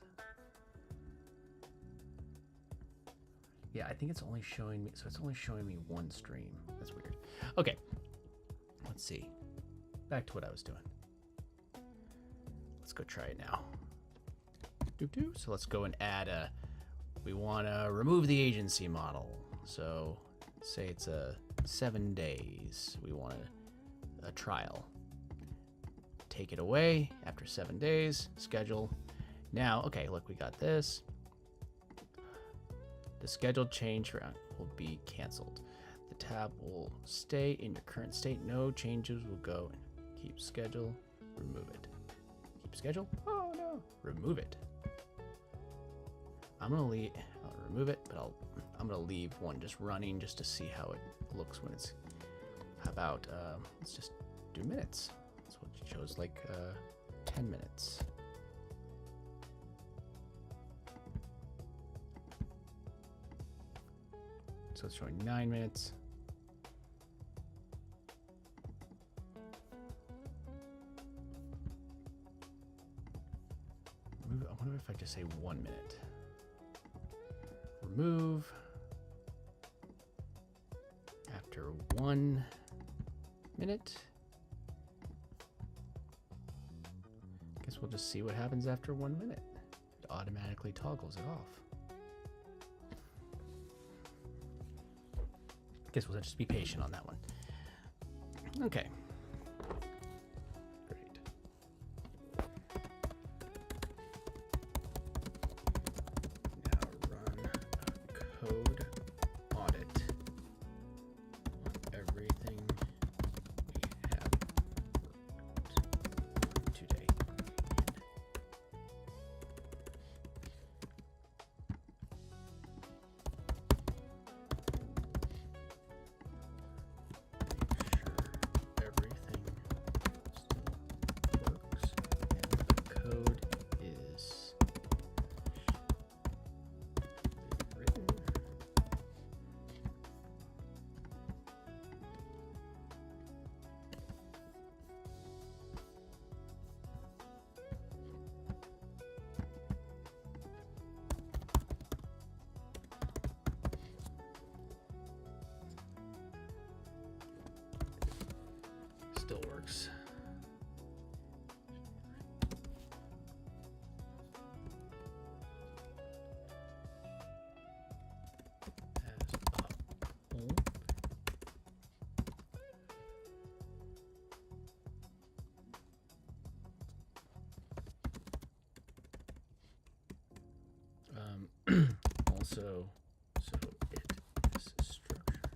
Yeah, I think it's only showing me, so it's only showing me one stream. That's weird. Okay, let's see. Back to what I was doing. Let's go try it now. So let's go and add we want to remove the agency model. So say it's 7 days. We want a trial. Take it away after 7 days, schedule. Now, okay, look, we got this. The scheduled change will be canceled. The tab will stay in your current state. No changes will go. Keep schedule, remove it. Keep schedule, oh no, remove it. I'll remove it, but I'm gonna leave one just running just to see how it looks when it's, how about, let's just do minutes. That's what you chose, like 10 minutes. So it's showing 9 minutes. I wonder if I just say 1 minute. Remove after 1 minute. Guess we'll just see what happens after 1 minute. It automatically toggles it off. Guess we'll just be patient on that one. Okay. Great. Now run a code audit on everything we have worked today. Still works. As a whole. So it is structured.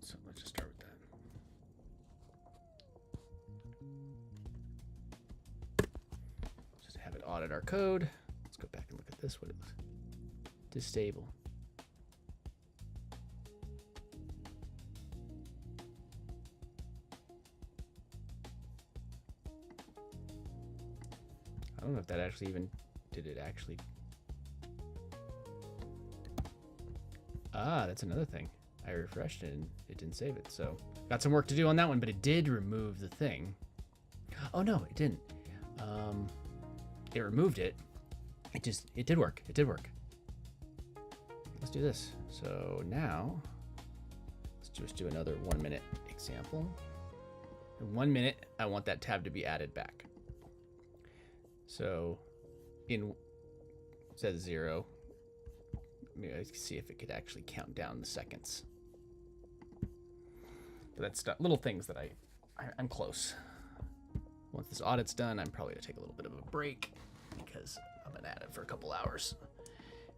So let's just start with that. Just have it audit our code. Let's go back and look at this. What it was. Disable. I don't know if that actually even did it actually. Ah, that's another thing. I refreshed it and it didn't save it. So got some work to do on that one, but it did remove the thing. Oh no, it didn't. It removed it. It did work. It did work. Let's do this. So now let's just do another 1 minute example. In 1 minute, I want that tab to be added back. So it says 0. Maybe I can see if it could actually count down the seconds. But that's little things that I'm close. Once this audit's done, I'm probably gonna take a little bit of a break because I've been at it for a couple hours.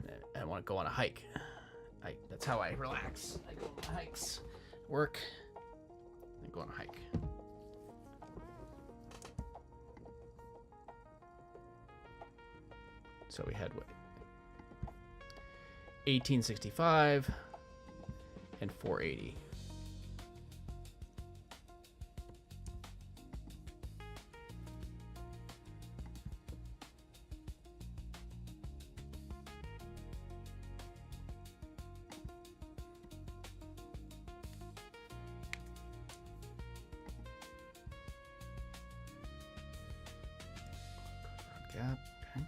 And I want to go on a hike. That's how I relax. I go on hikes, work, and go on a hike. So we had what? 1865 and 480. Gap. Okay.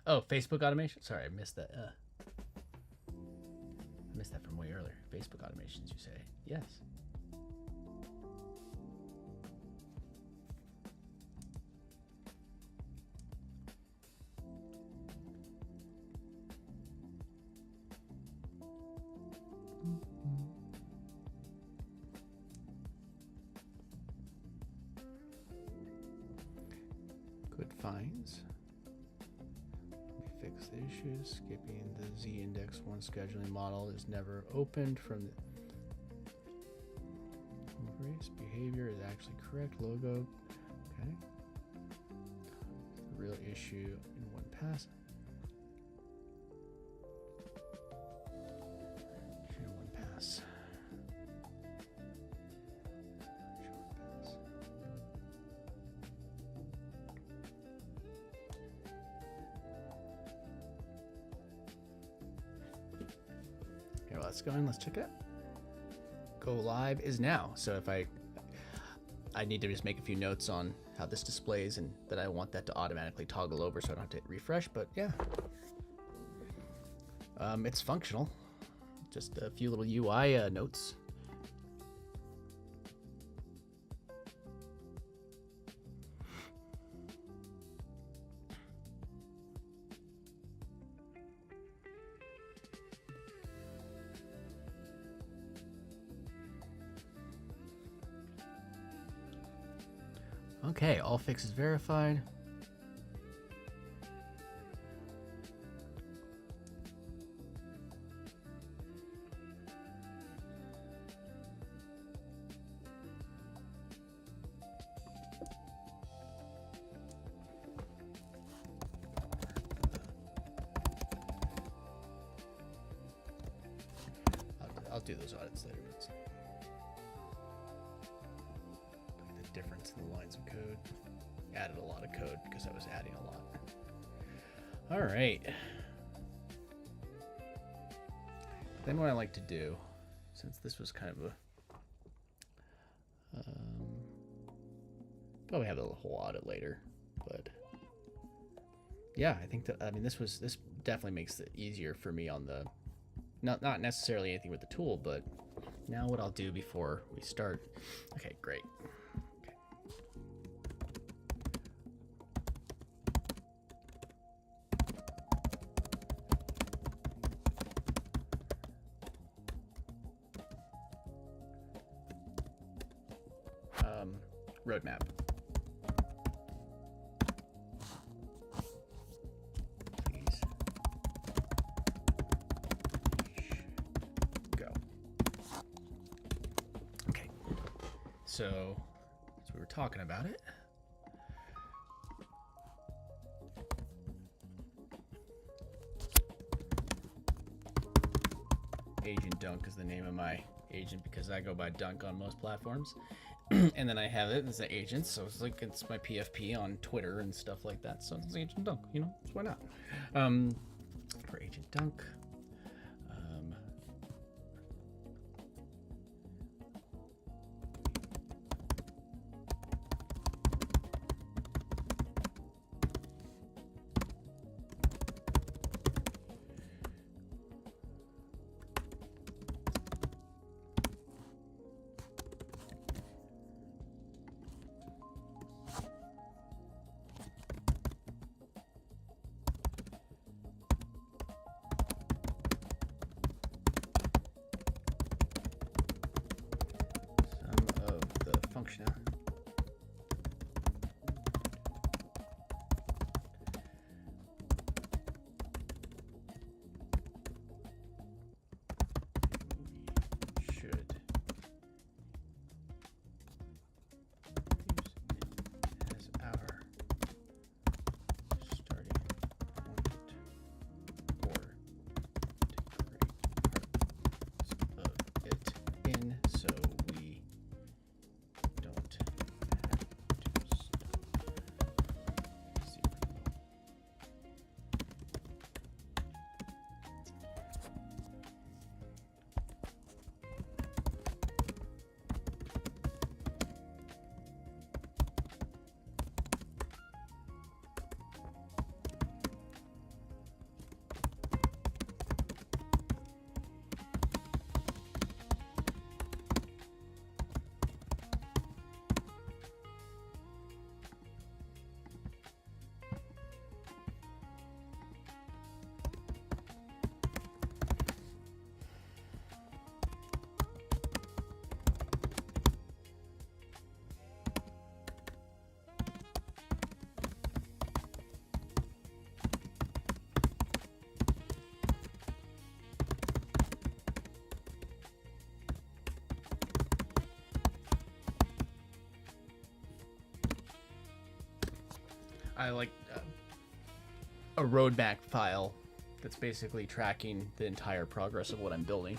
Oh, Facebook automation? Sorry, I missed that. I missed that from way earlier. Facebook automations, you say? Yes. Good finds. Fix the issues. Skipping the z-index1 scheduling model is never opened from the race. Behavior is actually correct. Logo. Okay. The real issue in one pass. Share one pass. Here, let's go and let's check it out. Go live is now. So if I need to just make a few notes on how this displays and that I want that to automatically toggle over so I don't have to hit refresh, but yeah. It's functional. Just a few little UI notes. Okay, all fixes verified. do those audits later. But look at the difference in the lines of code. Added a lot of code because I was adding a lot. All right. Then what I like to do, since this was kind of a probably have a whole audit later, but yeah, I think that, I mean, this definitely makes it easier for me on the, not necessarily anything with the tool, but now what I'll do before we start. Okay, great. Roadmap. Please. Go. Okay. So, as we were talking about it, Agent Dunk is the name of my agent because I go by Dunk on most platforms. And then I have it as an agent, so it's like it's my PFP on Twitter and stuff like that. So it's Agent Dunk, you know, so why not? For Agent Dunk, function. Should use it as our starting point or to create parts of it in, so we don't have to stop zero. I like a roadmap file that's basically tracking the entire progress of what I'm building.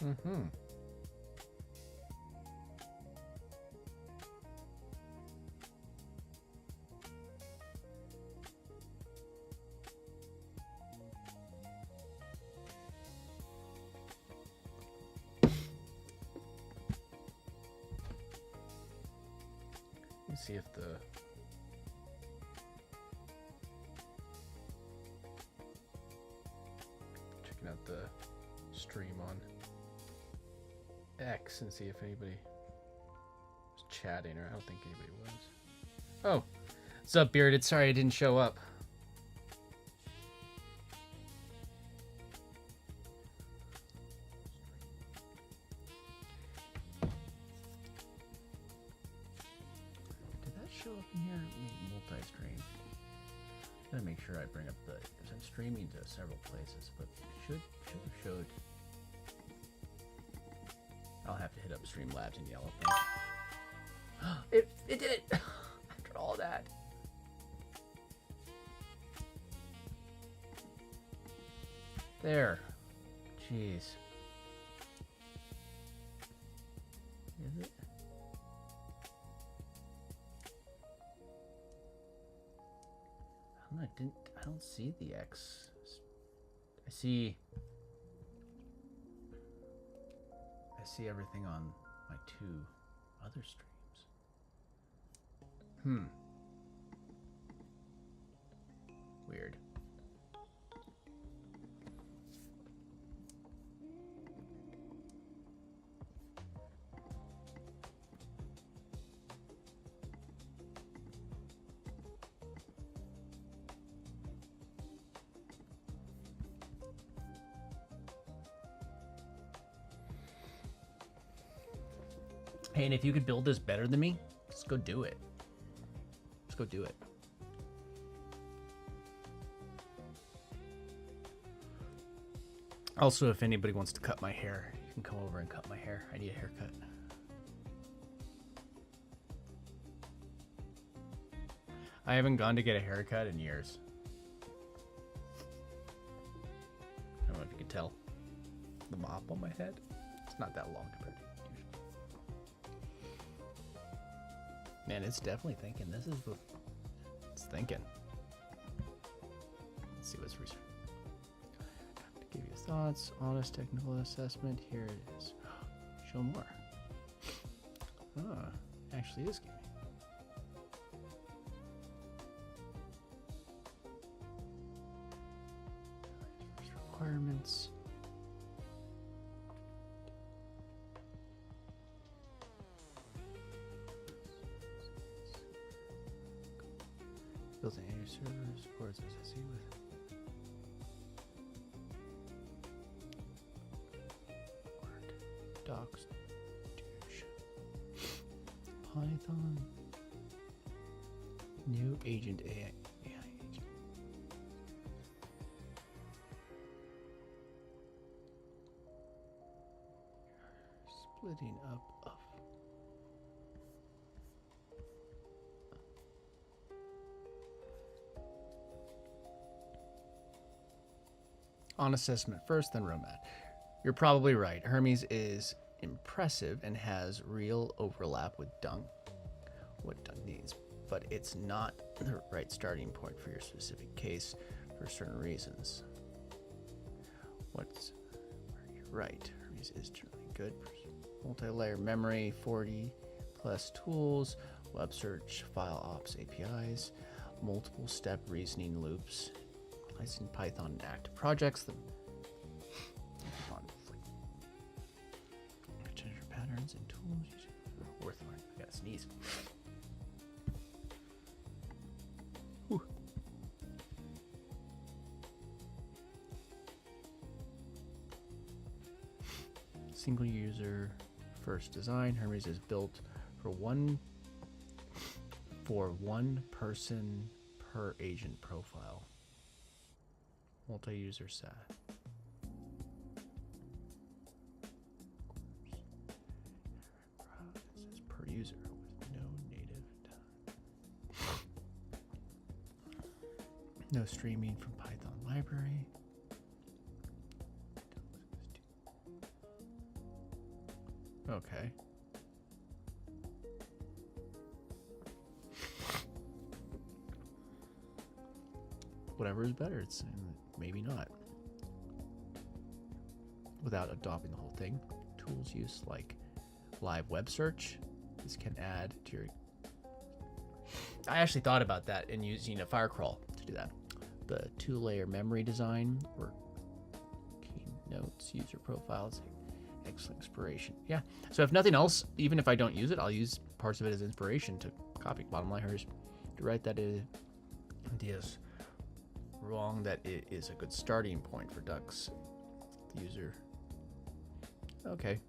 Mm-hmm. Let's see if the checking out the stream on X and see if anybody was chatting, or I don't think anybody was. Oh, what's up, Bearded? Sorry I didn't show up. show up in here? Multi-stream. Gotta make sure I bring up the, because I'm streaming to several places, but should have showed. I'll have to hit up Streamlabs and yell at them. It did it! After all that. There. Jeez. Is it? I don't see the X. I see everything on my 2 other streams. Weird. Hey, and if you could build this better than me, just go do it. Just go do it. Also, if anybody wants to cut my hair, you can come over and cut my hair. I need a haircut. I haven't gone to get a haircut in years. I don't know if you can tell. The mop on my head. It's not that long compared to usual. Man, it's definitely thinking. This is the... It's thinking. Let's see what's research. Give you thoughts. Honest technical assessment. Here it is. Show more. Oh, actually is giving. Requirements. Built-in AI server supports SSE with Word, Docs, Douche, Python, new agent AI agent. Splitting up of on assessment first, then ROMAT. You're probably right. Hermes is impressive and has real overlap with Dunk, what Dunk needs, but it's not the right starting point for your specific case for certain reasons. You're right. Hermes is generally good for multi-layer memory, 40 plus tools, web search, file ops APIs, multiple step reasoning loops, licensing Python and active projects, patterns and tools. Worth learning. I gotta sneeze. Whew. Single user first design. Hermes is built for one person per agent profile. Multi-user SAT. This is per user with no native data. No streaming from Python library. Okay. Whatever is better, it's maybe not. Without adopting the whole thing, tools use like live web search. This can add to your... I actually thought about that and using a Firecrawl to do that. The 2-layer memory design, work keynotes, user profiles, excellent inspiration. Yeah. So if nothing else, even if I don't use it, I'll use parts of it as inspiration to copy. Bottom line here is to write that ideas wrong, that it is a good starting point for Ducks user. Okay.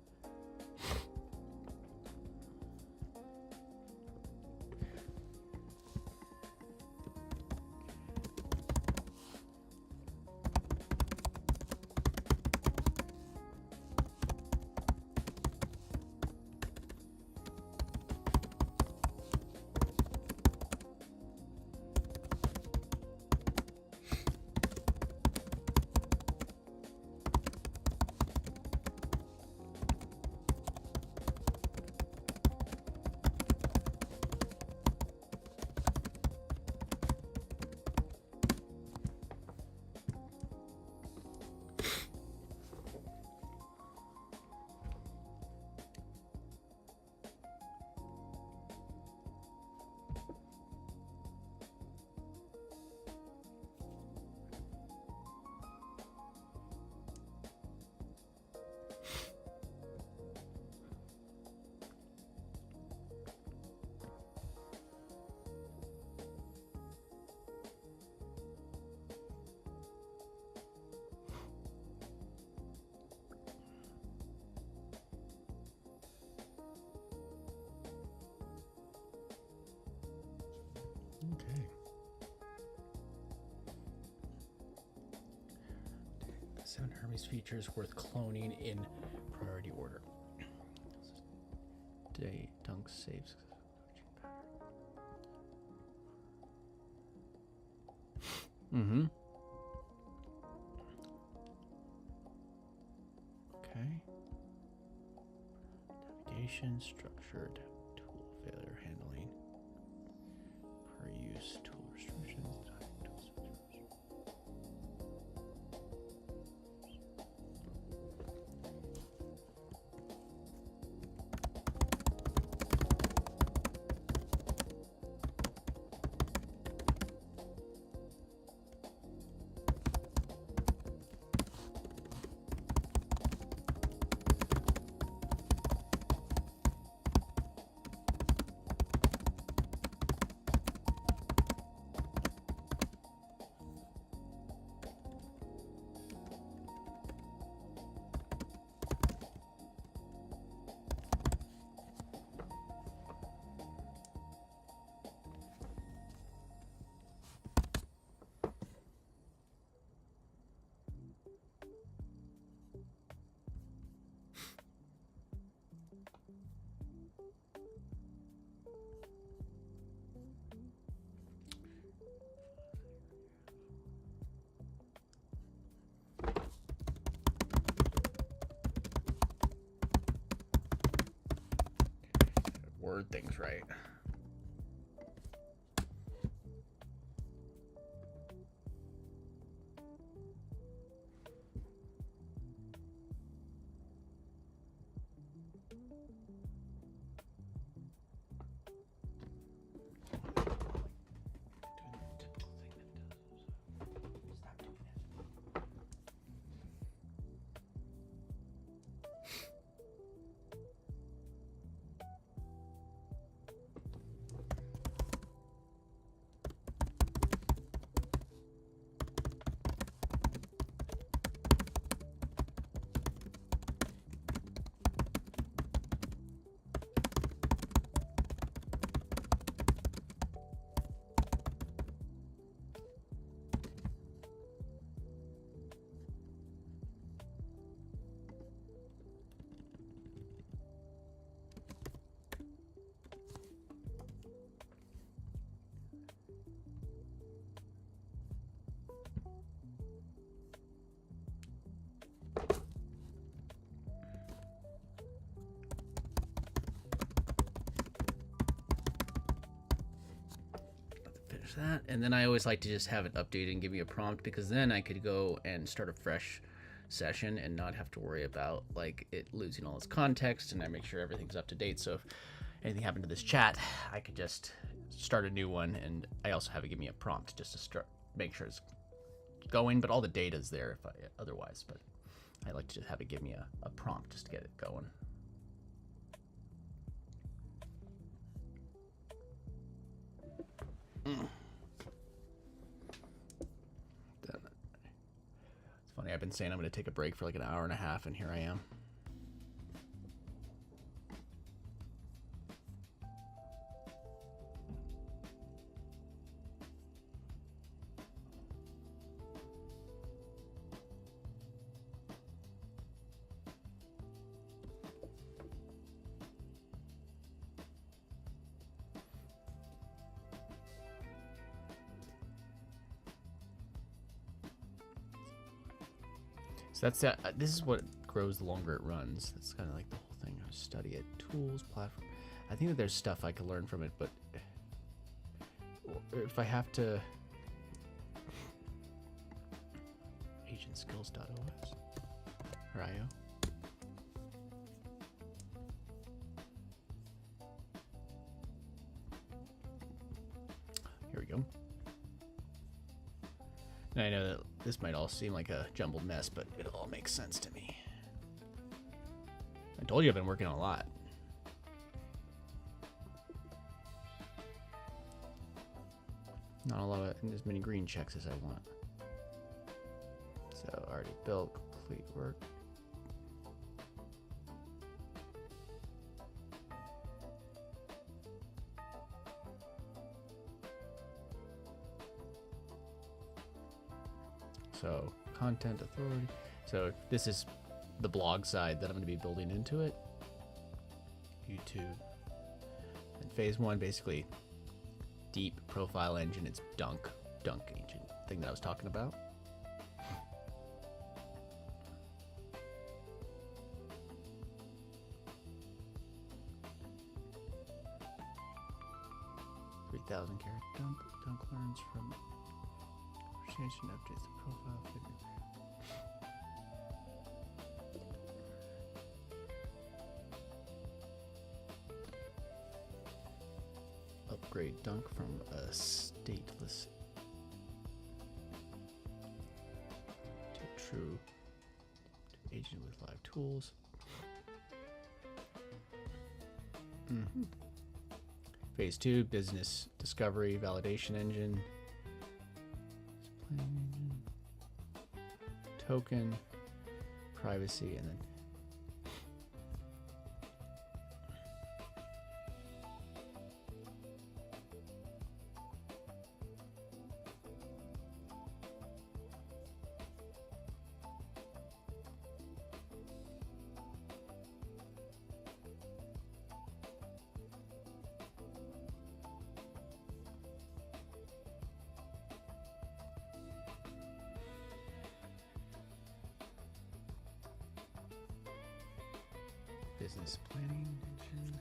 7 Hermes features worth cloning in priority order. Today, Dunk saves. Mm-hmm. Okay. Navigation, structured, tool failure handling, per use, tool restrictions, word things right. That, and then I always like to just have it updated and give me a prompt, because then I could go and start a fresh session and not have to worry about like it losing all its context, and I make sure everything's up to date. So if anything happened to this chat, I could just start a new one, and I also have it give me a prompt just to start, make sure it's going, but all the data is there if I otherwise. But I like to just have it give me a prompt just to get it going. It's funny, I've been saying I'm going to take a break for like an hour and a half, and here I am. So that's this is what grows the longer it runs. That's kind of like the whole thing. I study it, tools, platform. I think that there's stuff I could learn from it, but if I have to, agentskills.os or IO. Here we go. And I know that this might all seem like a jumbled mess, but it all makes sense to me. I told you I've been working on a lot. Not a lot of as many green checks as I want. So already built, complete work. So content authority, So this is the blog side that I'm going to be building into it. YouTube. And phase 1, basically deep profile engine. It's Dunk engine thing that I was talking about. $3,000 character Dunk learns from conversation, updates the profile figure. Upgrade Dunk from a stateless to true agent with live tools. Phase 2, business discovery validation engine. Token, privacy, and then business planning engine.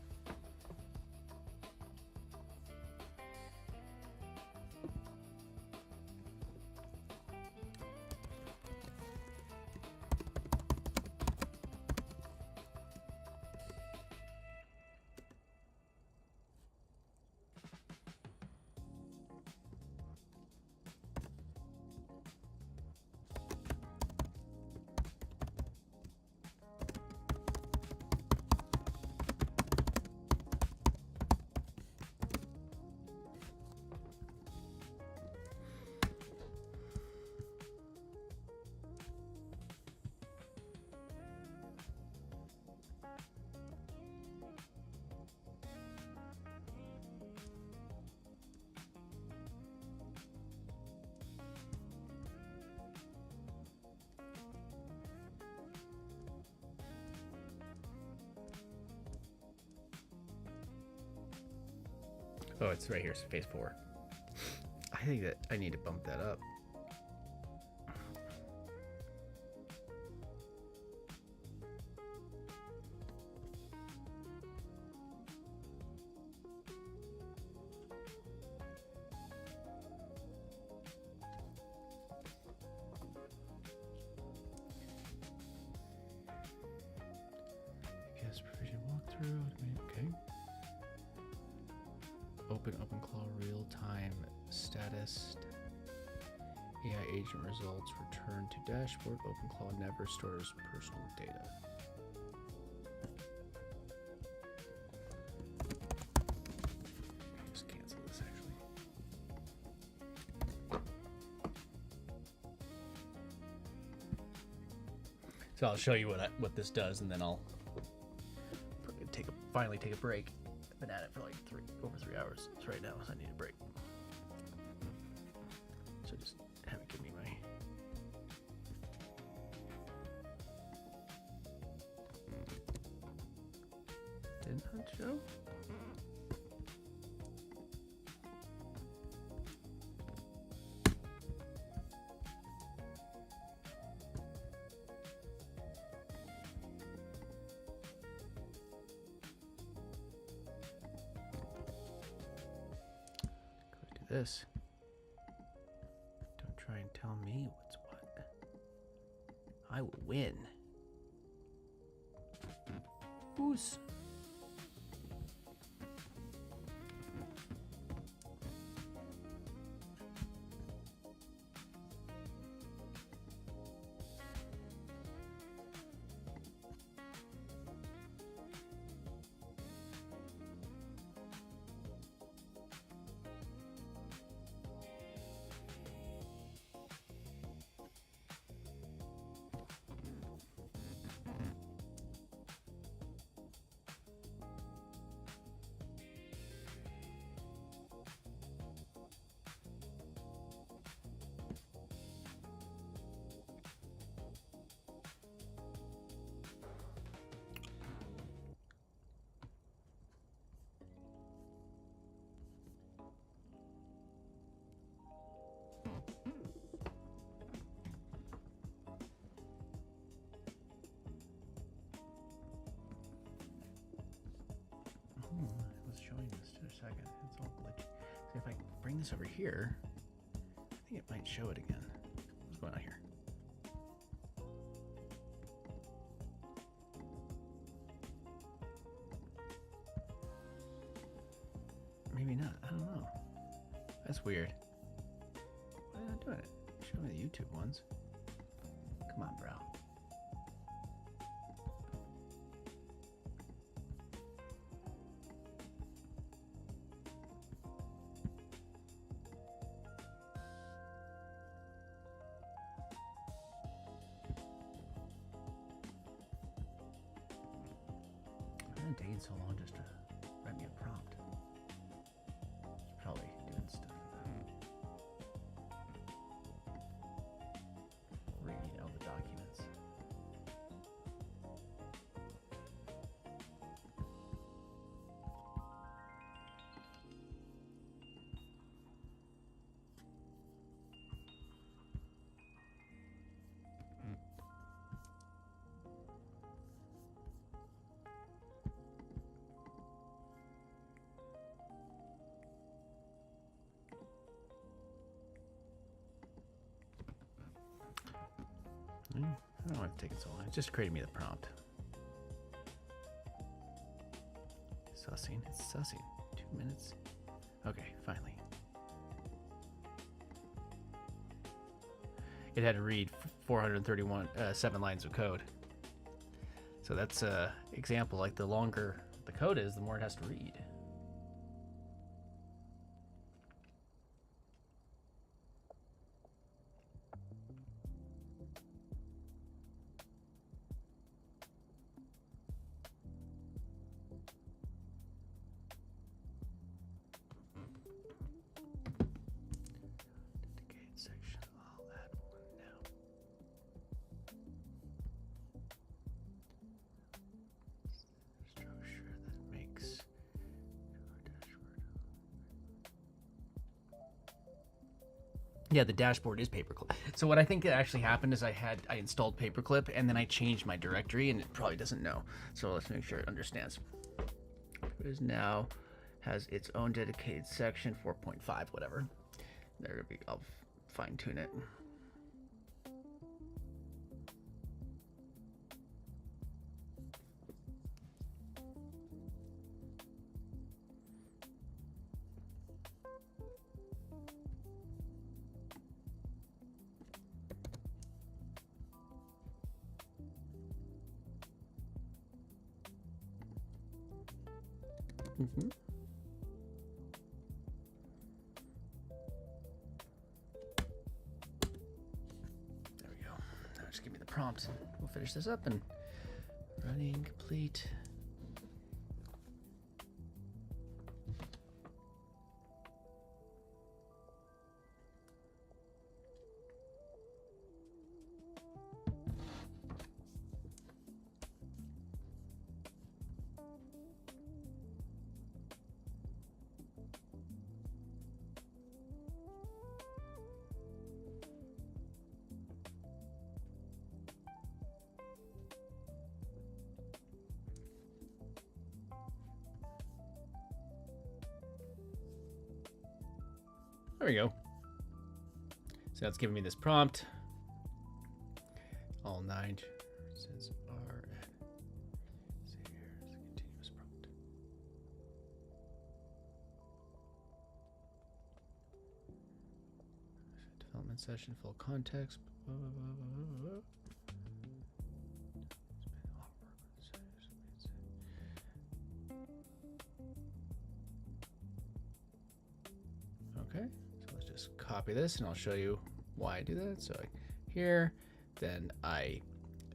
Oh, it's right here, it's phase 4. I think that I need to bump that up. Guest provision walkthrough, okay. OpenClaw real-time status. AI agent results return to dashboard. OpenClaw never stores personal data. Just cancel this actually. So I'll show you what this does, and then I'll finally take a break. I've been at it for like over 3 hours right now, so I need a break. So just have it give me my did not show. This. Don't try and tell me what's what. I will win. Who's? second. It's all glitchy. See, if I bring this over here, I think it might show it again. What's going on here? Maybe not. I don't know. That's weird. Why are they not doing it? Show me the YouTube ones. Come on, bro. I've been taking so long just to write me a prompt. It's probably doing stuff for that. Read all the documents. I don't know why it's taking so long. It just created me the prompt. Sussing. It's sussing. 2 minutes. Okay, finally. It had to read 7 lines of code. So that's an example. Like the longer the code is, the more it has to read. Section. I'll add one now. Structure that makes dashboard. Yeah, the dashboard is paperclip. So what I think that actually happened is I installed paperclip and then I changed my directory and it probably doesn't know. So let's make sure it understands. It is now has its own dedicated section, 4.5, whatever. There we go. I'll fine tune it. Mm-hmm. There we go. Now just give me the prompt and we'll finish this up and running complete. There we go. So that's giving me this prompt. All 9 says are at see here is a continuous prompt. Development session, full context. Blah, blah, blah, blah, blah. Okay, so let's just copy this and I'll show you why I do that. So here, then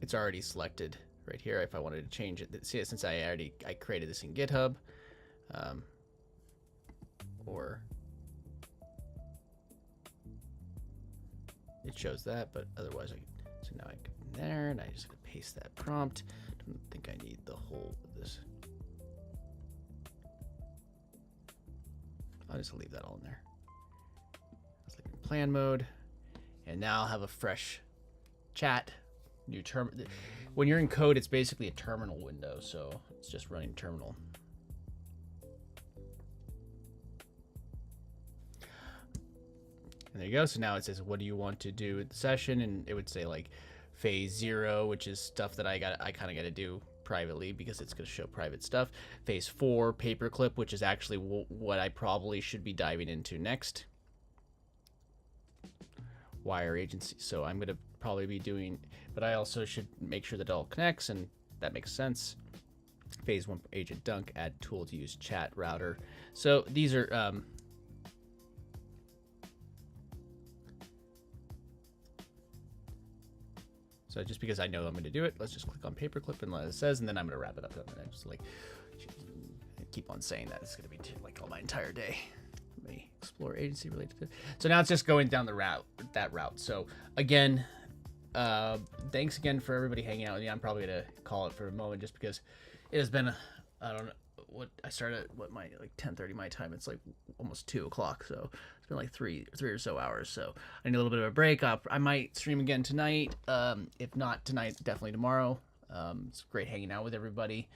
it's already selected right here. If I wanted to change it, see, since I created this in GitHub, or it shows that, but otherwise so now I go in there and I just have to paste that prompt. Don't think I need the whole of this. I'll just leave that all in there. Let's leave it in plan mode. And now I'll have a fresh chat. New when you're in code, it's basically a terminal window, so it's just running terminal. And there you go. So now it says, what do you want to do with the session? And it would say like phase 0, which is stuff that I kind of got to do privately because it's going to show private stuff. Phase 4, paperclip, which is actually what I probably should be diving into next. Wire agency. So I'm going to probably be doing, but I also should make sure that it all connects, and that makes sense. Phase 1, agent dunk, add tool to use chat router. So these are so just because I know I'm going to do it, let's just click on paperclip and let it says, and then I'm going to wrap it up. And I just like keep on saying that it's going to be like all my entire day. Let me explore agency related to. So now it's just going down that route. So again, thanks again for everybody hanging out with me. I'm probably going to call it for a moment just because it has been, I don't know what I started at, what my like 10:30 my time. It's like almost 2 o'clock. So it's been like three or so hours. So I need a little bit of a break. I might stream again tonight. If not tonight, definitely tomorrow. It's great hanging out with everybody.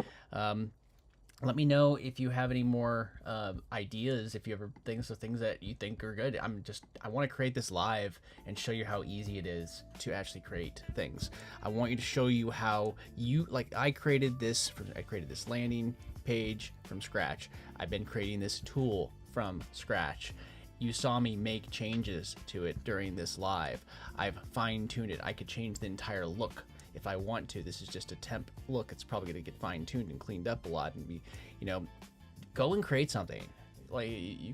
Let me know if you have any more ideas, if you ever things that you think are good. I want to create this live and show you how easy it is to actually create things. I want you to show you how I created this landing page from scratch. I've been creating this tool from scratch. You saw me make changes to it during this live. I've fine-tuned it. I could change the entire look if I want to. This is just a temp look. It's probably going to get fine-tuned and cleaned up a lot and be, go and create something. Like you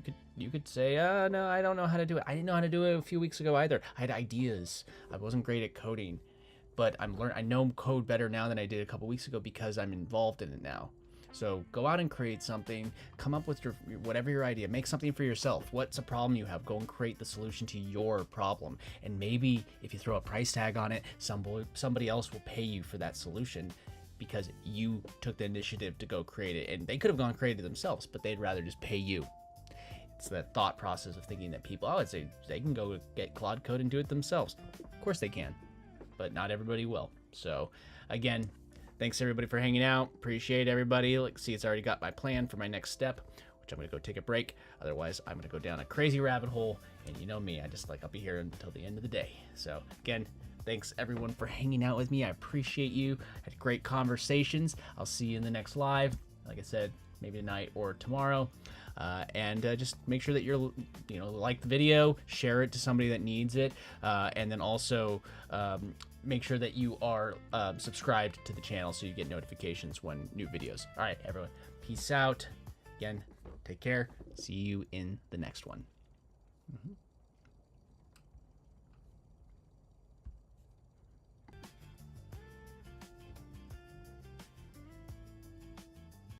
could say, no, I don't know how to do it. I didn't know how to do it a few weeks ago either. I had ideas. I wasn't great at coding, but I know code better now than I did a couple weeks ago because I'm involved in it now. So go out and create something, come up with whatever your idea, make something for yourself. What's a problem you have? Go and create the solution to your problem. And maybe if you throw a price tag on it, somebody else will pay you for that solution because you took the initiative to go create it. And they could have gone create it themselves, but they'd rather just pay you. It's that thought process of thinking that people, I would say they can go get Claude Code and do it themselves. Of course they can, but not everybody will. So again, thanks everybody for hanging out. Appreciate everybody. See, it's already got my plan for my next step, which I'm going to go take a break. Otherwise, I'm going to go down a crazy rabbit hole. And you know me, I'll be here until the end of the day. So again, thanks everyone for hanging out with me. I appreciate you. Had great conversations. I'll see you in the next live. Like I said, maybe tonight or tomorrow. And just make sure that you're, like the video, share it to somebody that needs it. And then also, make sure that you are subscribed to the channel so you get notifications when new videos. All right, everyone. Peace out. Again, take care. See you in the next one.